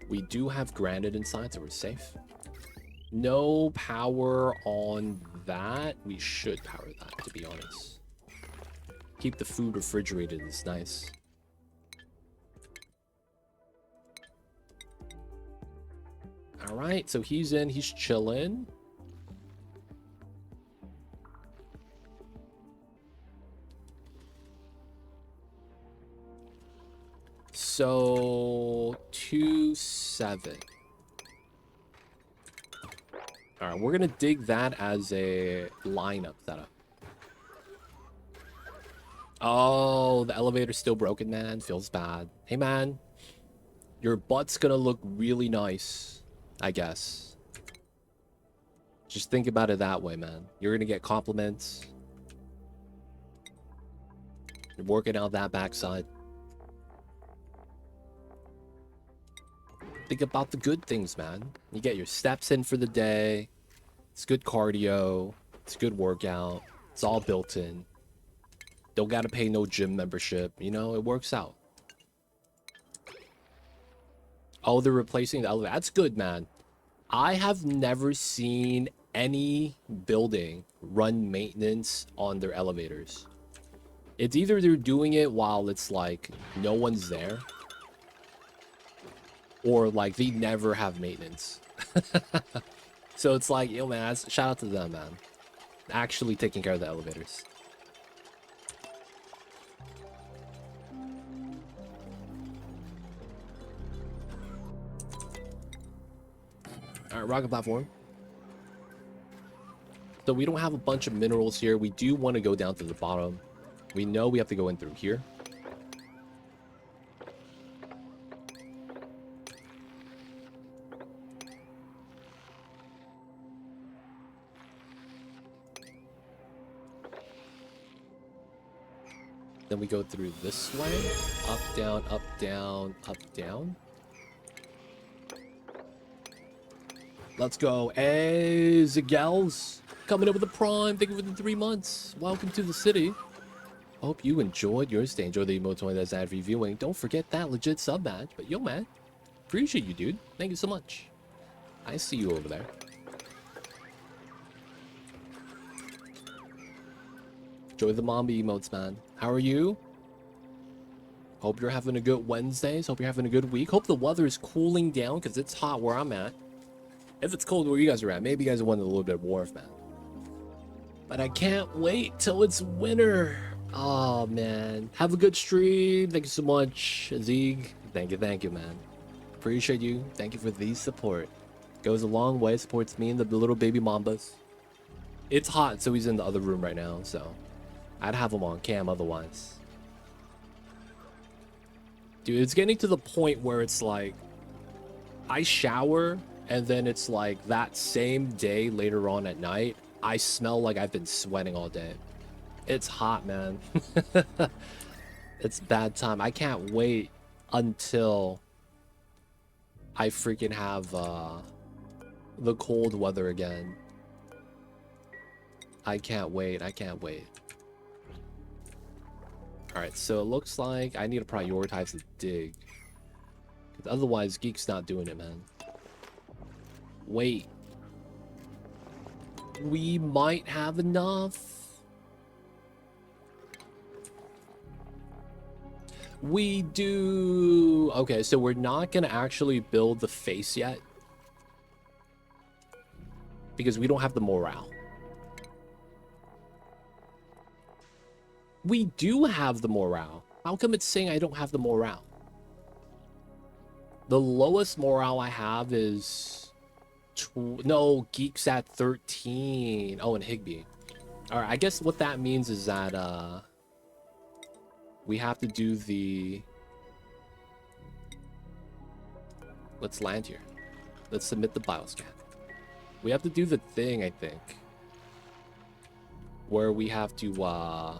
S1: We do have granite inside, so we're safe. No power on that. We should power that, to be honest. Keep the food refrigerated is nice. All right, so he's in. He's chilling. So 2, 7. All right, we're gonna dig that as a lineup setup. Oh, the elevator's still broken, man. Feels bad. Hey, man, your butt's gonna look really nice, I guess. Just think about it that way, man. You're gonna get compliments. You're working out that backside. Think about the good things, man. You get your steps in for the day. It's good cardio. It's a good workout. It's all built in. Don't gotta pay no gym membership. You know, it works out. Oh, they're replacing the elevator. That's good, man. I have never seen any building run maintenance on their elevators. It's either they're doing it while it's like no one's there, or like they never have maintenance. So it's like, yo, man, shout out to them, man. Actually taking care of the elevators. All right, rocket platform. So we don't have a bunch of minerals here. We do want to go down to the bottom. We know we have to go in through here. Then we go through this way. Up, down, up, down, up, down. Let's go. Hey, Zigels. Coming up with a prime. Thank you for the 3 months. Welcome to the city. Hope you enjoyed your stay. Enjoy the emote that's ad reviewing. Don't forget that legit sub badge. But yo, man. Appreciate you, dude. Thank you so much. I see you over there. Enjoy the Mombi emotes, man. How are you? Hope you're having a good Wednesdays. Hope you're having a good week. Hope the weather is cooling down because it's hot where I'm at. If it's cold where you guys are at, maybe you guys want a little bit of warmth, man. But I can't wait till it's winter. Oh, man. Have a good stream. Thank you so much, Zeeg. Thank you, man. Appreciate you. Thank you for the support. Goes a long way. Supports me and the little baby Mambas. It's hot, so he's in the other room right now, so I'd have him on cam otherwise. Dude, it's getting to the point where it's like I shower and then it's like that same day later on at night, I smell like I've been sweating all day. It's hot, man. It's bad time. I can't wait until I freaking have the cold weather again. I can't wait. I can't wait. Alright, so it looks like I need to prioritize the dig. Otherwise, Geek's not doing it, man. Wait. We might have enough. We do. Okay, so we're not going to actually build the face yet. Because we don't have the morale. We do have the morale. How come it's saying I don't have the morale? The lowest morale I have is... No, Geek's at 13. Oh, and Higby. Alright, I guess what that means is that, we have to do the... Let's land here. Let's submit the bioscan. We have to do the thing, I think. Where we have to,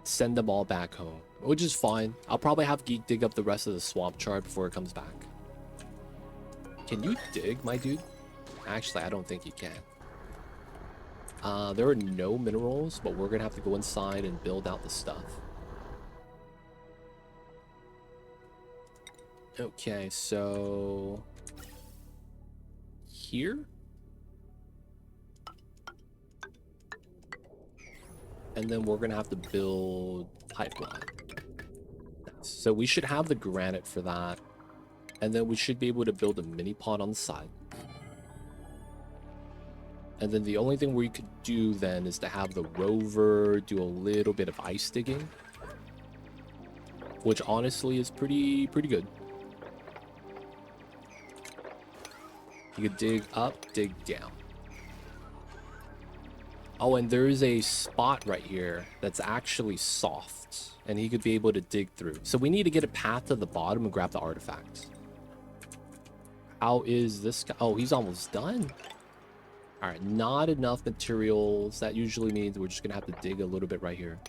S1: send them all back home. Which is fine. I'll probably have Geek dig up the rest of the swamp chart before it comes back. Can you dig, my dude? Actually, I don't think you can. There are no minerals, but we're gonna have to go inside and build out the stuff. Okay, so... Here? And then we're gonna have to build pipeline. So we should have the granite for that. And then we should be able to build a mini pod on the side. And then the only thing we could do then is to have the rover do a little bit of ice digging. Which honestly is pretty good. You could dig up, dig down. Oh, and there is a spot right here that's actually soft. And he could be able to dig through. So we need to get a path to the bottom and grab the artifacts. How is this guy? Oh, he's almost done. All right, not enough materials. That usually means we're just going to have to dig a little bit right here.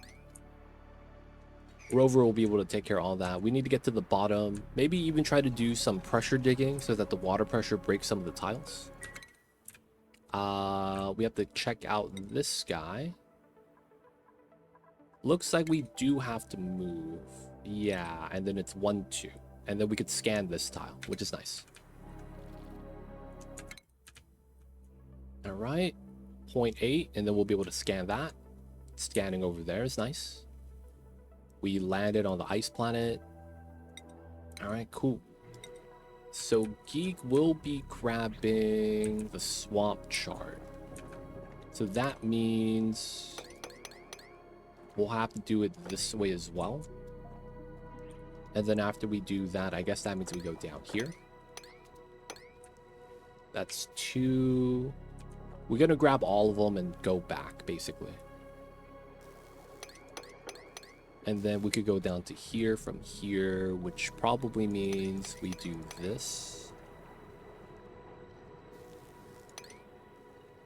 S1: Rover will be able to take care of all that. We need to get to the bottom. Maybe even try to do some pressure digging so that the water pressure breaks some of the tiles. We have to check out this guy. Looks like we do have to move. Yeah, and then it's 1, 2. And then we could scan this tile, which is nice. All right, 0.8, and then we'll be able to scan that. Scanning over there is nice. We landed on the ice planet. All right, cool. So Geek will be grabbing the swamp chart. So that means we'll have to do it this way as well. And then after we do that, I guess that means we go down here. That's 2. We're gonna grab all of them and go back, basically. And then we could go down to here from here, which probably means we do this.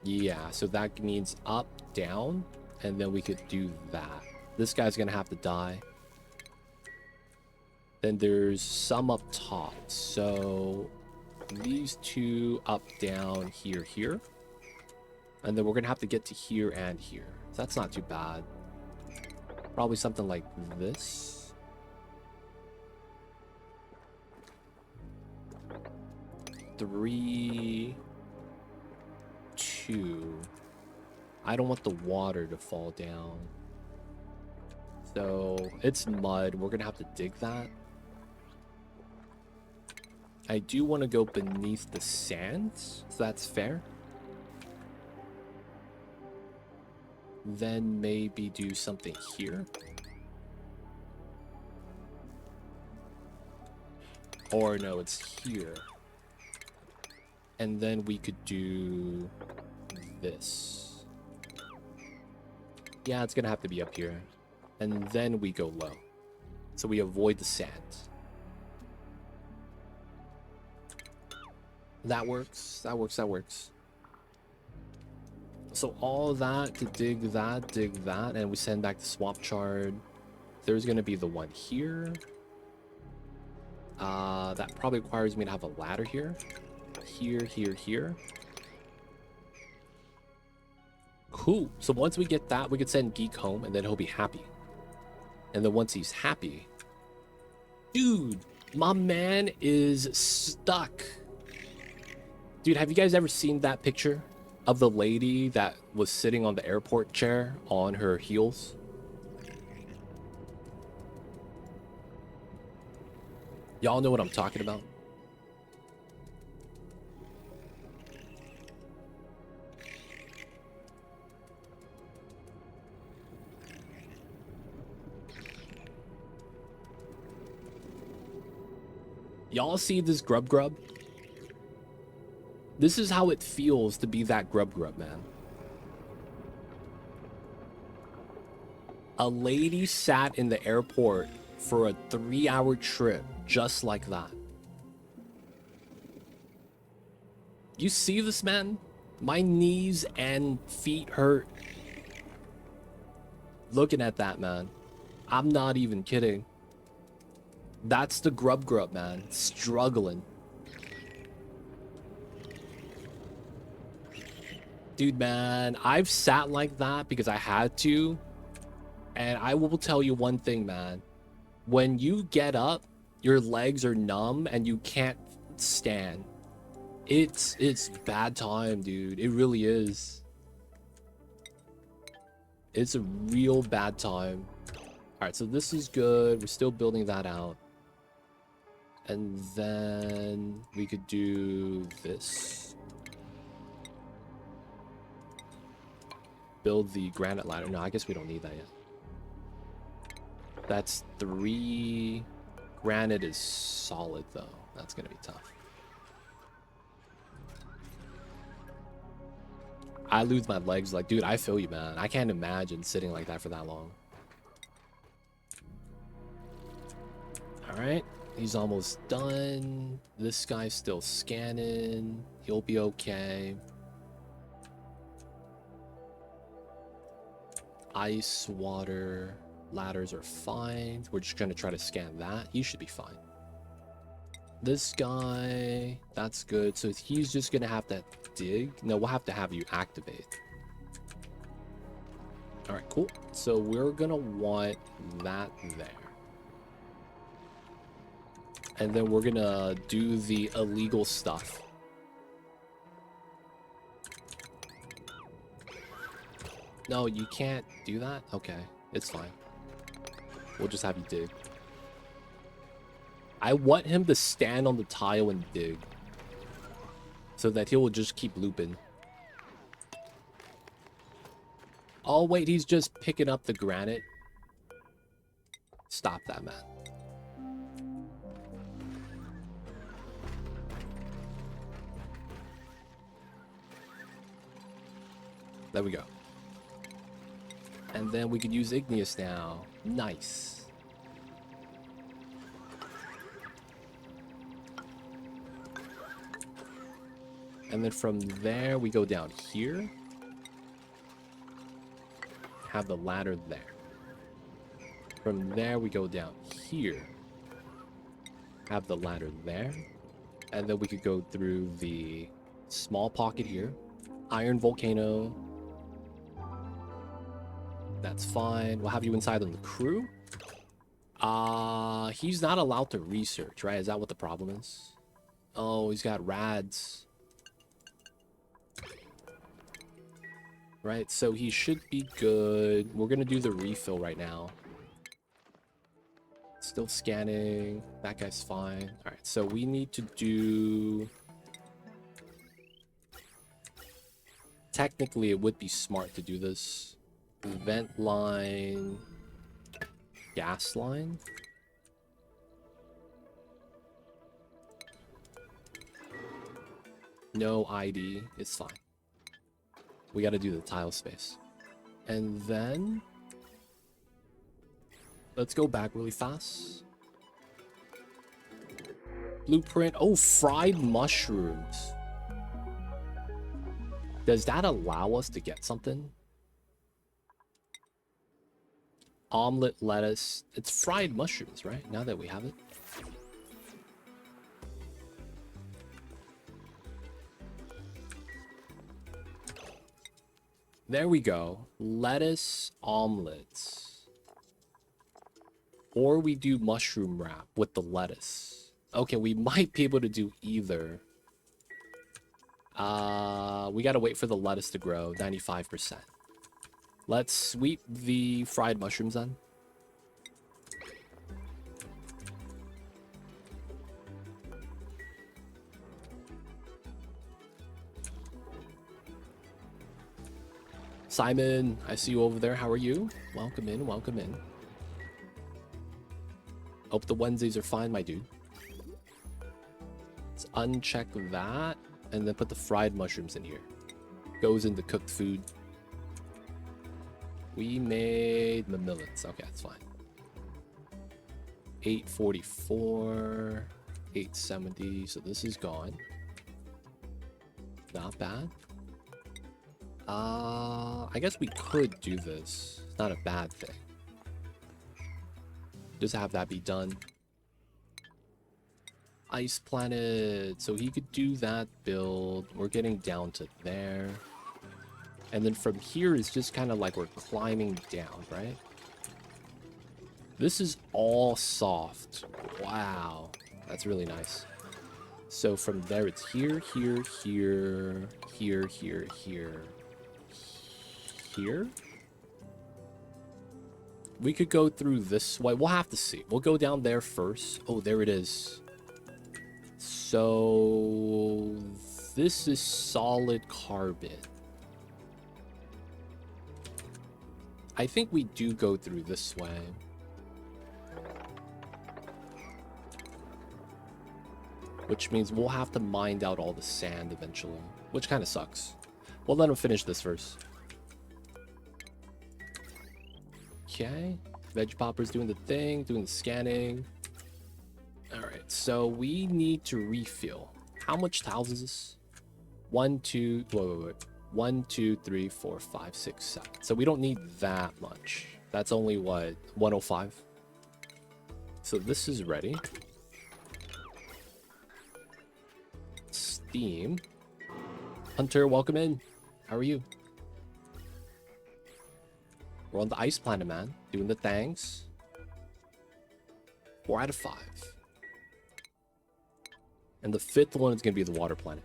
S1: Yeah, so that means up, down, and then we could do that. This guy's gonna have to die. Then there's some up top. So these 2 up, down, here, here. And then we're gonna have to get to here and here. So that's not too bad. Probably something like this. Three, 2. I don't want the water to fall down. So it's mud. We're gonna have to dig that. I do want to go beneath the sand, so that's fair. Then maybe do something here. Or no, it's here. And then we could do this. Yeah, it's gonna have to be up here. And then we go low. So we avoid the sand. That works. That works. That works. So all that to dig that, and we send back the swamp chard. There's gonna be the one here. That probably requires me to have a ladder here. Here. Cool. So once we get that, we could send Geek home, and then he'll be happy. And then once he's happy, dude, my man is stuck. Dude, have you guys ever seen that picture of the lady that was sitting on the airport chair on her heels? Y'all know what I'm talking about? Y'all see this grub? This is how it feels to be that grub, man. A lady sat in the airport for a 3-hour trip just like that. You see this, man? My knees and feet hurt looking at that, man. I'm not even kidding. That's the grub, man. Struggling. Dude, man, I've sat like that because I had to. And I will tell you one thing, man. When you get up, your legs are numb and you can't stand. It's bad time, dude. It really is. It's a real bad time. All right, so this is good. We're still building that out. And then we could do this. Build the granite ladder. No, I guess we don't need that yet. That's 3. Granite is solid, though. That's going to be tough. I lose my legs. Like, dude, I feel you, man. I can't imagine sitting like that for that long. All right. He's almost done. This guy's still scanning. He'll be okay. Ice, water, ladders are fine. We're just going to try to scan that. He should be fine. This guy, that's good. So he's just going to have to dig. No, we'll have to have you activate. All right, cool. So we're going to want that there. And then we're going to do the illegal stuff. No, you can't do that? Okay, it's fine. We'll just have you dig. I want him to stand on the tile and dig. So that he will just keep looping. Oh, wait, he's just picking up the granite. Stop that, man. There we go. And then we could use igneous now. Nice. And then from there, we go down here. Have the ladder there. From there, we go down here. Have the ladder there. And then we could go through the small pocket here. Iron volcano. That's fine. We'll have you inside on the crew. He's not allowed to research, right? Is that what the problem is? Oh, he's got rads. Right, so he should be good. We're gonna do the refill right now. Still scanning. That guy's fine. Alright, so we need to do... Technically, it would be smart to do this. Vent line... Gas line? No ID. It's fine. We gotta do the tile space. And then... Let's go back really fast. Blueprint. Oh, fried mushrooms. Does that allow us to get something? Omelet, lettuce. It's fried mushrooms, right? Now that we have it. There we go. Lettuce omelets. Or we do mushroom wrap with the lettuce. Okay, we might be able to do either. We gotta wait for the lettuce to grow, 95%. Let's sweep the fried mushrooms on. Simon, I see you over there. How are you? Welcome in, welcome in. Hope the Wednesdays are fine, my dude. Let's uncheck that and then put the fried mushrooms in here. Goes into cooked food. We made mamillets. Okay, that's fine. 844, 870. So this is gone. Not bad. I guess we could do this. It's not a bad thing. Just have that be done. Ice Planet. So he could do that build. We're getting down to there. And then from here is just kind of like we're climbing down, right? This is all soft. Wow. That's really nice. So from there it's here, here, here, here, here, here, here. We could go through this way. We'll have to see. We'll go down there first. Oh, there it is. So this is solid carbon. I think we do go through this way. Which means we'll have to mine out all the sand eventually. Which kind of sucks. We'll let him finish this first. Okay. Veg Popper's doing the thing, doing the scanning. Alright, so we need to refill. How much tiles is this? 1, 2, wait. 1, 2, 3, 4, 5, 6, 7. So we don't need that much. That's only what? 105. So this is ready. Steam. Hunter, welcome in. How are you? We're on the Ice Planet, man. Doing the things. 4 out of 5. And the 5th one is going to be the Water Planet.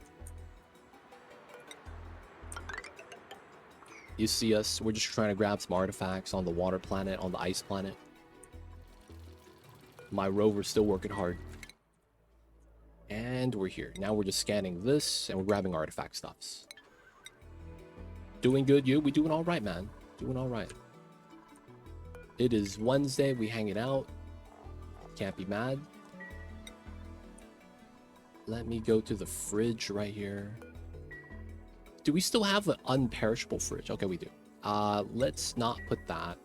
S1: You see us, we're just trying to grab some artifacts on the Water Planet, on the Ice Planet. My rover's still working hard. And we're here. Now we're just scanning this, and we're grabbing artifact stuffs. Doing good, you? We doing all right, man. Doing all right. It is Wednesday, we hanging out. Can't be mad. Let me go to the fridge right here. Do we still have an unperishable fridge? Okay, we do. Let's not put that.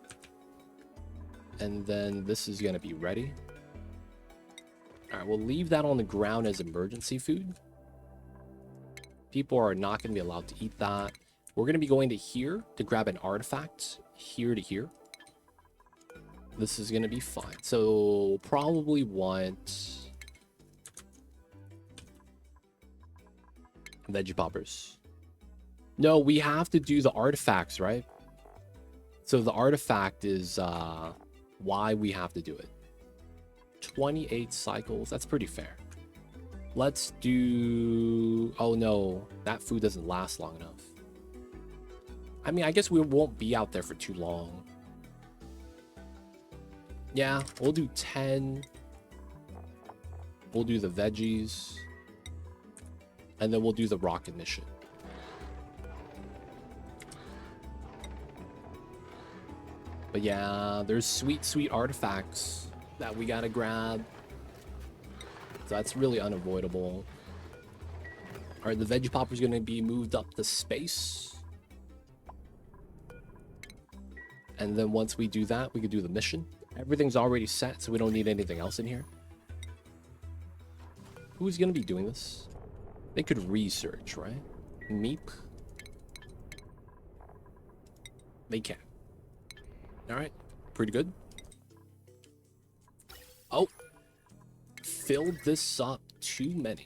S1: And then this is gonna be ready. All right, we'll leave that on the ground as emergency food. People are not gonna be allowed to eat that. We're gonna be going to here to grab an artifact. Here to here. This is gonna be fine. So we'll probably want veggie poppers. No, we have to do the artifacts, right? So the artifact is why we have to do it. 28 cycles. That's pretty fair. Let's do... Oh no, that food doesn't last long enough. I mean, I guess we won't be out there for too long. Yeah, we'll do 10. We'll do the veggies. And then we'll do the rocket mission. But yeah, there's sweet, sweet artifacts that we gotta grab. So that's really unavoidable. Alright, the veggie popper's gonna be moved up to space. And then once we do that, we can do the mission. Everything's already set, so we don't need anything else in here. Who's gonna be doing this? They could research, right? Meep. They can. Alright, pretty good. Oh, filled this up too many.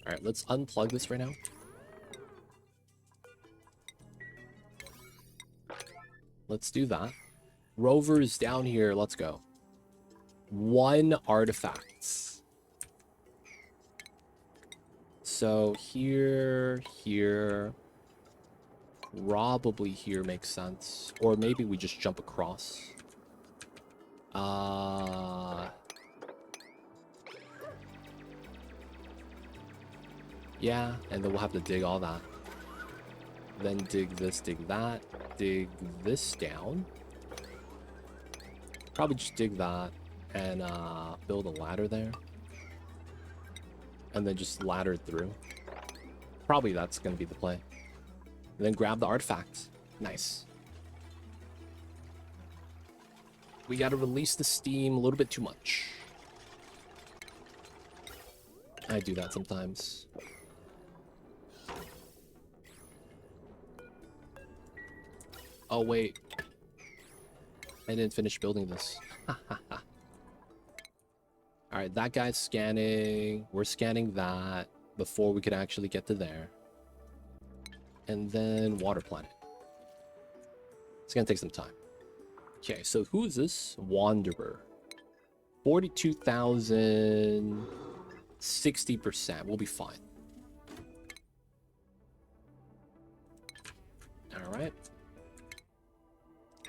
S1: Alright, let's unplug this right now. Let's do that. Rover's down here, let's go. 1 artifact. So here, here. Probably here makes sense. Or maybe we just jump across. Yeah, and then we'll have to dig all that. Then dig this, dig that. Dig this down. Probably just dig that and build a ladder there. And then just ladder it through. Probably that's going to be the play. And then grab the artifacts. Nice. We got to release the steam a little bit too much. I do that sometimes. Oh, wait. I didn't finish building this. Alright, that guy's scanning. We're scanning that before we could actually get to there. And then water planet. It's gonna take some time. Okay, so who is this? Wanderer. 42,000... 60%. We'll be fine. Alright.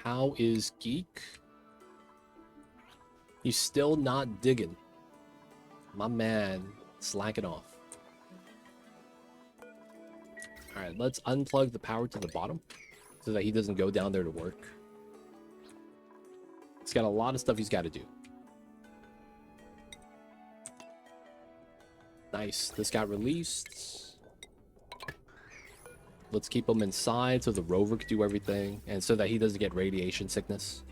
S1: How is Geek? He's still not digging. My man, slacking off. Alright, let's unplug the power to the bottom so that he doesn't go down there to work. He's got a lot of stuff he's got to do. Nice. This got released. Let's keep him inside so the rover can do everything and so that he doesn't get radiation sickness.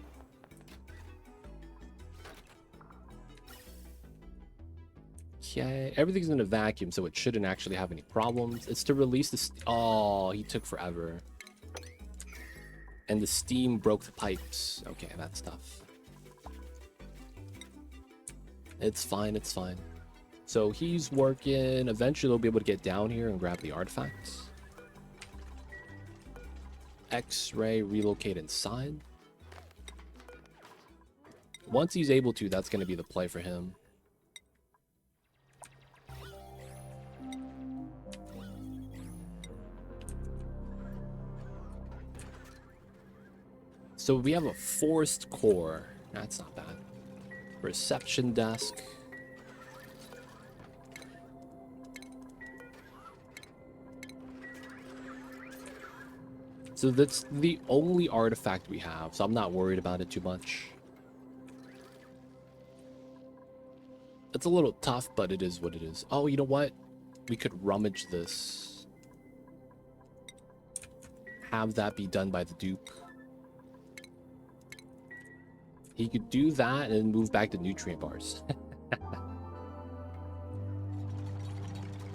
S1: Okay, everything's in a vacuum, so it shouldn't actually have any problems. It's to release the... Oh, he took forever. And the steam broke the pipes. Okay, that's tough. It's fine, it's fine. So he's working. Eventually they'll be able to get down here and grab the artifacts. X-ray, relocate inside. Once he's able to, that's going to be the play for him. So we have a forced core. That's not bad. Reception desk. So that's the only artifact we have, so I'm not worried about it too much. It's a little tough, but it is what it is. Oh, you know what? We could rummage this. Have that be done by the Duke. He could do that and move back to nutrient bars.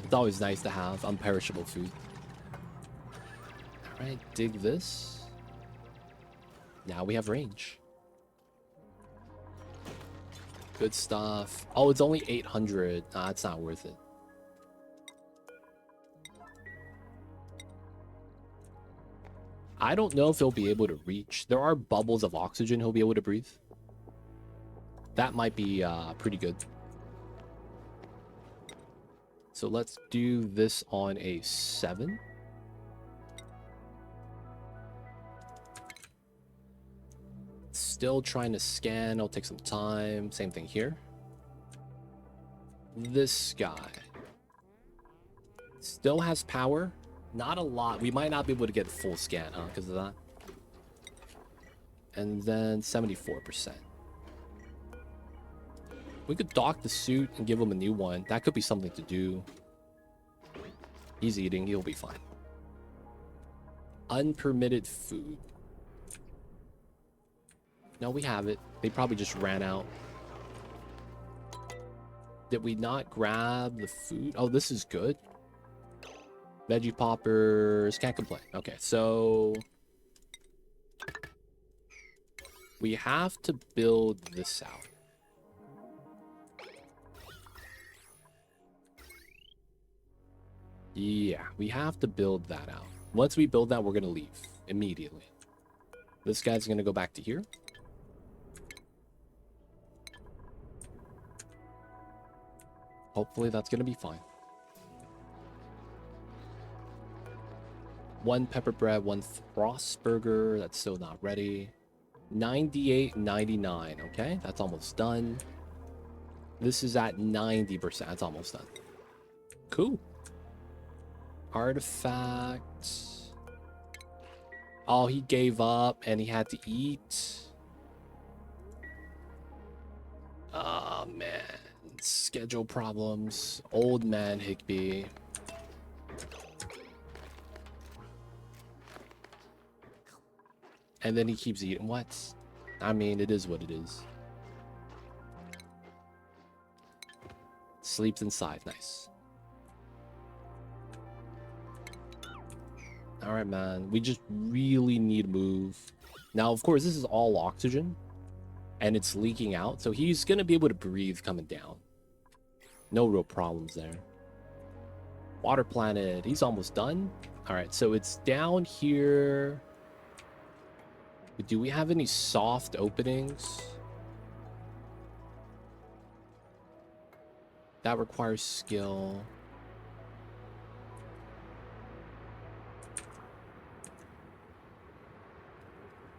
S1: It's always nice to have unperishable food. Alright, dig this. Now we have range. Good stuff. Oh, it's only 800. Nah, it's not worth it. I don't know if he'll be able to reach. There are bubbles of oxygen he'll be able to breathe. That might be pretty good. So let's do this on a 7. Still trying to scan. It'll take some time. Same thing here. This guy still has power. Not a lot. We might not be able to get a full scan, huh? Because of that. And then 74%. We could dock the suit and give him a new one. That could be something to do. He's eating. He'll be fine. Unpermitted food. No, we have it. They probably just ran out. Did we not grab the food? Oh, this is good. Veggie poppers. Can't complain. Okay, so we have to build this out. Yeah, we have to build that out. Once we build that, we're going to leave immediately. This guy's going to go back to here. Hopefully that's going to be fine. 1 pepper bread, 1 frost burger. That's still not ready. 98.99. Okay, that's almost done. This is at 90%. That's almost done. Cool. Artifacts. Oh, he gave up and he had to eat. Oh, man. Schedule problems. Old man Higby. And then he keeps eating. What? I mean, it is what it is. Sleeps inside. Nice. Alright, man. We just really need to move. Now, of course, this is all oxygen. And it's leaking out. So he's going to be able to breathe coming down. No real problems there. Water planet. He's almost done. Alright, so it's down here. Do we have any soft openings? That requires skill.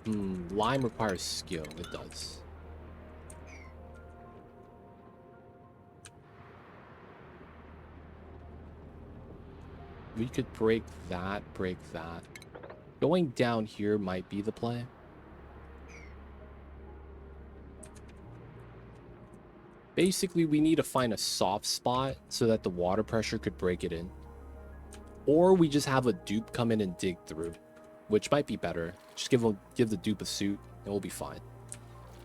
S1: Lime requires skill. It does. We could break that, break that. Going down here might be the play. Basically, we need to find a soft spot so that the water pressure could break it in. Or we just have a dupe come in and dig through, which might be better. Just give the dupe a suit and we'll be fine.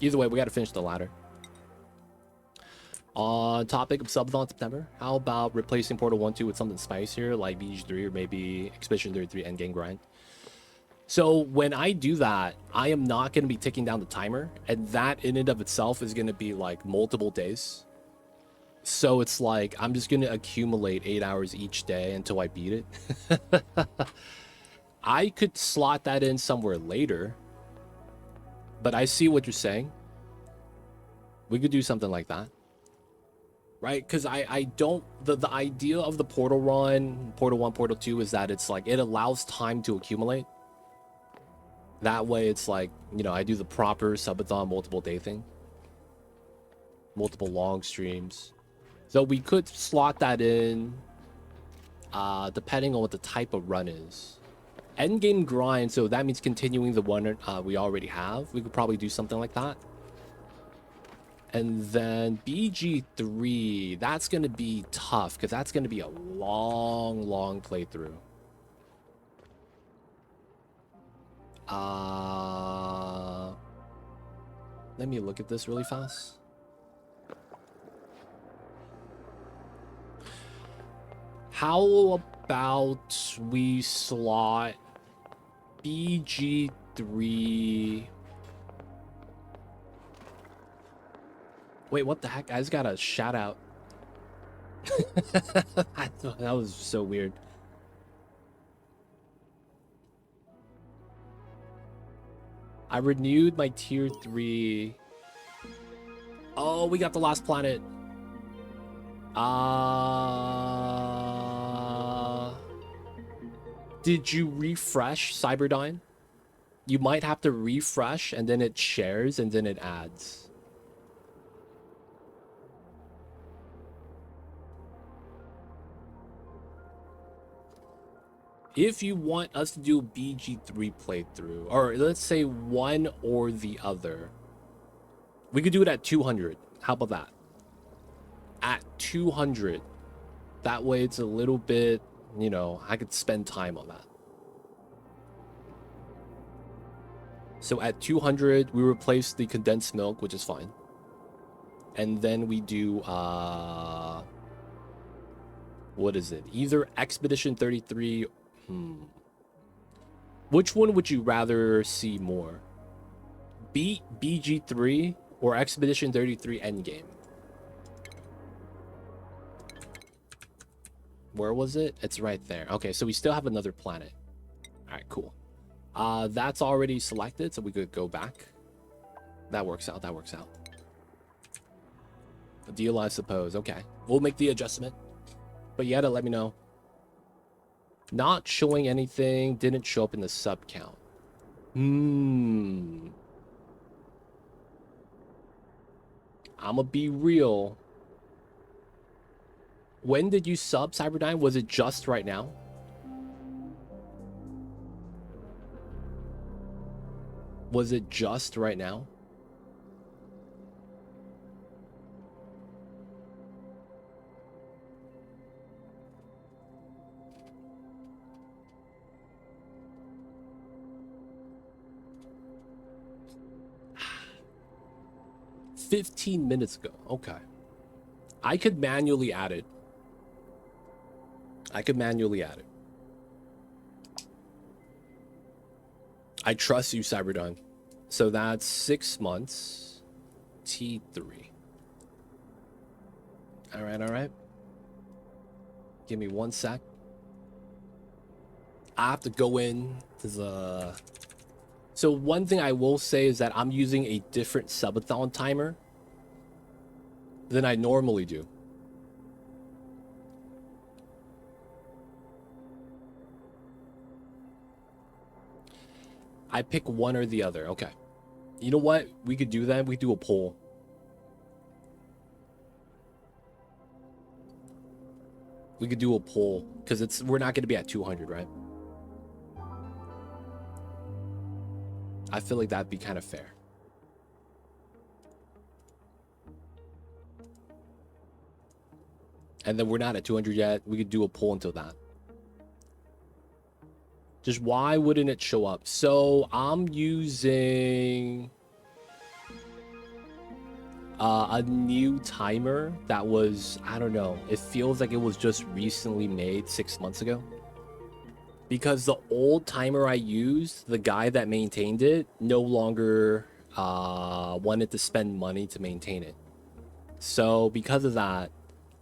S1: Either way, we got to finish the ladder. On topic of subathon September, how about replacing Portal 1-2 with something spicier like BG3 or maybe Expedition 33 Endgame Grind? So when I do that, I am not going to be ticking down the timer, and that in and of itself is going to be like multiple days. So it's like I'm just going to accumulate 8 hours each day until I beat it. I could slot that in somewhere later, but I see what you're saying. We could do something like that. Right? Because I don't... The idea of the Portal run, Portal 1, Portal 2, is that it's like it allows time to accumulate. That way it's like, you know, I do the proper subathon multiple day thing. Multiple long streams. So we could slot that in depending on what the type of run is. Endgame grind, so that means continuing the one we already have. We could probably do something like that. And then BG3, that's going to be tough because that's going to be a long playthrough. Let me look at this really fast. How about we slot BG3? Wait, what the heck? I just got a shout out. That was so weird. I renewed my tier 3. Oh, we got the last planet. Did you refresh Cyberdyne? You might have to refresh and then it shares and then it adds. If you want us to do a BG3 playthrough, or let's say one or the other, we could do it at 200. How about that? At 200. That way it's a little bit, you know, I could spend time on that. So at 200, we replace the condensed milk, which is fine. And then we do, what is it? Either Expedition 33. Which one would you rather see more? Beat BG3 or Expedition 33 Endgame? Where was it? It's right there. Okay, so we still have another planet. All right, cool. That's already selected, so we could go back. That works out. That works out. A deal, I suppose. Okay, we'll make the adjustment. But you had to let me know. Not showing anything. Didn't show up in the sub count. I'ma be real. When did you sub, Cyberdyne? Was it just right now? Was it just right now? $15 minutes ago. Okay. I could manually add it. I trust you, Cyberdyne. So that's 6 months. T3. All right. Give me 1 sec. I have to go in to the... So one thing I will say is that I'm using a different subathon timer than I normally do. I pick one or the other. Okay. You know what? We could do that. We do a poll. We could do a poll because we're not going to be at 200, right? I feel like that'd be kind of fair. And then we're not at 200 yet. We could do a poll until that. Just why wouldn't it show up? So I'm using a new timer that was, I don't know. It feels like it was just recently made 6 months ago. Because the old timer I used, the guy that maintained it, no longer wanted to spend money to maintain it. So because of that,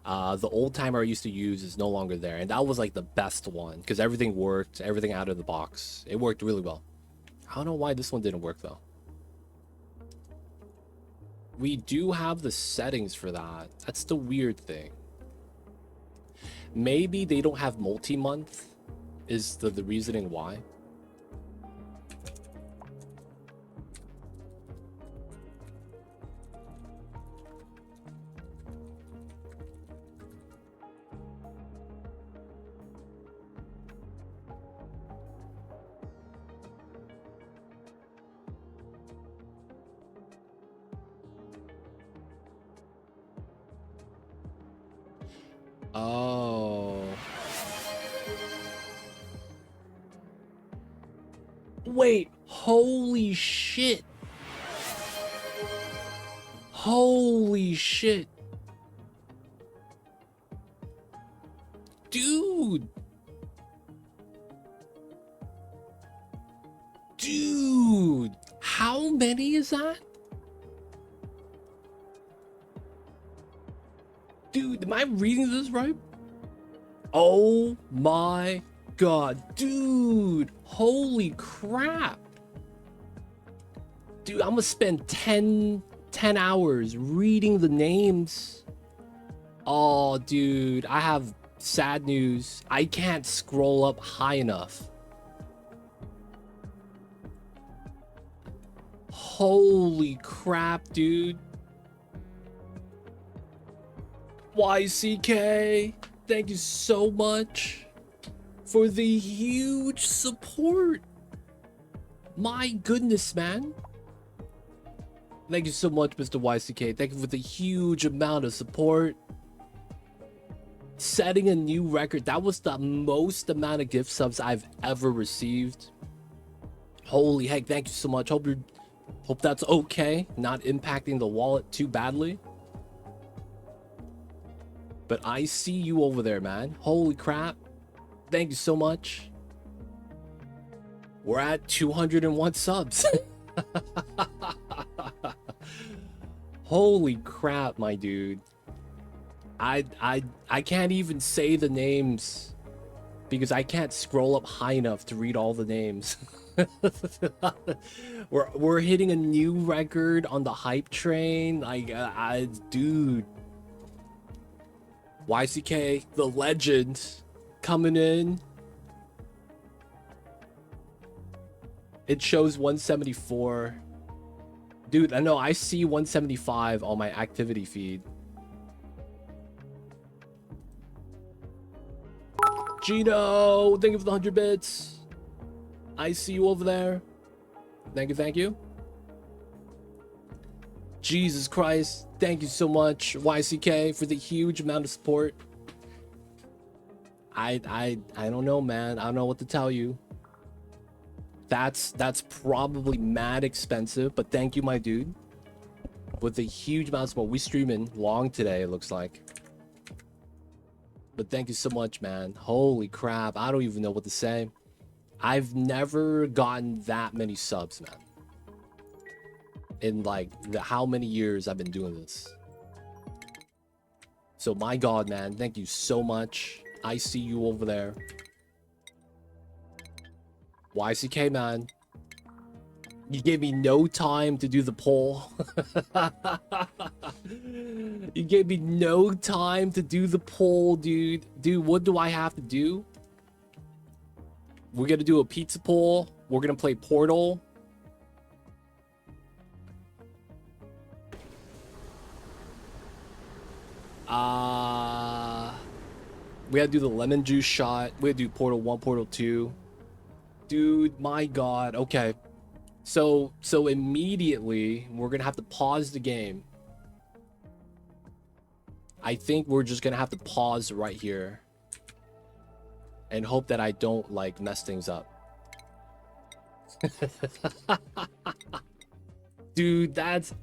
S1: the old timer I used to use is no longer there. And that was like the best one because everything worked, everything out of the box. It worked really well. I don't know why this one didn't work though. We do have the settings for that. That's the weird thing. Maybe they don't have multi-month is the reasoning why. Oh. Wait, holy shit. Holy shit. Dude. Dude. How many is that? Dude, am I reading this right? Oh my god. Dude. Holy crap. Dude, I'm gonna spend 10 hours reading the names. Oh, dude, I have sad news. I can't scroll up high enough. Holy crap, dude. YCK, thank you so much for the huge support. My goodness, man. Thank you so much, Mr. YCK. Thank you for the huge amount of support. Setting a new record. That was the most amount of gift subs I've ever received. Holy heck, thank you so much. Hope that's okay. Not impacting the wallet too badly. But I see you over there, man. Holy crap. Thank you so much. We're at 201 subs. Holy crap, my dude. I can't even say the names because I can't scroll up high enough to read all the names. we're hitting a new record on the hype train. Like dude. YCK, the legend, coming in. It shows 174. Dude, I know, I see 175 on my activity feed. Gino, thank you for the 100 bits. I see you over there. Thank you, thank you. Jesus Christ, thank you so much, YCK, for the huge amount of support. I don't know, man. I don't know what to tell you. That's probably mad expensive, but thank you, my dude. With a huge amount of support. We streaming long today, it looks like. But thank you so much, man. Holy crap, I don't even know what to say. I've never gotten that many subs, man. In like how many years I've been doing this. So my god, man, thank you so much. I see you over there. YCK, man, you gave me no time to do the poll. You gave me no time to do the poll, dude. Dude, what do I have to do? We're gonna do a pizza poll. We're gonna play Portal. We gotta do the lemon juice shot. We gotta do Portal 1, Portal 2. Dude, my god. Okay. So immediately we're gonna have to pause the game. I think we're just gonna have to pause right here and hope that I don't like mess things up. Dude, that's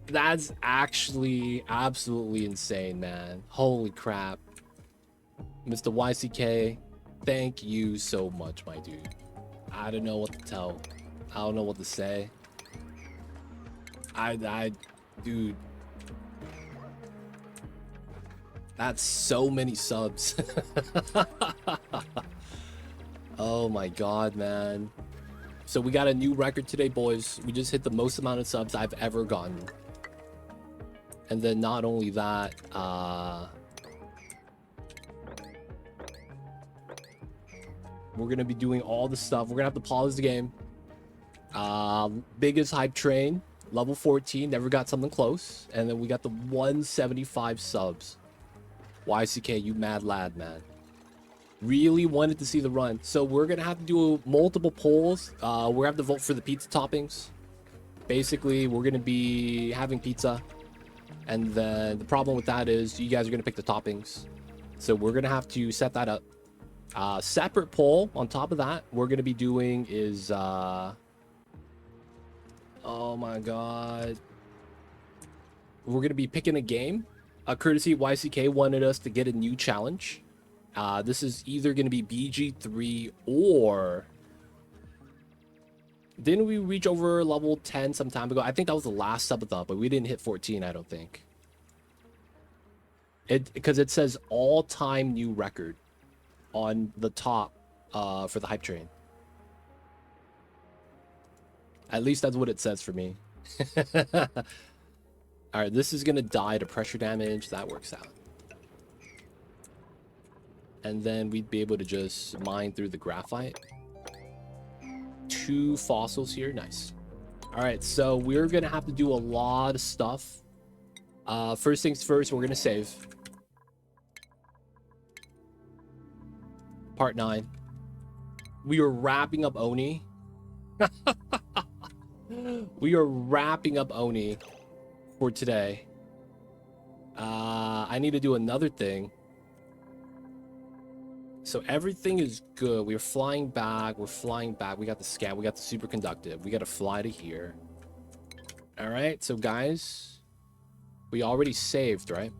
S1: actually absolutely insane, man. Holy crap. Mr. YCK, thank you so much, my dude. I don't know what to tell. I don't know what to say. Dude. That's so many subs. Oh my god, man. So we got a new record today, boys. We just hit the most amount of subs I've ever gotten. And then not only that, we're gonna be doing all the stuff. We're gonna have to pause the game. Biggest hype train, level 14, never got something close. And then we got the 175 subs. YCK, you mad lad, man. Really wanted to see the run. So we're gonna have to do multiple polls. We're gonna have to vote for the pizza toppings. Basically, we're gonna be having pizza. And then the problem with that is you guys are gonna pick the toppings. So we're gonna have to set that up. Separate poll on top of that, we're gonna be doing is oh my god, we're gonna be picking a game. Courtesy YCK wanted us to get a new challenge. This is either gonna be BG3 or didn't we reach over level 10 some time ago? I think that was the last subathon, but we didn't hit 14, I don't think. Because it says all-time new record on the top for the hype train. At least that's what it says for me. All right, this is gonna die to pressure damage. That works out. And then we'd be able to just mine through the graphite. 2 fossils here, nice. All right, so we're gonna have to do a lot of stuff. First things first, we're gonna save. Part 9. We are wrapping up Oni. We are wrapping up Oni for today. I need to do another thing. So everything is good. We're flying back. We're flying back. We got the scan. We got the superconductive. We got to fly to here. All right. So guys, we already saved, right?